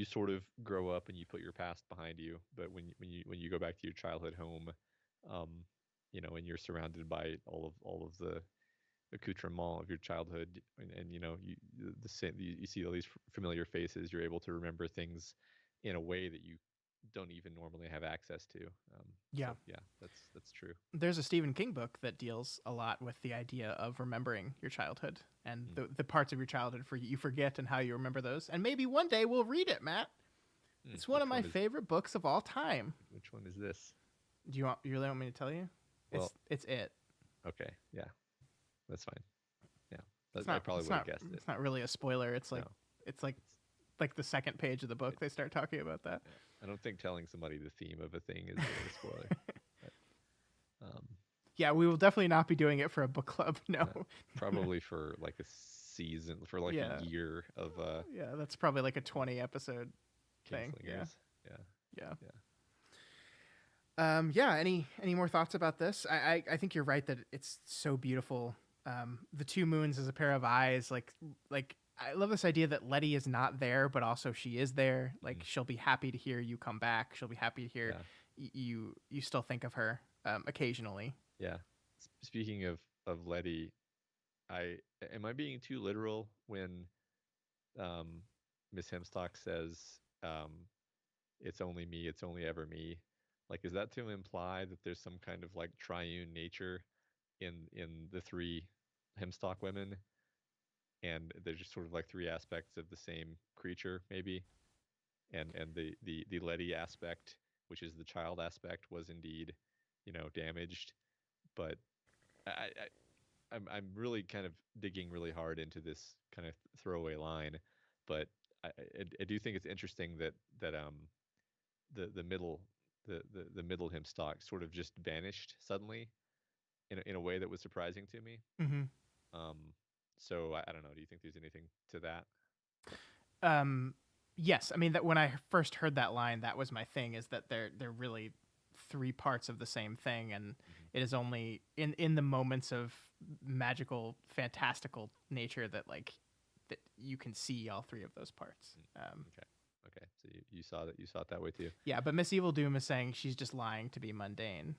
sort of grow up and you put your past behind you, but when you go back to your childhood home, and you're surrounded by all of the accoutrement of your childhood, and you see all these familiar faces, you're able to remember things in a way that you don't even normally have access to. That's true. There's a Stephen King book that deals a lot with the idea of remembering your childhood and the parts of your childhood you forget and how you remember those. And maybe one day we'll read it, Matt. It's one of my favorite books of all time. Which one is this? Do you really want me to tell you? Well, it's it. Okay, yeah, that's fine. Yeah, I probably would have guessed it. It's not really a spoiler. It's like it's like the second page of the book. They start talking about that. I don't think telling somebody the theme of a thing is really a spoiler. Yeah, we will definitely not be doing it for a book club. No, probably for like a season, for like a year of. Yeah, that's probably like a 20 episode thing. Yeah. Any more thoughts about this? I think you're right that it's so beautiful. The two moons as a pair of eyes, like I love this idea that Letty is not there, but also she is there. Like she'll be happy to hear you come back. She'll be happy to hear you still think of her occasionally. Yeah. Speaking of Letty, am I being too literal when Miss Hempstock says it's only me, it's only ever me? Like, is that to imply that there's some kind of like triune nature in the three Hempstock women, and they're just sort of like three aspects of the same creature, maybe? And the Letty aspect, which is the child aspect, was indeed, damaged. But I'm really kind of digging really hard into this kind of throwaway line, but I do think it's interesting that the middle Hempstock sort of just vanished suddenly in a way that was surprising to me. So I don't know. Do you think there's anything to that? Yes, I mean that when I first heard that line, that was my thing. Is that they're really three parts of the same thing, and Hmm. it is only in the moments of magical, fantastical nature that that you can see all three of those parts. Okay. Okay. So you saw it that way too. Yeah, but Miss Evil Doom is saying she's just lying to be mundane.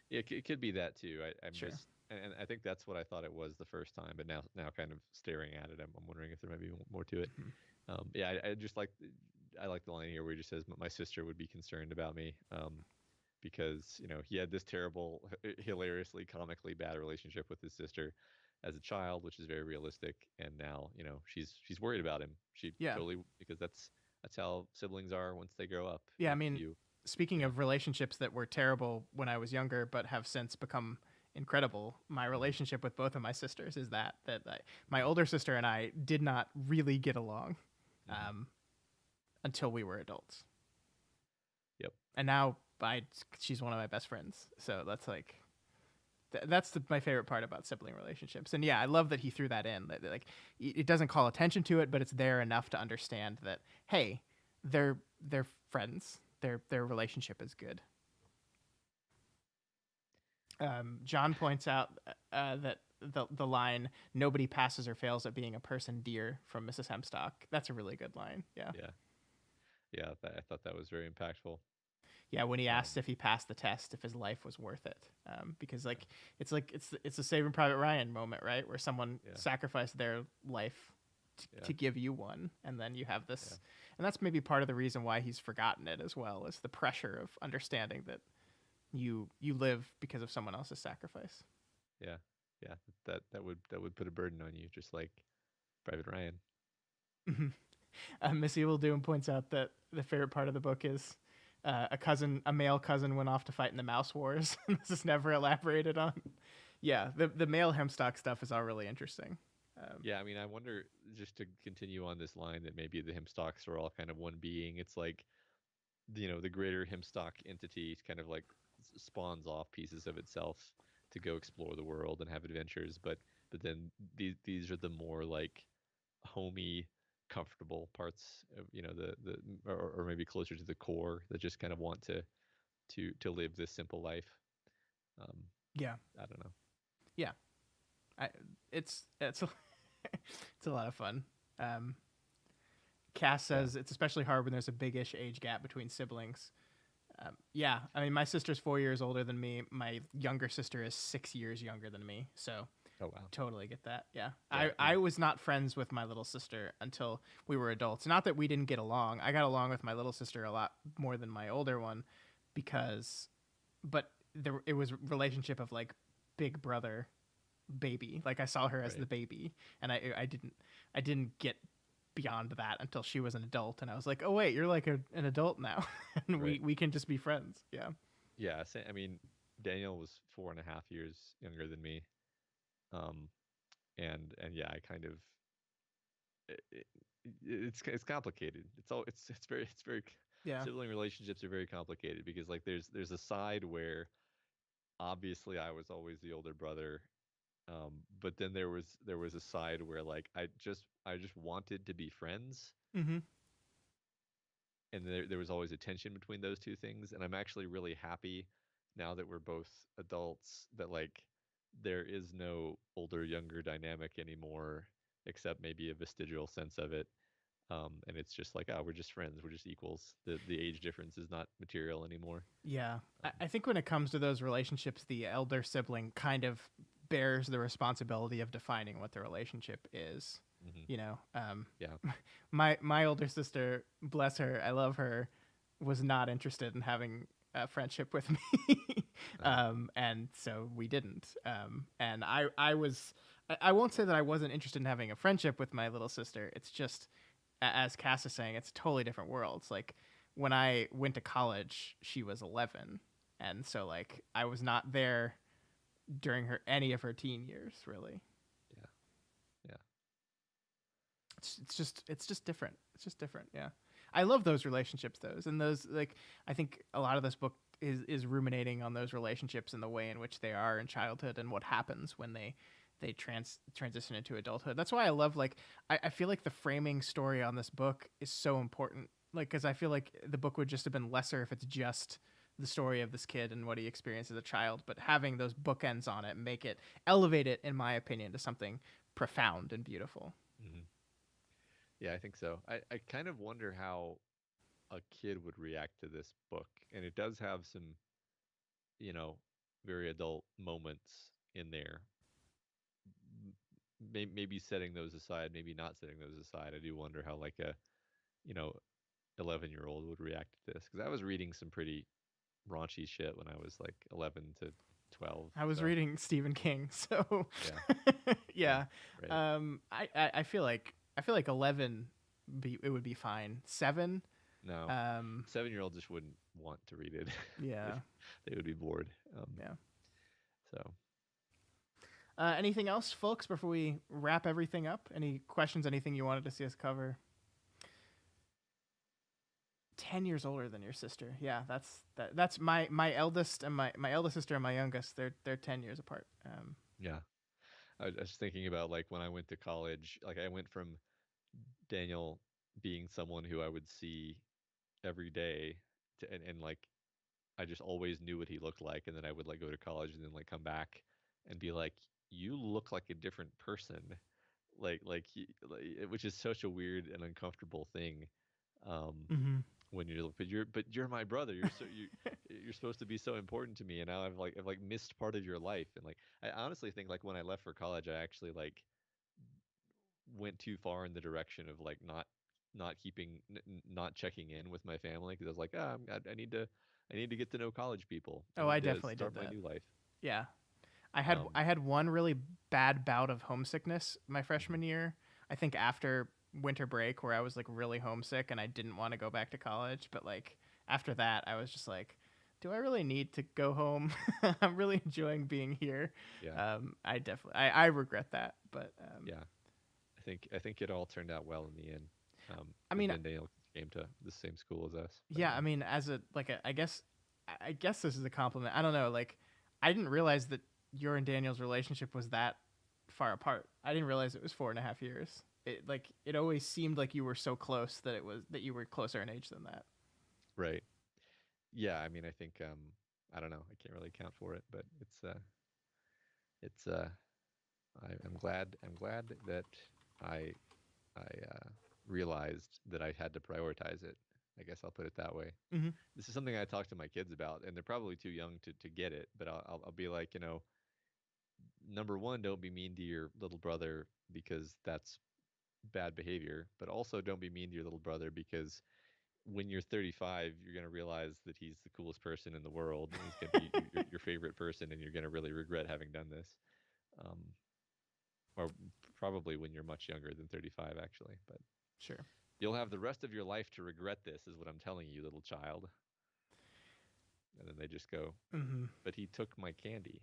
Yeah, it could be that too. I'm Sure. just, and I think that's what I thought it was the first time, but now kind of staring at it, I'm wondering if there might be more to it. Mhm. Yeah, I just like, I like the line here where he just says, "My sister would be concerned about me," because he had this terrible, hilariously, comically bad relationship with his sister as a child, which is very realistic, and now she's worried about him. She Yeah. totally, because that's how siblings are once they grow up. Yeah, I If mean, you, speaking yeah. of relationships that were terrible when I was younger but have since become incredible, my Mhm. relationship with both of my sisters is my older sister and I did not really get along Mhm. um, until we were adults. Yep. And now she's one of my best friends. So that's that's my favorite part about sibling relationships. And yeah, I love that he threw that in. That like it doesn't call attention to it, but it's there enough to understand that hey, they're friends. Their relationship is good. John points out that the line "Nobody passes or fails at being a person dear" from Mrs. Hempstock. That's a really good line. Yeah, Yeah. Yeah, I thought that was very impactful. yeah. When he Um, asked if he passed the test, if his life was worth it, because yeah, it's a Saving Private Ryan moment, right, where someone yeah, sacrificed their life yeah, to give you one, and then you have yeah, this, and that's maybe part of the reason why he's forgotten it as well, is the pressure of understanding that you live because of someone else's sacrifice. yeah, yeah. That would put a burden on you, just like Private Ryan. Miss Evil Doom points out that the favorite part of the book is a male cousin, went off to fight in the Mouse Wars. This is never elaborated on. Yeah, the male Hemstock stuff is all really interesting. Yeah, I mean, I wonder, just to continue on this line, that maybe the Hempstocks are all kind of one being. It's like, the greater Hempstock entity kind of like spawns off pieces of itself to go explore the world and have adventures, but then these are the more like homey, comfortable parts of the or maybe closer to the core, that just kind of want to live this simple life. Um, Yeah, I don't know. yeah. I, it's a, it's a lot of fun. Um, Cass Yeah. says it's especially hard when there's a big-ish age gap between siblings. Yeah, I mean, my sister's 4 years older than me. My younger sister is 6 years younger than me. So Oh wow. totally get that. Yeah. Yeah. I was not friends with my little sister until we were adults. Not that we didn't get along. I got along with my little sister a lot more than my older one because but it was relationship of like big brother baby. Like I saw her as Right. the baby and I didn't get beyond that until she was an adult and I was like, "Oh wait, you're like an adult now." And Right. we can just be friends. Yeah. Yeah. I mean, Daniel was 4.5 years younger than me. Um, and yeah, I kind of it, it's complicated. It's very Yeah. sibling relationships are very complicated, because like there's a side where obviously I was always the older brother, but then there was a side where like I just wanted to be friends, Mhm. and there was always a tension between those two things. And I'm actually really happy now that we're both adults that like there is no older younger dynamic anymore, except maybe a vestigial sense of it. And it's just like, oh, we're just friends, we're just equals. The age difference is not material anymore. Yeah. um, I think when it comes to those relationships, the elder sibling kind of bears the responsibility of defining what the relationship is. mhm, You know, yeah. my older sister, bless her, I love her, was not interested in having a friendship with me, uh, and so we didn't. And I was, I won't say that I wasn't interested in having a friendship with my little sister. It's just, as Cass is saying, it's totally different worlds. Like when I went to college, she was 11, and so like I was not there during her any of her teen years, really. yeah, yeah, It's just different. It's just different. Yeah, I love those relationships. Those and those like I think a lot of this book is ruminating on those relationships and the way in which they are in childhood and what happens when they transition into adulthood. That's why I love, like, I feel like the framing story on this book is so important. Like, because I feel like the book would just have been lesser if it's just the story of this kid and what he experienced as a child. But having those bookends on it elevate it, in my opinion, to something profound and beautiful. Hmm. Yeah, I think so. I kind of wonder how a kid would react to this book, and it does have some, you know, very adult moments in there. Maybe setting those aside, maybe not setting those aside. I do wonder how like a, you know, 11-year-old would react to this, because I was reading some pretty raunchy shit when I was like 11 to 12. I was So reading Stephen King, so yeah, yeah, yeah. right. I feel like 11, it would be fine. 7, No, um, 7-year-old just wouldn't want to read it. yeah, They would be bored. yeah. So Anything else, folks, before we wrap everything up? Any questions? Anything you wanted to see us cover? 10 years older than your sister. Yeah, that's my eldest and my eldest sister and my youngest. They're 10 years apart. yeah, I was thinking about like when I went to college. Like I went from Daniel being someone who I would see every day to, and like I just always knew what he looked like, and then I would like go to college and then like come back and be like, you look like a different person, which is such a weird and uncomfortable thing. Um, Mm-hmm. when you're my brother. You're supposed to be so important to me, and now I've missed part of your life. And like I honestly think like when I left for college, I actually like went too far in the direction of like not keeping not checking in with my family, because I was like, I need to get to know college people. I Oh, I need to definitely did start my that. new life. Yeah, Um, I had one really bad bout of homesickness my freshman year. I think after winter break, where I was like really homesick and I didn't want to go back to college. But like after that, I was just like, do I really need to go home? I'm really enjoying being here. yeah, I regret that, but yeah. I think it all turned out well in the end. I And mean, then Daniel came to the same school as us. But yeah, I mean, as a like a, I guess this is a compliment. I don't know, like I didn't realize that your and Daniel's relationship was that far apart. I didn't realize it was 4.5 years. It always seemed like you were so close that you were closer in age than that. right. Yeah, I mean, I think I don't know. I can't really account for it, but it's I'm glad that I I realized that I had to prioritize it. I guess I'll put it that way. Mm-hmm. This is something I talk to my kids about, and they're probably too young to get it. But I'll be like, you know, number one, don't be mean to your little brother, because that's bad behavior. But also, don't be mean to your little brother, because when you're 35, you're going to realize that he's the coolest person in the world, and he's going to be your favorite person, and you're going to really regret having done this. Um, or probably when you're much younger than 35, actually. But Sure. you'll have the rest of your life to regret this, is what I'm telling you, little child. And then they just go, Mm-hmm. but he took my candy.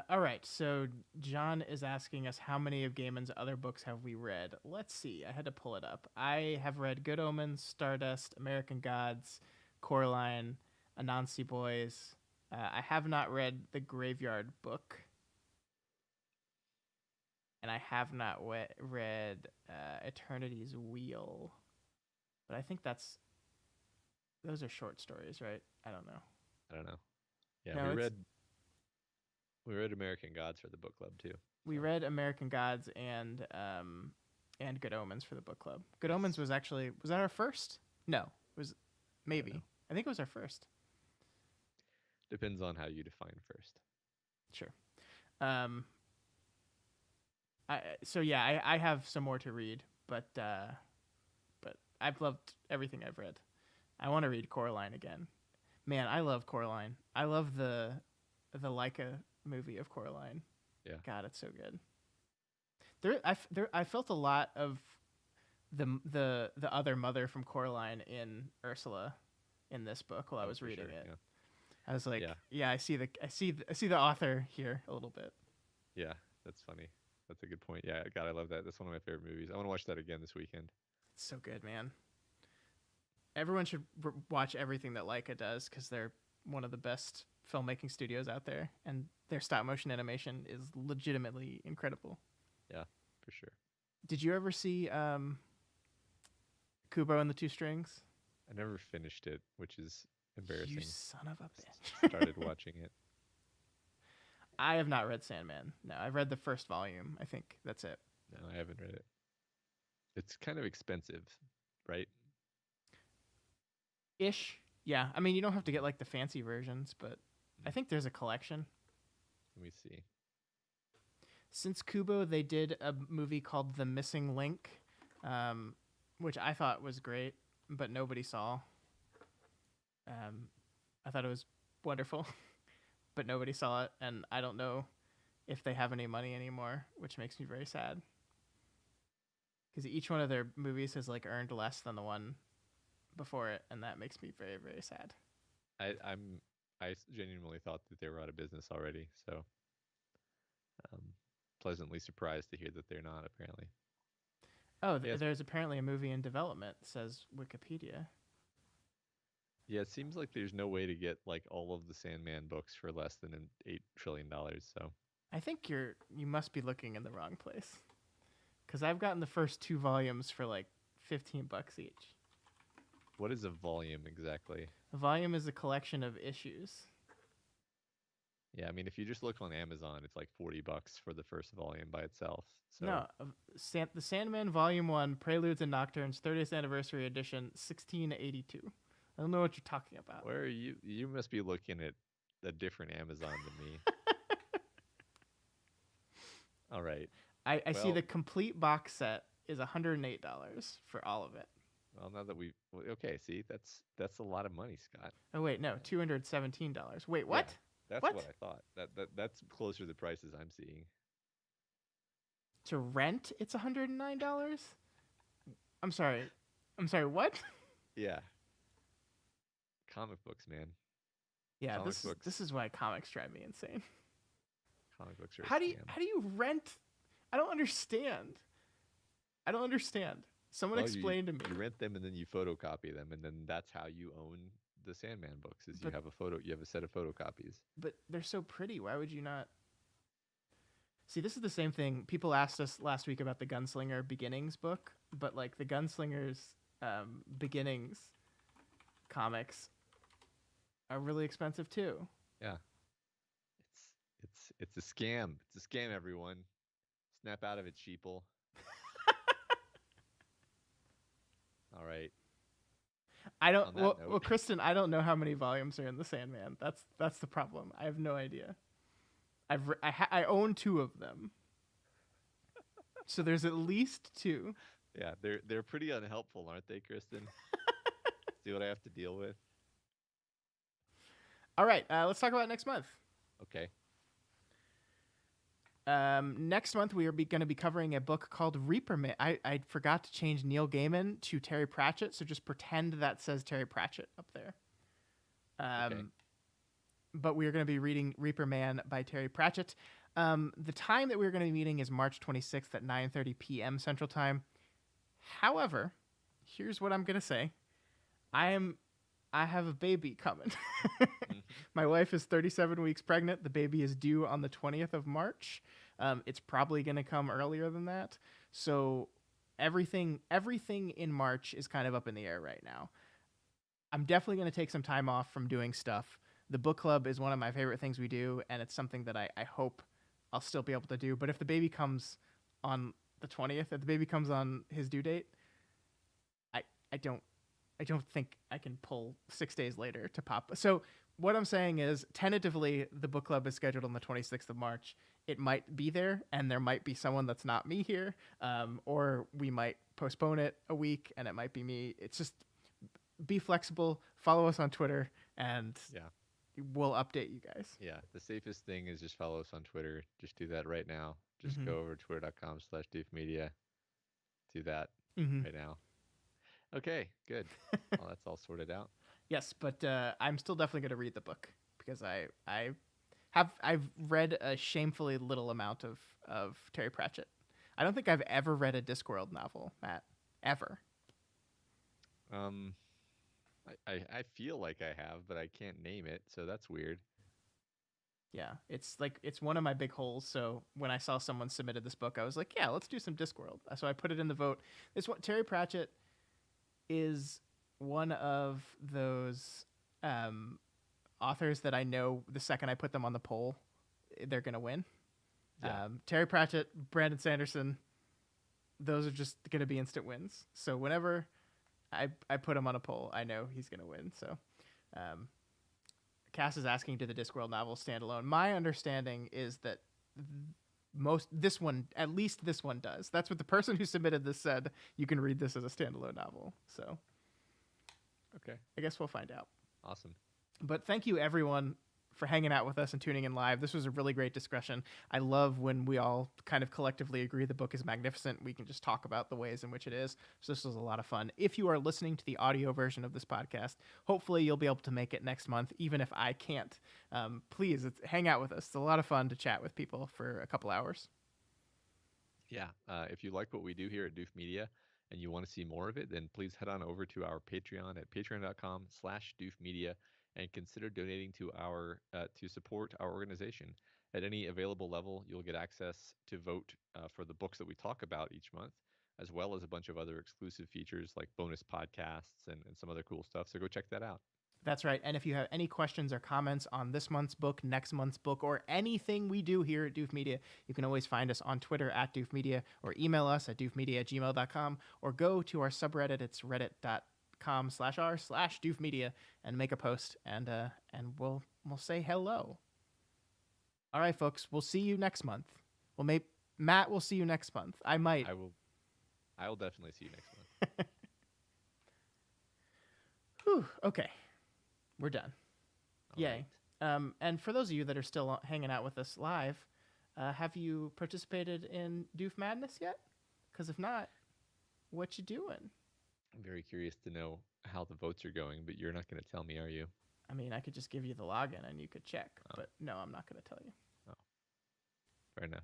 All right, so John is asking us how many of Gaiman's other books have we read. Let's see. I had to pull it up. I have read Good Omens, Stardust, American Gods, Coraline, Anansi Boys. I have not read The Graveyard Book, and I have not read Eternity's Wheel. But I think those are short stories, right? I don't know. I don't know. Yeah, No, we read American Gods for the book club too. we So read American Gods and Good Omens for the book club. Good yes. Omens was that our first? No, it was I don't maybe. know. I think it was our first. Depends on how you define first. Sure. Um. I have some more to read, but I've loved everything I've read. I want to read Coraline again. Man, I love Coraline. I love the Leica movie of Coraline. Yeah. God, it's so good. I felt a lot of the other mother from Coraline in Ursula in this book while I was reading it. Yeah. I was like, Yeah. yeah, I see the author here a little bit. Yeah, that's funny. That's a good point. Yeah, God, I love that. That's one of my favorite movies. I want to watch that again this weekend. It's so good, man. Everyone should watch everything that Leica does, because they're one of the best filmmaking studios out there, and their stop motion animation is legitimately incredible. Yeah, for sure. Did you ever see Kubo and the Two Strings? I never finished it, which is embarrassing. You son of a bitch. Started watching it. I have not read Sandman. No, I've read the first volume. I think that's it. No, I haven't read it. It's kind of expensive, right? Ish. Yeah. I mean, you don't have to get like the fancy versions, but I think there's a collection. Let me see. Since Kubo, they did a movie called The Missing Link, which I thought was great, but nobody saw. I thought it was wonderful, but nobody saw it, and I don't know if they have any money anymore, which makes me very sad. Because each one of their movies has like earned less than the one before it, and that makes me very, very sad. I genuinely thought that they were out of business already, so pleasantly surprised to hear that they're not, apparently. Oh, there's apparently a movie in development, says Wikipedia. Yeah, it seems like there's no way to get like all of the Sandman books for less than $8 trillion. So I think you must be looking in the wrong place, because I've gotten the first 2 volumes for like $15 each. what is a volume exactly? A volume is a collection of issues. Yeah, I mean, if you just look on Amazon, it's like $40 for the first volume by itself. So No, the Sandman Volume 1, Preludes and Nocturnes, 30th Anniversary Edition, 1682. I don't know what you're talking about. where are you? You must be looking at a different Amazon than me. All right. I see the complete box set is $108 for all of it. Well, now that okay, see, that's a lot of money, Scott. Oh wait, no, $217. Wait, what? Yeah, that's what I thought. That's closer to the prices I'm seeing. To rent, it's $109. I'm sorry, what? Yeah. Comic books, man. Yeah, this is why comics drive me insane. Comic books are how do you rent? I don't understand. Someone explain to me. You rent them and then you photocopy them, and then that's how you own the Sandman books. You have a set of photocopies. But they're so pretty. Why would you not? See, this is the same thing. People asked us last week about the Gunslinger Beginnings book, but like the Gunslinger's Beginnings comics are really expensive too. Yeah. It's a scam. It's a scam, everyone. Snap out of it, sheeple. All right. I don't. Well, Kristen, I don't know how many volumes are in the Sandman. That's the problem. I have no idea. I own 2 of them, so there's at least 2. Yeah, they're pretty unhelpful, aren't they, Kristen? See what I have to deal with. All right, let's talk about next month. Okay. Next month we are going to be covering a book called Reaper Man. I forgot to change Neil Gaiman to Terry Pratchett, so just pretend that says Terry Pratchett up there. Okay. But we are going to be reading Reaper Man by Terry Pratchett. The time that we're going to be meeting is March 26th at 9:30 p.m. Central Time. However, here's what I'm going to say. I have a baby coming. My wife is 37 weeks pregnant. The baby is due on the 20th of March. It's probably going to come earlier than that. So everything in March is kind of up in the air right now. I'm definitely going to take some time off from doing stuff. The book club is one of my favorite things we do, and it's something that I hope I'll still be able to do. But if the baby comes on the 20th, if the baby comes on his due date, I don't think I can pull 6 days later to pop. So what I'm saying is, tentatively, the book club is scheduled on the 26th of March. It might be there, and there might be someone that's not me here, or we might postpone it a week, and it might be me. It's just be flexible. Follow us on Twitter, and we'll update you guys. Yeah, the safest thing is just follow us on Twitter. Just do that right now. Just go over to twitter.com/doofmedia. Do that right now. Okay, good. Well, that's all sorted out. Yes, but I'm still definitely going to read the book because I've read a shamefully little amount of Terry Pratchett. I don't think I've ever read a Discworld novel, Matt. Ever. I feel like I have, but I can't name it, so that's weird. Yeah, it's one of my big holes. So when I saw someone submitted this book, I was like, yeah, let's do some Discworld. So I put it in the vote. This one, Terry Pratchett is one of those authors that I know the second I put them on the poll, they're gonna win. Yeah. Terry Pratchett, Brandon Sanderson, those are just gonna be instant wins. So whenever I put him on a poll, I know he's gonna win. So. Cass is asking, do the Discworld novels stand alone? My understanding is that at least this one does. That's what the person who submitted this said. You can read this as a standalone novel. So, okay, I guess we'll find out. Awesome. But thank you, everyone, for hanging out with us and tuning in live. This was a really great discussion. I love when we all kind of collectively agree the book is magnificent. We can just talk about the ways in which it is. So this was a lot of fun. If you are listening to the audio version of this podcast, hopefully you'll be able to make it next month, even if I can't. Please hang out with us. It's a lot of fun to chat with people for a couple hours. Yeah. If you like what we do here at Doof Media and you want to see more of it, then please head on over to our Patreon at patreon.com/doofmedia and consider donating to to support our organization. At any available level, you'll get access to vote for the books that we talk about each month, as well as a bunch of other exclusive features like bonus podcasts and some other cool stuff. So go check that out. That's right. And if you have any questions or comments on this month's book, next month's book, or anything we do here at Doof Media, you can always find us on Twitter at Doof Media, or email us at doofmedia@gmail.com, or go to our subreddit. It's reddit.com/r/doofmedia and make a post, and we'll say hello. All right, folks. We'll see you next month. Well, maybe Matt will see you next month. I might. I will definitely see you next month. Whew, okay. We're done. All Yay. right. And for those of you that are still hanging out with us live, have you participated in Doof Madness yet? Because if not, what you doing? I'm very curious to know how the votes are going, but you're not going to tell me, are you? I mean, I could just give you the login and you could check, but no, I'm not going to tell you. Oh, fair enough.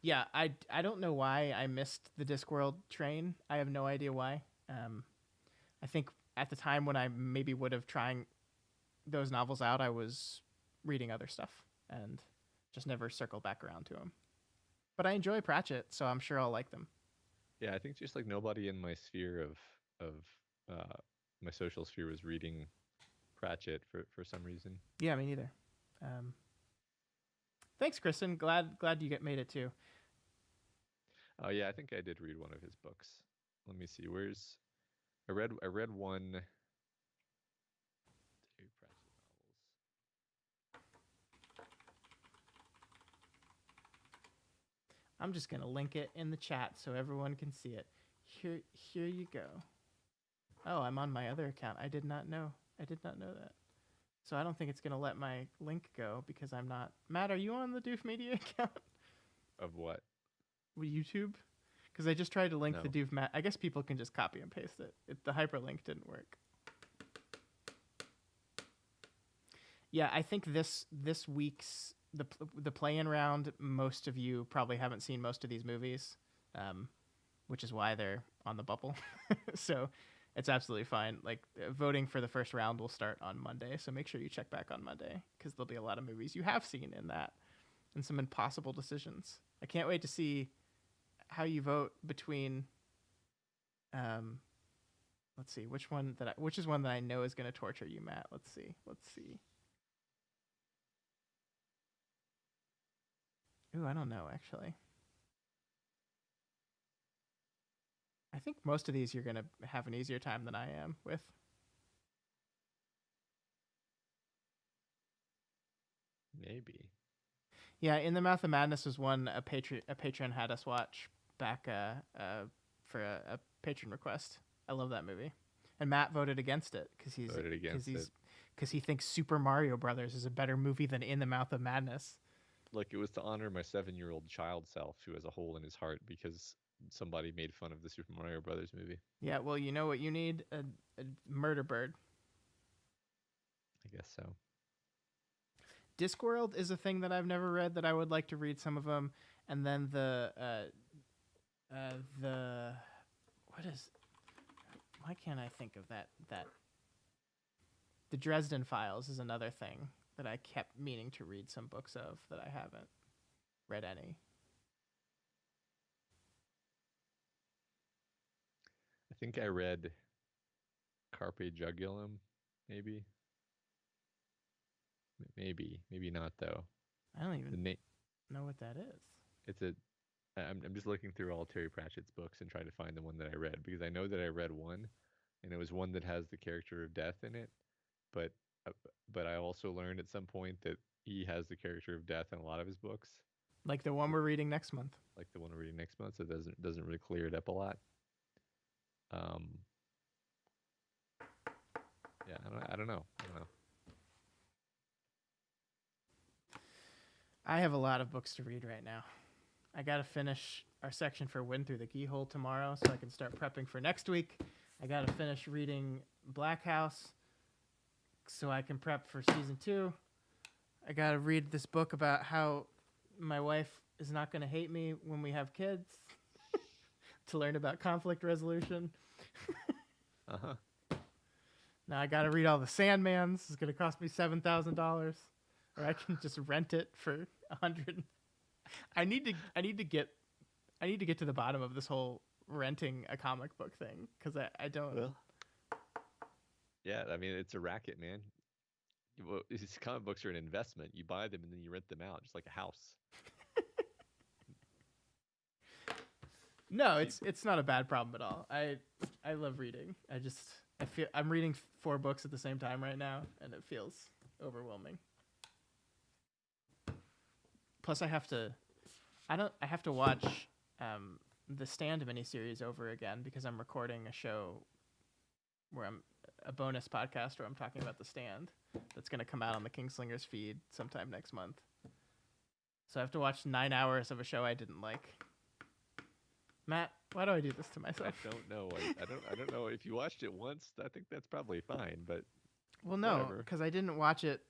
Yeah, I don't know why I missed the Discworld train. I have no idea why. I think at the time when I maybe would have trying those novels out, I was reading other stuff and just never circled back around to them. But I enjoy Pratchett, so I'm sure I'll like them. Yeah, I think just like nobody in my sphere of my social sphere was reading Pratchett for some reason. Yeah, me neither. Thanks, Kristen. Glad you made it too. Oh yeah, I think I did read one of his books. Let me see. I read one. Two Pratchett novels. I'm just gonna link it in the chat so everyone can see it. Here you go. Oh, I'm on my other account. I did not know that. So I don't think it's gonna let my link go because I'm not. Matt, are you on the Doof Media account? Of what? YouTube? Because I just tried to link No. the Doof Matt. I guess people can just copy and paste it. The hyperlink didn't work. Yeah, I think this week's the play-in round. Most of you probably haven't seen most of these movies, which is why they're on the bubble. So it's absolutely fine. Like voting for the first round will start on Monday, so make sure you check back on Monday because there'll be a lot of movies you have seen in that, and some impossible decisions. I can't wait to see how you vote between. Let's see which is one that I know is going to torture you, Matt. Let's see. Ooh, I don't know actually. I think most of these you're going to have an easier time than I am with. Maybe. Yeah, In the Mouth of Madness was one a patron had us watch back for a patron request. I love that movie, and Matt voted against it because he thinks Super Mario Brothers is a better movie than In the Mouth of Madness. Look, it was to honor my 7-year-old child self who has a hole in his heart because somebody made fun of the Super Mario Brothers movie. Yeah, well, you know what you need? A murder bird. I guess so. Discworld is a thing that I've never read that I would like to read some of them. And then why can't I think of that? The Dresden Files is another thing that I kept meaning to read some books of that I haven't read any. I think I read Carpe Jugulum, maybe. Maybe not though. I don't even know what that is. It's a. I'm just looking through all Terry Pratchett's books and trying to find the one that I read, because I know that I read one, and it was one that has the character of death in it, but I also learned at some point that he has the character of death in a lot of his books, Like the one we're reading next month. like the one we're reading next month. So it doesn't really clear it up a lot. Yeah, I don't know. I have a lot of books to read right now. I got to finish our section for Wind Through the Keyhole tomorrow so I can start prepping for next week. I got to finish reading Black House so I can prep for season 2. I got to read this book about how my wife is not going to hate me when we have kids to learn about conflict resolution. Uh-huh. Now I got to read all the Sandmans. It's going to cost me $7,000. Or I can just rent it for $100. I need to get to the bottom of this whole renting a comic book thing, because I don't. Well, yeah, I mean, it's a racket, man. These comic books are an investment. You buy them and then you rent them out, just like a house. No, it's not a bad problem at all. I love reading. I feel I'm reading 4 books at the same time right now, and it feels overwhelming. Plus, I have to watch the Stand miniseries over again, because I'm recording a show where I'm a bonus podcast where I'm talking about the Stand that's going to come out on the Kingslingers feed sometime next month. So I have to watch 9 hours of a show I didn't like. Matt, why do I do this to myself? I don't know. I don't know. If you watched it once, I think that's probably fine. But well, no, because I didn't watch it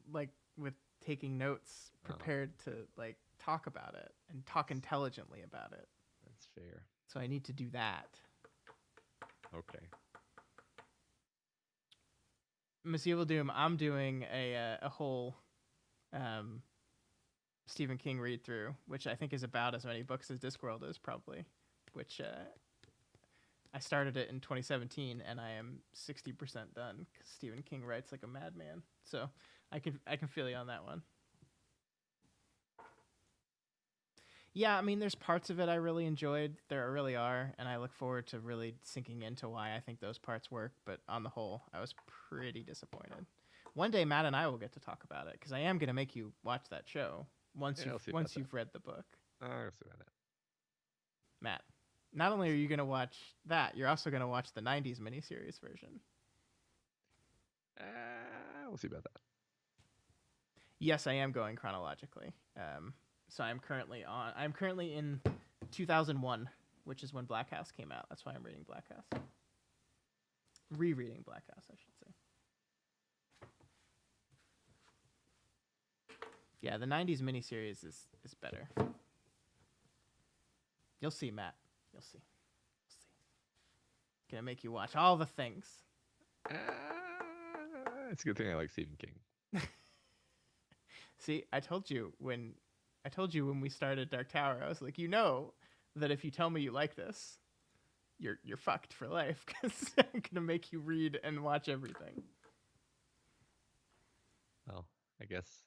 like with taking notes, prepared to like talk about it and talk intelligently about it. That's fair. So I need to do that. Okay. Miss Evil Doom, I'm doing a whole Stephen King read through, which I think is about as many books as Discworld is probably. Which I started it in 2017, and I am 60% done because Stephen King writes like a madman. So I can feel you on that one. Yeah, I mean, there's parts of it I really enjoyed. There really are, and I look forward to really sinking into why I think those parts work. But on the whole, I was pretty disappointed. One day, Matt and I will get to talk about it, because I am going to make you watch that show once you've read the book. I'll see about that. Matt, not only are you going to watch that, you're also going to watch the 90s miniseries version. We'll see about that. Yes, I am going chronologically. So I'm currently in 2001, which is when Black House came out. That's why I'm reading Black House. Rereading Black House, I should say. Yeah, the 90s miniseries is better. You'll see, Matt. You'll see. Gonna make you watch all the things. It's a good thing I like Stephen King. See, I told you when we started Dark Tower, I was like, you know that if you tell me you like this, you're fucked for life, because I'm gonna make you read and watch everything. Well, I guess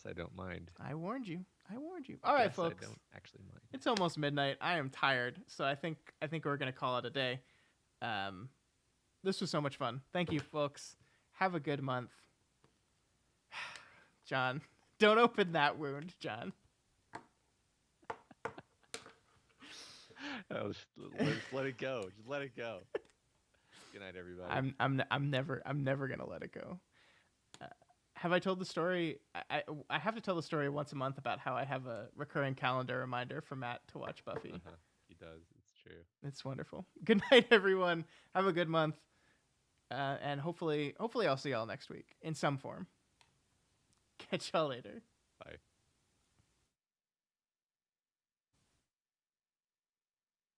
I don't mind. I warned you. All right, folks. I don't actually mind. It's almost midnight. I am tired, so I think we're gonna call it a day. This was so much fun. Thank you, folks. Have a good month. John, don't open that wound, John. Just let it go. Just let it go. Good night, everybody. I'm never gonna let it go. Have I told the story? I have to tell the story once a month about how I have a recurring calendar reminder for Matt to watch Buffy. He does. It's true. It's wonderful. Good night, everyone. Have a good month. And hopefully I'll see y'all next week in some form. Catch y'all later.